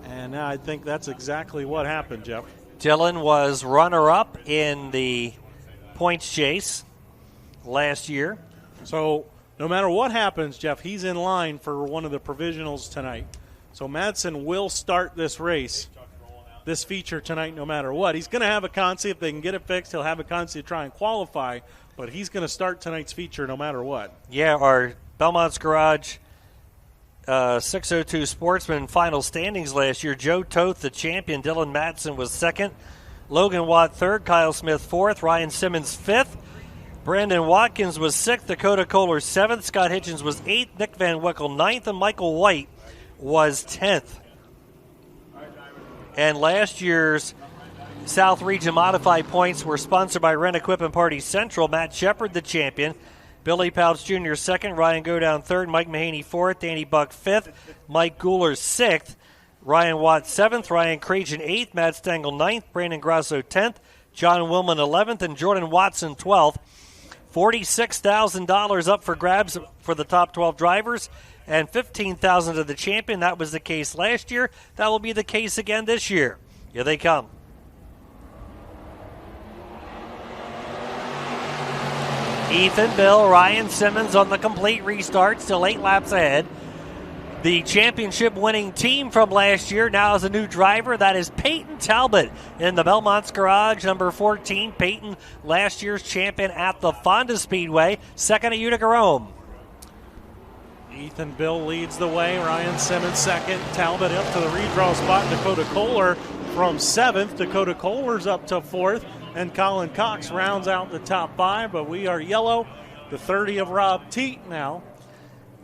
And now I think that's exactly what happened, Jeff.
Dylan was runner-up in the points chase last year.
So no matter what happens, Jeff, he's in line for one of the provisionals tonight. So Madsen will start this race, this feature tonight no matter what. He's going to have a consi. If they can get it fixed, he'll have a consi to try and qualify. But he's going to start tonight's feature no matter what.
Yeah, our Belmont's Garage 602 Sportsman final standings last year. Joe Toth, the champion. Dylan Madsen was second. Logan Watt third. Kyle Smith fourth. Ryan Simmons fifth. Brandon Watkins was sixth. Dakota Kohler seventh. Scott Hitchens was eighth. Nick Van Wickel ninth. And Michael White was 10th. And last year's South Region Modified points were sponsored by Rent Equip and Party Central. Matt Shepard, the champion. Billy Pouch Jr. second, Ryan Godown third, Mike Mahaney fourth, Danny Buck fifth, Mike Guler sixth, Ryan Watt seventh, Ryan Creighton eighth, Matt Stengel ninth, Brandon Grasso 10th, John Willman 11th, and Jordan Watson 12th. $46,000 up for grabs for the top 12 drivers and $15,000 to the champion. That was the case last year. That will be the case again this year. Here they come. Ethan Bill, Ryan Simmons on the complete restart, still 8 laps ahead. The championship-winning team from last year now has a new driver. That is Peyton Talbot in the Belmont's Garage, number 14. Peyton, last year's champion at the Fonda Speedway, second at Utica Rome.
Ethan Bill leads the way. Ryan Simmons second. Talbot up to the redraw spot. Dakota Kohler from 7th. Dakota Kohler's up to 4th. And Colin Cox rounds out the top 5. But we are yellow. The 30 of Rob Teat now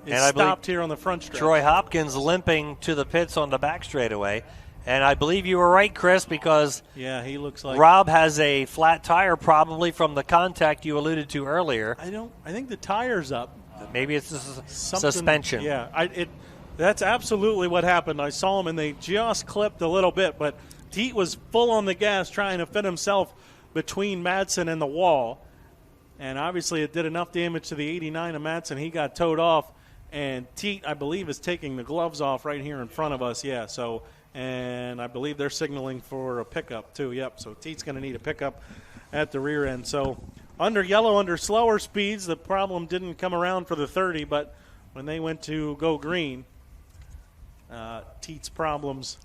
is stopped here on the front stretch.
Troy Hopkins limping to the pits on the back straightaway. And I believe you were right, Chris, because
yeah, he looks like
Rob has a flat tire probably from the contact you alluded to earlier.
I think the tire's up.
Maybe it's a suspension.
Yeah, that's absolutely what happened. I saw him, and they just clipped a little bit, but Teat was full on the gas trying to fit himself between Madsen and the wall, and obviously it did enough damage to the 89 of Madsen. He got towed off, and Teat, I believe, is taking the gloves off right here in front of us. Yeah, so, and I believe they're signaling for a pickup too. Yep, so Teat's going to need a pickup at the rear end. So under yellow, under slower speeds, the problem didn't come around for the 30, but when they went to go green, Teat's problems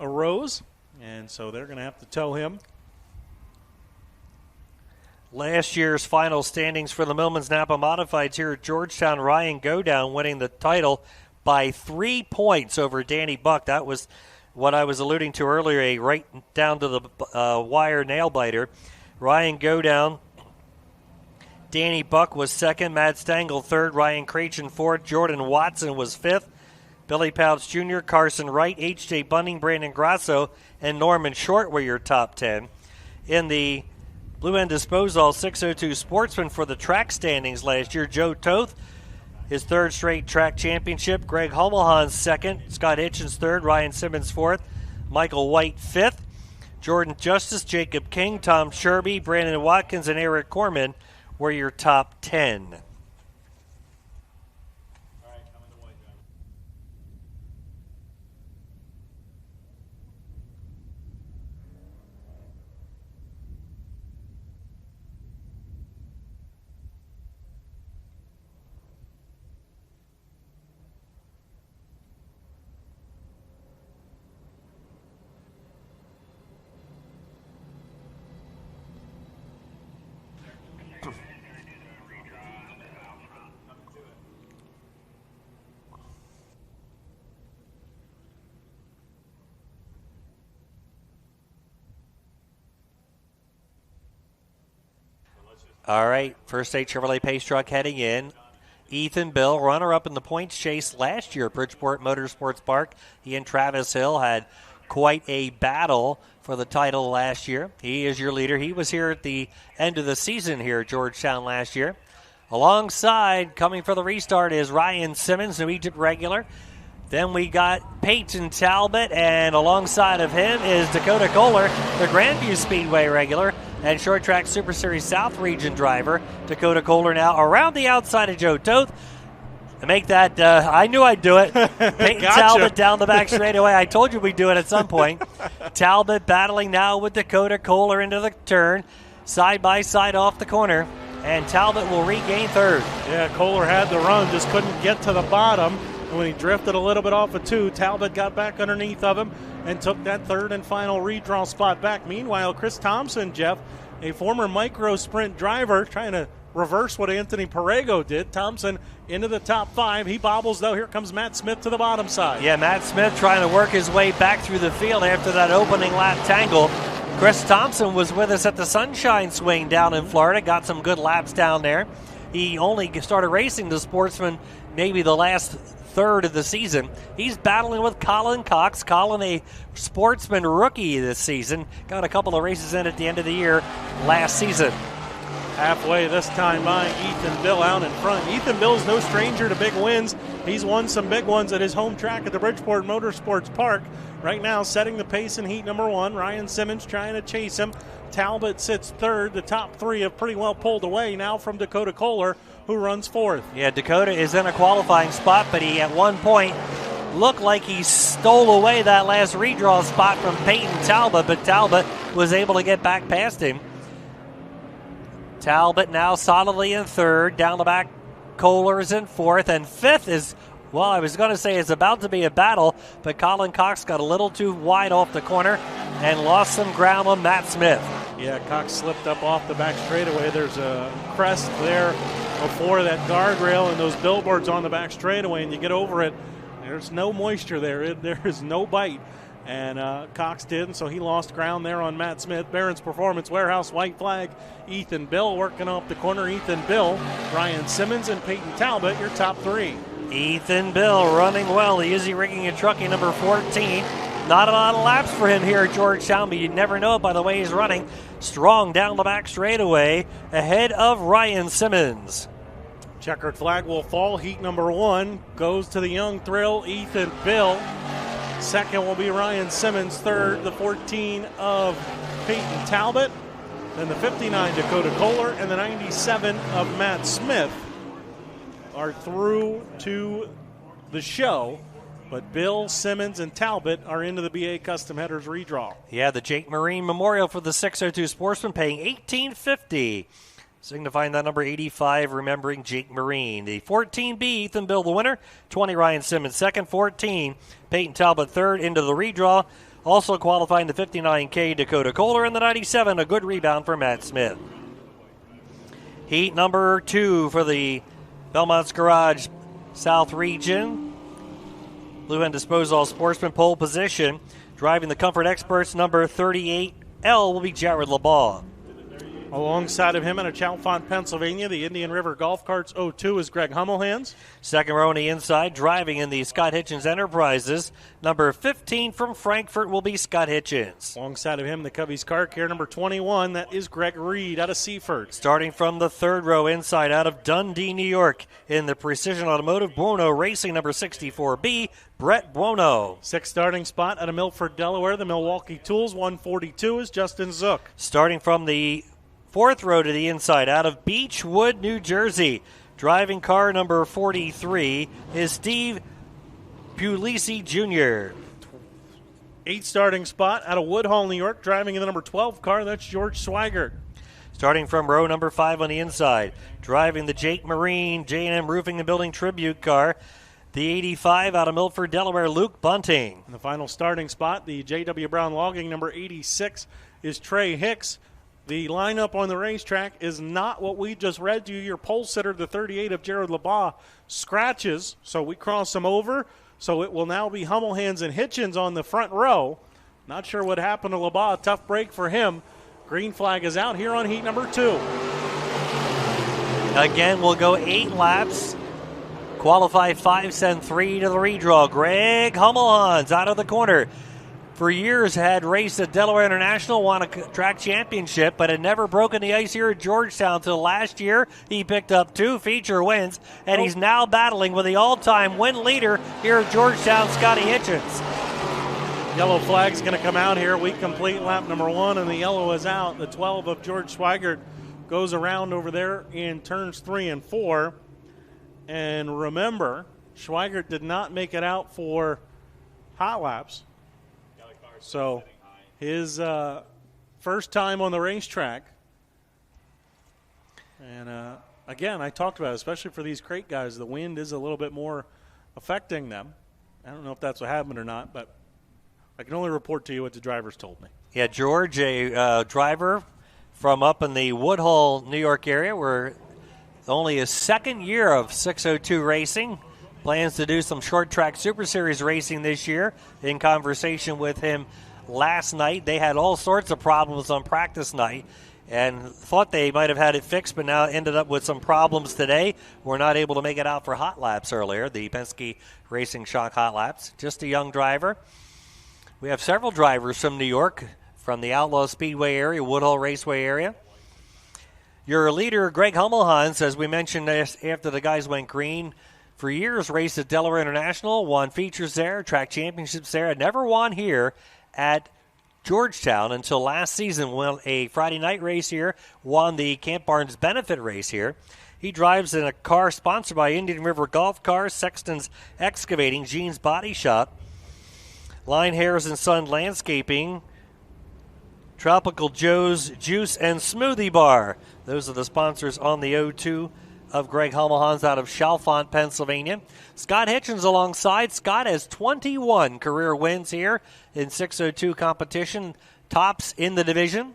arose, and so they're going to have to tow him.
Last year's final standings for the Millman's Napa Modifieds here at Georgetown, Ryan Godown winning the title by 3 points over Danny Buck. That was what I was alluding to earlier, a right down to the wire nail biter. Ryan Godown. Danny Buck was second, Matt Stengel third, Ryan Crachen fourth, Jordan Watson was fifth, Billy Pouch Jr., Carson Wright, H.J. Bunning, Brandon Grasso, and Norman Short were your top 10. In the Blue End Disposal 602 Sportsman for the track standings last year, Joe Toth, his third straight track championship, Greg Hummelhans second, Scott Hitchens third, Ryan Simmons fourth, Michael White fifth, Jordan Justice, Jacob King, Tom Sherby, Brandon Watkins, and Eric Corman were your top 10. All right, First State Chevrolet Pace Truck heading in. Ethan Bill, runner-up in the points chase last year at Bridgeport Motorsports Park. He and Travis Hill had quite a battle for the title last year. He is your leader. He was here at the end of the season here at Georgetown last year. Alongside, coming for the restart, is Ryan Simmons, New Egypt regular. Then we got Peyton Talbot, and alongside of him is Dakota Kohler, the Grandview Speedway regular, and Short Track Super Series South Region driver. Dakota Kohler now around the outside of Joe Toth. To make that, I knew I'd do it. Peyton Talbot down the back straightaway. I told you we'd do it at some point. Talbot battling now with Dakota Kohler into the turn, side by side off the corner, and Talbot will regain third.
Yeah, Kohler had the run, just couldn't get to the bottom. And when he drifted a little bit off of 2, Talbot got back underneath of him and took that third and final redraw spot back. Meanwhile, Chris Thompson, Jeff, a former micro sprint driver, trying to reverse what Anthony Perego did. Thompson into the top 5. He bobbles, though. Here comes Matt Smith to the bottom side.
Yeah, Matt Smith trying to work his way back through the field after that opening lap tangle. Chris Thompson was with us at the Sunshine Swing down in Florida. Got some good laps down there. He only started racing the Sportsman maybe the last third of the season. He's battling with Colin Cox. Colin, a Sportsman rookie this season, got a couple of races in at the end of the year last season.
Halfway this time by Ethan Bill out in front. Ethan Bill's no stranger to big wins. He's won some big ones at his home track at the Bridgeport Motorsports Park. Right now setting the pace in heat number 1. Ryan Simmons trying to chase him. Talbot sits third. The top 3 have pretty well pulled away now from Dakota Kohler, who runs 4th.
Yeah, Dakota is in a qualifying spot, but he at one point looked like he stole away that last redraw spot from Peyton Talbot, but Talbot was able to get back past him. Talbot now solidly in 3rd. Down the back, Kohler is in 4th, and 5th is Well, I was going to say it's about to be a battle, but Colin Cox got a little too wide off the corner and lost some ground on Matt Smith.
Yeah, Cox slipped up off the back straightaway. There's a crest there before that guardrail and those billboards on the back straightaway, and you get over it. There's no moisture there. There is no bite. And Cox did, and so he lost ground there on Matt Smith. Barron's Performance Warehouse, white flag. Ethan Bill working off the corner. Ethan Bill, Ryan Simmons, and Peyton Talbot, your top three.
Ethan Bill running well. The Izzy Rigging and Trucking, number 14. Not a lot of laps for him here at Georgetown, but you never know it by the way he's running. Strong down the back straightaway, ahead of Ryan Simmons.
Checkered flag will fall. Heat number 1 goes to the young thrill, Ethan Bill. Second will be Ryan Simmons. Third, the 14 of Peyton Talbot. Then the 59 Dakota Kohler and the 97 of Matt Smith are through to the show. But Bill, Simmons, and Talbot are into the BA Custom Headers redraw.
Yeah, the Jake Marine Memorial for the 602 Sportsman paying $18.50. Signifying that number 85, remembering Jake Marine. The 14B, Ethan Bill, the winner. 20, Ryan Simmons, second. 14, Peyton Talbot, third, into the redraw. Also qualifying the 59K, Dakota Kohler, and the 97, a good rebound for Matt Smith. Heat number 2 for the Belmont's Garage South Region. Blue End Disposal Sportsman pole position. Driving the Comfort Experts, number 38L, will be Jared LeBaugh.
Alongside of him out of Chalfont, Pennsylvania, the Indian River Golf Carts 02 is Greg Hummelhands.
Second row on the inside, driving in the Scott Hitchens Enterprises. Number 15 from Frankfurt will be Scott Hitchens.
Alongside of him, the Covey's Car Care, number 21, that is Greg Reed out of Seaford.
Starting from the third row inside out of Dundee, New York, in the Precision Automotive Buono Racing, number 64B, Brett Buono.
Sixth starting spot out of Milford, Delaware, the Milwaukee Tools, 142 is Justin Zook.
Starting from the fourth row to the inside out of Beechwood, New Jersey. Driving car number 43 is Steve Puglisi Jr.
Eighth starting spot out of Woodhull, New York. Driving in the number 12 car, that's George Swigert.
Starting from row number 5 on the inside. Driving the Jake Marine J&M Roofing and Building Tribute car. The 85 out of Milford, Delaware, Luke Bunting.
In the final starting spot, the J.W. Brown Logging number 86 is Trey Hicks. The lineup on the racetrack is not what we just read to you. Your pole sitter, the 38 of Jared LeBaugh, scratches, so we cross him over. So it will now be Hummelhands and Hitchens on the front row. Not sure what happened to LeBaugh. Tough break for him. Green flag is out here on heat number 2.
Again, we'll go 8 laps. Qualify 5, send 3 to the redraw. Greg Hummelhands out of the corner. For years had raced at Delaware International, won a track championship, but had never broken the ice here at Georgetown until last year. He picked up 2 feature wins, and he's now battling with the all-time win leader here at Georgetown, Scotty Hitchens.
Yellow flag's going to come out here. We complete lap number 1, and the yellow is out. The 12 of George Swigert goes around over there in turns 3 and 4. And remember, Swigert did not make it out for hot laps. So his first time on the racetrack. And again, I talked about it, especially for these crate guys, the wind is a little bit more affecting them. I don't know if that's what happened or not, but I can only report to you what the drivers told me.
Yeah, George, a driver from up in the Woodhull, New York area, where only his second year of 602 racing. Plans to do some short track Super Series racing this year. In conversation with him last night, they had all sorts of problems on practice night and thought they might have had it fixed, but now ended up with some problems today. We're not able to make it out for hot laps earlier, the Penske Racing Shock hot laps. Just a young driver. We have several drivers from New York, from the Outlaw Speedway area, Woodhull Raceway area. Your leader, Greg Hummelhands, as we mentioned after the guys went green, for years raced at Delaware International, won features there, track championships there, never won here at Georgetown until last season, won a Friday night race here, won the Camp Barnes benefit race here. He drives in a car sponsored by Indian River Golf Cars, Sexton's Excavating, Gene's Body Shop, Line Hairs and Son Landscaping, Tropical Joe's Juice and Smoothie Bar. Those are the sponsors on the 02 of Greg Hummelhans out of Chalfont, Pennsylvania. Scott Hitchens alongside. Scott has 21 career wins here in 602 competition, tops in the division.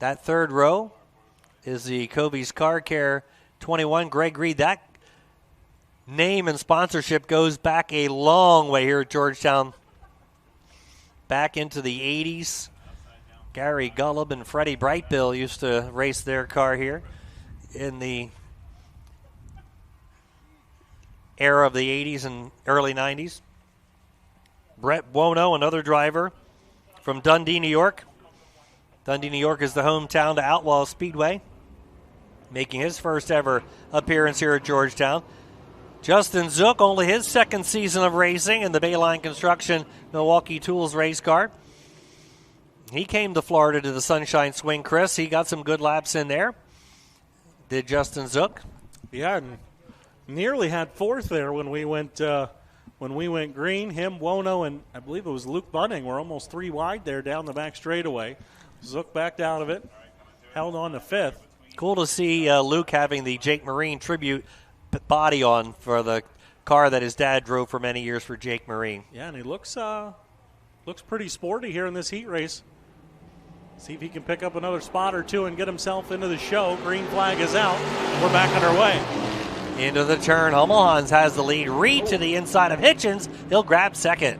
That third row is the Covey's Car Care 21. Greg Reed, that name and sponsorship goes back a long way here at Georgetown, back into the 80s. Gary Gullub and Freddie Brightbill used to race their car here in the era of the 80s and early 90s. Brett Buono, another driver from Dundee, New York. Dundee, New York is the hometown to Outlaw Speedway, making his first ever appearance here at Georgetown. Justin Zook, only his second season of racing in the Bayline Construction Milwaukee Tools race car. He came to Florida to the Sunshine Swing, Chris. He got some good laps in there. Did Justin Zook?
Yeah, and nearly had fourth there when we went green. Him, Wono, and I believe it was Luke Bunning were almost 3 wide there down the back straightaway. Zook backed out of it, held on to fifth.
Cool to see Luke having the Jake Marine tribute body on for the car that his dad drove for many years for Jake Marine.
Yeah, and he looks pretty sporty here in this heat race. See if he can pick up another spot or two and get himself into the show. Green flag is out. We're back on our way.
Into the turn. Hummelhans has the lead. Reed to the inside of Hitchens. He'll grab second.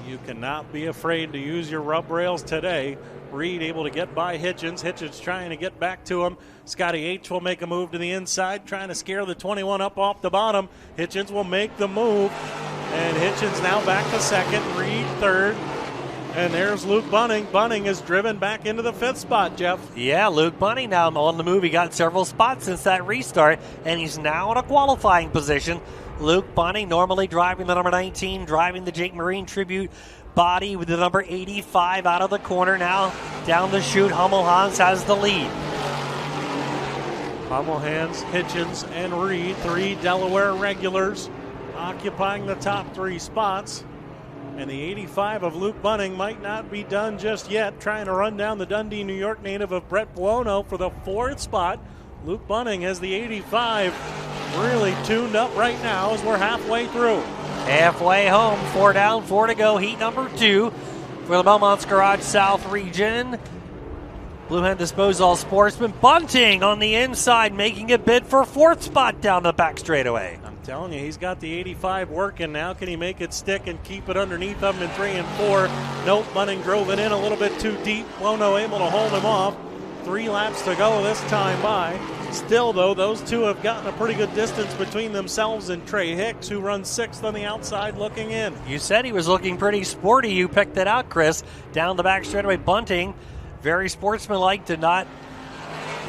You cannot be afraid to use your rub rails today. Reed able to get by Hitchens. Hitchens trying to get back to him. Scotty H will make a move to the inside, trying to scare the 21 up off the bottom. Hitchens will make the move. And Hitchens now back to second. Reed third. And there's Luke Bunning. Bunning is driven back into the fifth spot, Jeff.
Yeah, Luke Bunning now on the move. He got several spots since that restart, and he's now in a qualifying position. Luke Bunning normally driving the number 19, driving the Jake Marine tribute body with the number 85 out of the corner. Now down the chute, Hummelhans has the lead.
Hummelhans, Hitchens, and Reed, 3 Delaware regulars, occupying the top 3 spots. And the 85 of Luke Bunning might not be done just yet, trying to run down the Dundee, New York native of Brett Buono for the 4th spot. Luke Bunning has the 85 really tuned up right now as we're halfway through.
Halfway home, 4 down, 4 to go. Heat number 2 for the Belmont's Garage South region. Blue Hen Disposal Sportsman. Bunting on the inside, making a bid for 4th spot down the back straightaway.
I'm telling you, he's got the 85 working now. Can he make it stick and keep it underneath him in 3 and 4? Nope, Bunning drove it in a little bit too deep. Buono able to hold him off. 3 laps to go this time by. Still, though, those two have gotten a pretty good distance between themselves and Trey Hicks, who runs 6th on the outside looking in.
You said he was looking pretty sporty. You picked it out, Chris. Down the back straightaway, Bunting, very sportsmanlike, did not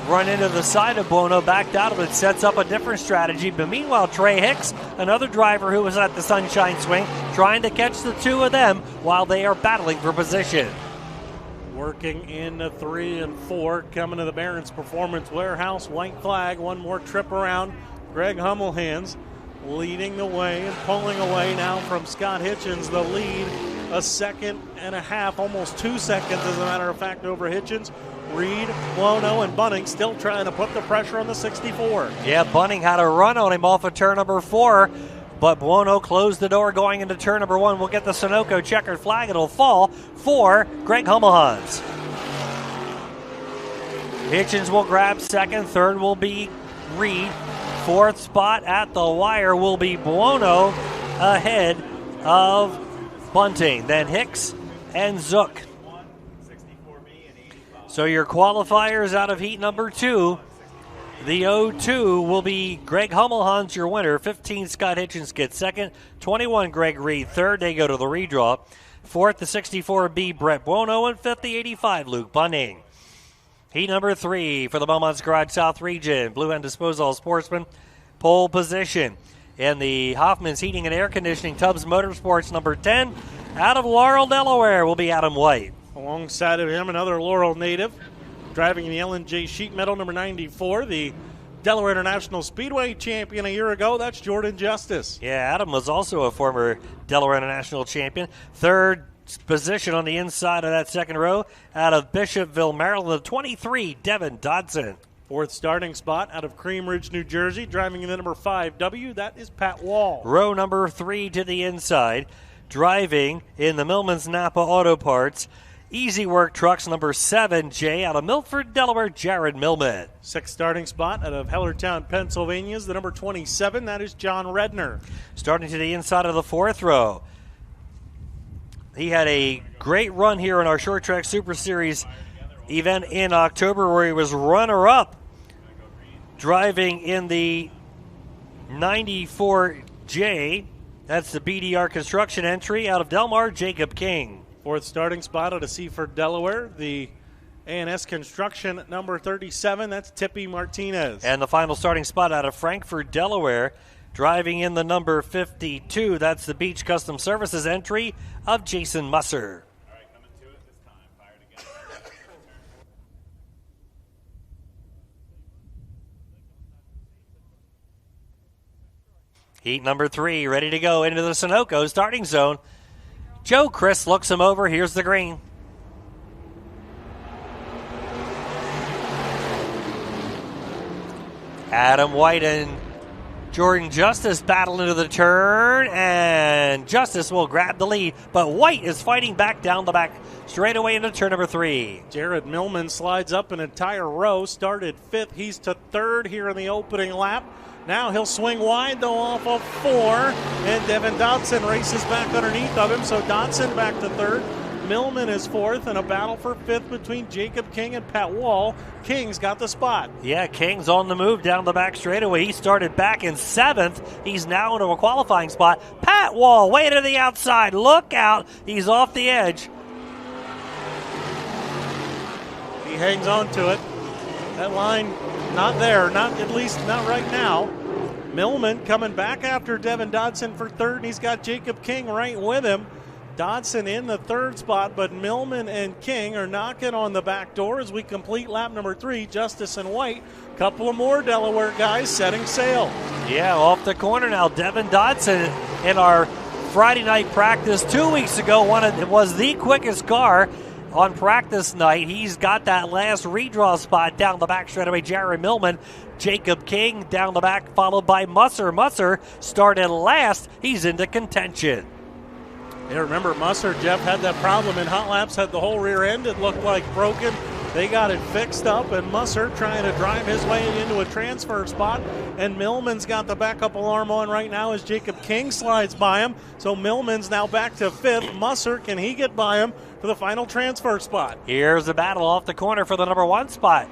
run into the side of Buono, backed out of it, sets up a different strategy. But meanwhile, Trey Hicks, another driver who was at the Sunshine Swing, trying to catch the two of them while they are battling for position.
Working in 3 and 4, coming to the Barron's Performance Warehouse. White flag, one more trip around. Greg Hummelhans leading the way and pulling away now from Scott Hitchens. The lead, 1.5 seconds, almost 2 seconds as a matter of fact, over Hitchens. Reed, Buono, and Bunning still trying to put the pressure on the 64.
Yeah, Bunning had a run on him off of turn number 4, but Buono closed the door going into turn number 1. We'll get the Sunoco checkered flag. It'll fall for Greg Hummelhans. Hitchens will grab second. Third will be Reed. 4th spot at the wire will be Buono ahead of Bunting. Then Hicks and Zook. So your qualifiers out of heat number 2. The 0-2 will be Greg Hummelhans, your winner. 15, Scott Hitchens gets second. 21, Greg Reed third. They go to the redraw. 4th, the 64B, Brett Buono. And 5th, the 85, Luke Bunning. Heat number 3 for the Belmont's Garage South region. Blue Hen Disposal Sportsman, pole position. In the Hoffman's Heating and Air Conditioning Tubbs Motorsports number 10, out of Laurel, Delaware, will be Adam White.
Alongside of him, another Laurel native, driving the L&J Sheet Metal number 94, the Delaware International Speedway champion a year ago. That's Jordan Justice.
Yeah, Adam was also a former Delaware International champion. 3rd position on the inside of that second row, out of Bishopville, Maryland, the 23, Devin Dodson.
Fourth starting spot out of Cream Ridge, New Jersey, driving in the number 5W, that is Pat Wall.
Row number 3 to the inside, driving in the Millman's Napa Auto Parts, Easy Work Trucks, number 7J, out of Milford, Delaware, Jared Millman.
Sixth starting spot out of Hellertown, Pennsylvania, is the number 27, that is John Redner.
Starting to the inside of the fourth row. He had a great run here in our Short Track Super Series event in October where he was runner-up driving in the 94J. That's the BDR Construction entry out of Delmar, Jacob King.
Fourth starting spot out of Seaford, Delaware, the A&S Construction number 37, that's Tippy Martinez.
And the final starting spot out of Frankfort, Delaware, driving in the number 52, that's the Beach Custom Services entry of Jason Musser. Heat number 3, ready to go into the Sunoco starting zone. Joe Chris looks him over. Here's the green. Adam White and Jordan Justice battle into the turn, and Justice will grab the lead, but White is fighting back down the back straight away into turn number 3.
Jared Millman slides up an entire row, started 5th. He's to 3rd here in the opening lap. Now he'll swing wide, though, off of 4, and Devin Dodson races back underneath of him, so Dodson back to 3rd. Millman is 4th, and a battle for 5th between Jacob King and Pat Wall. King's got the spot.
Yeah, King's on the move down the back straightaway. He started back in 7th. He's now into a qualifying spot. Pat Wall way to the outside. Look out. He's off the edge.
He hangs on to it. That line not there, at least not right now. Millman coming back after Devin Dodson for 3rd, and he's got Jacob King right with him. Dodson in the 3rd spot, but Millman and King are knocking on the back door as we complete lap number 3. Justice and White, couple of more Delaware guys setting sail.
Yeah, off the corner now. Devin Dodson in our Friday night practice 2 weeks ago was the quickest car on practice night. He's got that last redraw spot down the back straightaway. Jared Millman, Jacob King down the back, followed by Musser. Musser started last. He's into contention.
Yeah, remember Musser, Jeff, had that problem in hot laps, had the whole rear end. It looked like broken. They got it fixed up, and Musser trying to drive his way into a transfer spot. And Millman's got the backup alarm on right now as Jacob King slides by him. So Millman's now back to 5th. Musser, can he get by him for the final transfer spot?
Here's a battle off the corner for the number 1 spot.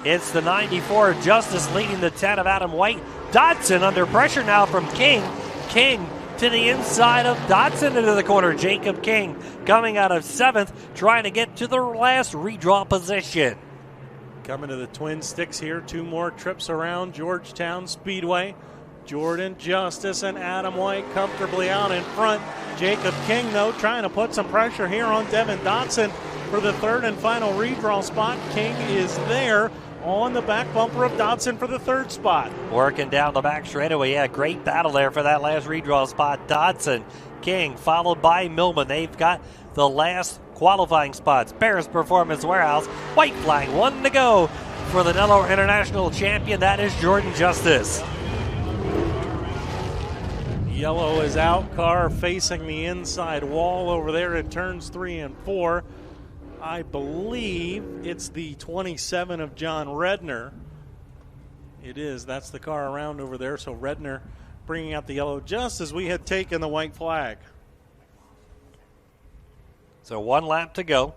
It's the 94 Justice leading the 10 of Adam White. Dodson under pressure now from King. King to the inside of Dodson into the corner. Jacob King coming out of 7th, trying to get to the last redraw position.
Coming to the Twin Sticks here. 2 more trips around Georgetown Speedway. Jordan Justice and Adam White comfortably out in front. Jacob King, though, trying to put some pressure here on Devin Dodson for the 3rd and final redraw spot. King is there on the back bumper of Dodson for the 3rd spot.
Working down the back straightaway. Yeah, great battle there for that last redraw spot. Dodson, King, followed by Millman. They've got the last qualifying spots. Paris Performance Warehouse, white flag, 1 to go for the Delaware International Champion. That is Jordan Justice.
Yellow is out. Car facing the inside wall over there in turns 3 and 4. I believe it's the 27 of John Redner. It is. That's the car around over there. So Redner bringing out the yellow just as we had taken the white flag.
So 1 lap to go.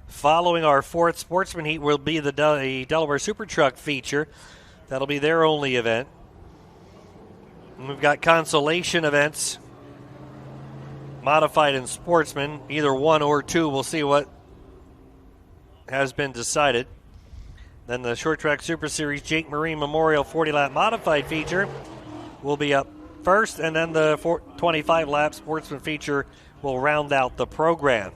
Following our 4th Sportsman heat will be the Delaware Super Truck feature. That'll be their only event. And we've got consolation events. Modified and Sportsman, either 1 or 2. We'll see what has been decided. Then the Short Track Super Series Jake Marine Memorial 40-lap modified feature will be up first, and then the 25-lap Sportsman feature will round out the program.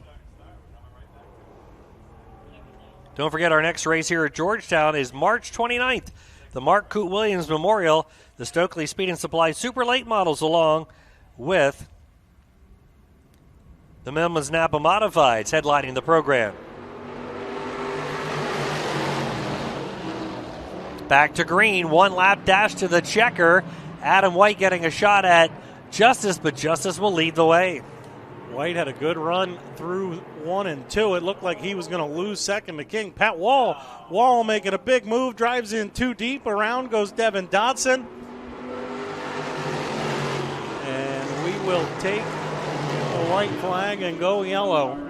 Don't forget our next race here at Georgetown is March 29th. The Mark Coote Williams Memorial, the Stokely Speed and Supply Super Late Models along with the Millman's Napa Modifieds headlining the program. Back to green, one lap dash to the checker. Adam White getting a shot at Justice, but Justice will lead the way.
White had a good run through 1 and 2. It looked like he was going to lose second to King. Pat Wall making a big move, drives in too deep. Around goes Devin Dodson. And we will take the white flag and go yellow.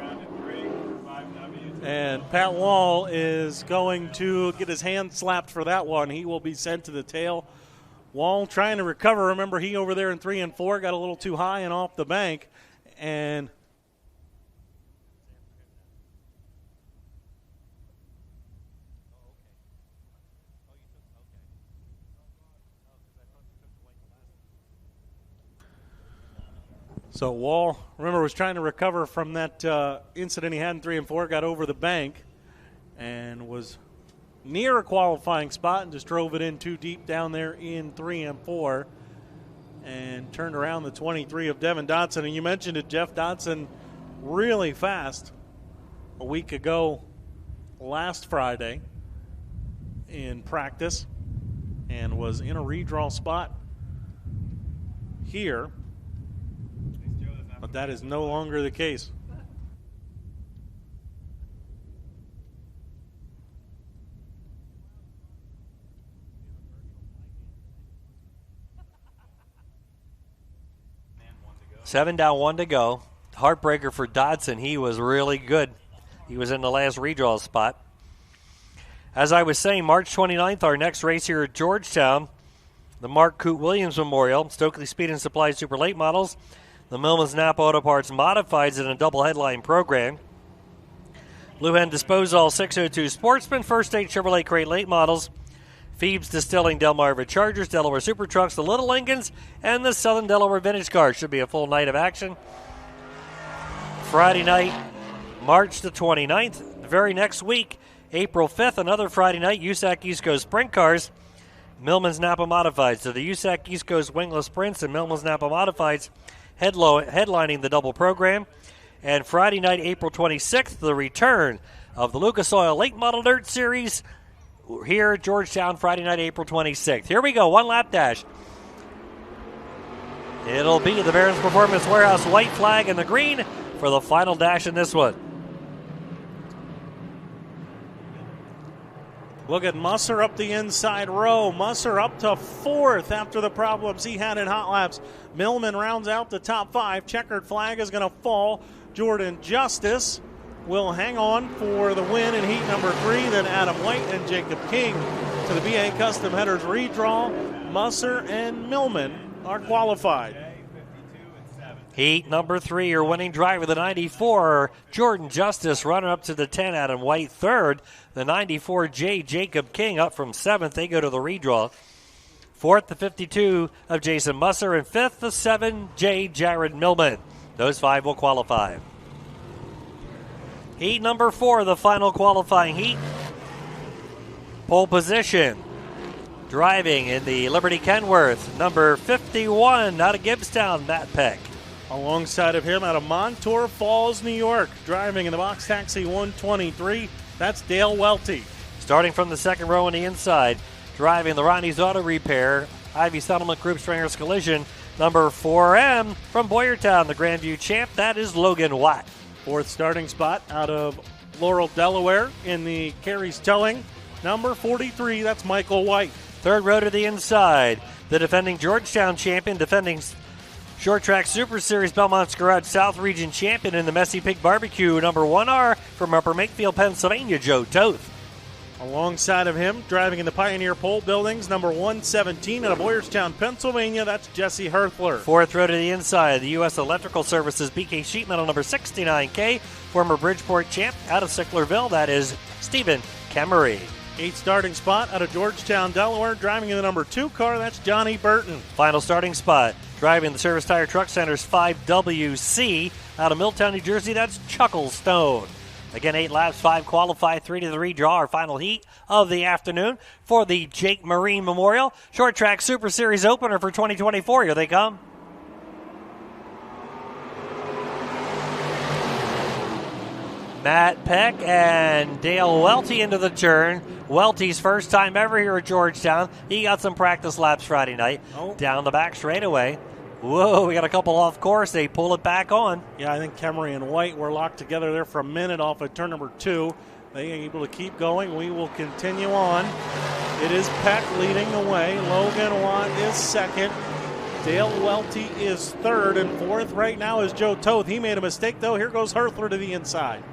And Pat Wall is going to get his hand slapped for that one. He will be sent to the tail. Wall trying to recover. Remember, he over there in 3 and 4 got a little too high and off the bank. And so Wall, remember, was trying to recover from that incident he had in 3 and 4, got over the bank and was near a qualifying spot and just drove it in too deep down there in 3 and 4 and turned around the 23 of Devin Dodson. And you mentioned it, Jeff Dodson, really fast a week ago last Friday in practice and was in a redraw spot here. But that is no longer the case.
Seven down, 1 to go. Heartbreaker for Dodson. He was really good. He was in the last redraw spot. As I was saying, March 29th, our next race here at Georgetown, the Mark Coote Williams Memorial, Stokely Speed and Supply Super Late Models, the Millman's Napa Auto Parts Modifieds in a double headline program. Blue Hen Disposal 602 Sportsman, First State Chevrolet Crate Late Models, Phoebes Distilling Delmarva Chargers, Delaware Super Trucks, the Little Lincolns, and the Southern Delaware Vintage Cars. Should be a full night of action. Friday night, March the 29th. The very next week, April 5th, another Friday night, USAC East Coast Sprint Cars, Millman's Napa Modifieds. So the USAC East Coast Wingless Sprints and Millman's Napa Modifieds headlining the double program. And Friday night, April 26th, the return of the Lucas Oil Late Model Dirt Series here at Georgetown, Friday night, April 26th. Here we go, one lap dash. It'll be the Barron's Performance Warehouse white flag in the green for the final dash in this one.
Look at Musser up the inside row. Musser up to 4th after the problems he had in hot laps. Millman rounds out the top 5. Checkered flag is going to fall. Jordan Justice will hang on for the win in heat number 3. Then Adam White and Jacob King to the BA Custom Headers redraw. Musser and Millman are qualified.
Heat number 3, your winning driver, the 94, Jordan Justice, runner up to the 10, Adam White, 3rd. The 94J, Jacob King, up from 7th. They go to the redraw. 4th, the 52 of Jason Musser, and 5th, the 7J, Jared Millman. Those 5 will qualify. Heat number 4, the final qualifying heat. Pole position. Driving in the Liberty Kenworth, number 51 out of Gibbstown, Matt Peck.
Alongside of him out of Montour Falls, New York, driving in the box taxi 123, that's Dale Welty.
Starting from the second row on the inside, driving the Ronnie's Auto Repair, Ivy Settlement Group Stringers Collision, number 4M from Boyertown, the Grandview champ, that is Logan Watt.
4th starting spot out of Laurel, Delaware in the Carey's Towing, number 43, that's Michael White.
3rd row to the inside, the defending Georgetown champion, defending Short Track Super Series Belmont's Garage South Region champion in the Messy Pig Barbecue, number 1R from Upper Makefield, Pennsylvania, Joe Toth.
Alongside of him, driving in the Pioneer Pole Buildings, number 117 out of Boyertown, Pennsylvania, that's Jesse Herthler.
4th row to the inside, the U.S. Electrical Services BK Sheet Metal, number 69K, former Bridgeport champ out of Sicklerville, that is Stephen Kemery.
8th starting spot out of Georgetown, Delaware, driving in the number 2 car, that's Johnny Burton.
Final starting spot, driving the Service Tire Truck Center's 5WC out of Milltown, New Jersey, that's Chucklestone. Again, 8 laps, 5 qualify, 3 to the redraw, our final heat of the afternoon for the Jake Marine Memorial Short Track Super Series opener for 2024. Here they come. Matt Peck and Dale Welty into the turn. Welty's first time ever here at Georgetown. He got some practice laps Friday night. Down the back straightaway. Whoa, we got a couple off course. They pull it back on.
Yeah, I think Kemery and White were locked together there for a minute off of turn number 2. They are able to keep going. We will continue on. It is Peck leading the way. Logan Watt is second. Dale Welty is third, and fourth right now is Joe Toth. He made a mistake, though. Here goes Herthler to the inside.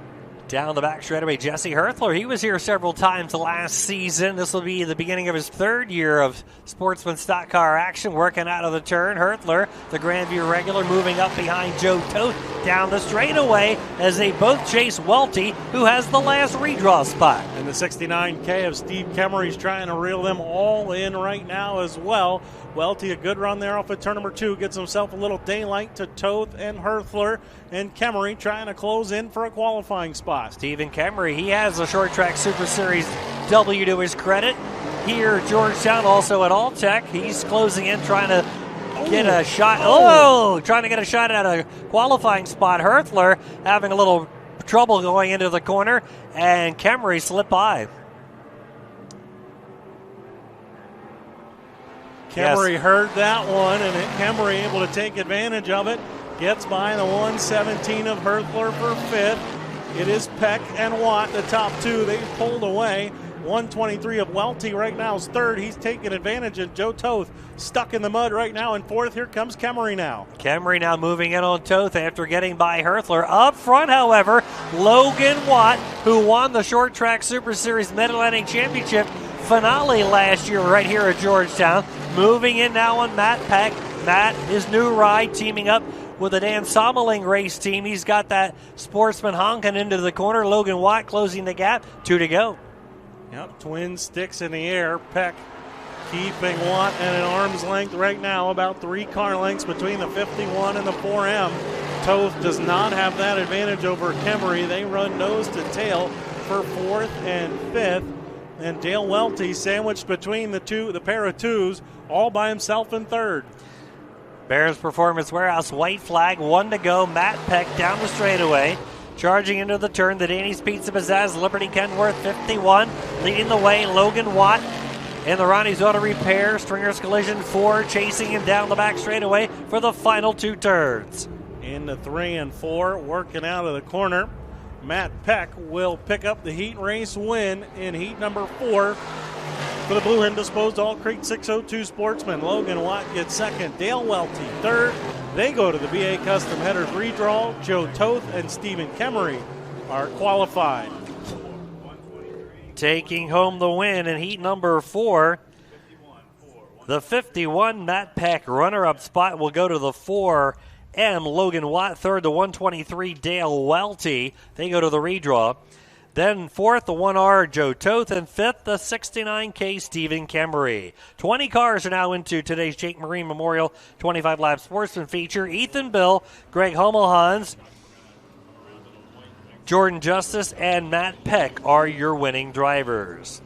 Down the back straightaway, Jesse Herthler. He was here several times last season. This will be the beginning of his third year of Sportsman stock car action, working out of the turn. Herthler, the Grandview regular, moving up behind Joe Toth down the straightaway as they both chase Welty, who has the last redraw spot.
And the 69K of Steve Kemery's trying to reel them all in right now as well. Welty, a good run there off of turn number 2, gets himself a little daylight to Toth and Herthler, and Kemery trying to close in for a qualifying spot.
Stephen Kemery, he has a short track Super Series W to his credit. Here at Georgetown, also at All-Tech, he's closing in, trying to get a shot. Trying to get a shot at a qualifying spot. Herthler having a little trouble going into the corner, and Kemery slipped by.
Kemery heard that one, and Kemery able to take advantage of it. Gets by the 117 of Herthler for fifth. It is Peck and Watt, the top two. They've pulled away. 123 of Welty right now is third. He's taking advantage, and Joe Toth stuck in the mud right now in fourth. Here comes Kemery now.
Kemery now moving in on Toth after getting by Herthler. Up front, however, Logan Watt, who won the Short Track Super Series Mid-Atlantic Championship finale last year right here at Georgetown. Moving in now on Matt Peck. Matt, his new ride, teaming up with the Dan Sommerling race team. He's got that Sportsman honking into the corner. Logan Watt closing the gap. 2 to go.
Yep, twin sticks in the air. Peck keeping Watt at an arm's length right now, about 3 car lengths between the 51 and the 4M. Toth does not have that advantage over Kemery. They run nose to tail for fourth and fifth. And Dale Welty sandwiched between the pair of twos, all by himself in third.
Bears Performance Warehouse, white flag, 1 to go. Matt Peck down the straightaway. Charging into the turn, the Danny's Pizza Pizzazz, Liberty Kenworth, 51. Leading the way, Logan Watt. And the Ronnie's Auto Repair, Stringer's Collision, 4. Chasing him down the back straightaway for the final 2 turns.
In the 3 and 4, working out of the corner. Matt Peck will pick up the heat race win in heat number 4 for the Blue Hen Disposed All Creek 602 Sportsman. Logan Watt gets second. Dale Welty third. They go to the BA Custom Headers redraw. Joe Toth and Stephen Kemery are qualified.
Taking home the win in heat number 4. The 51 Matt Peck runner-up spot will go to the 4M Logan Watt. Third, the 123 Dale Welty. They go to the redraw. Then fourth, the 1R Joe Toth, and fifth, the 69K Stephen Kemery. 20 cars are now into today's Jake Marine Memorial 25-lap Sportsman feature. Ethan Bill, Greg Homelhans, Jordan Justice, and Matt Peck are your winning drivers.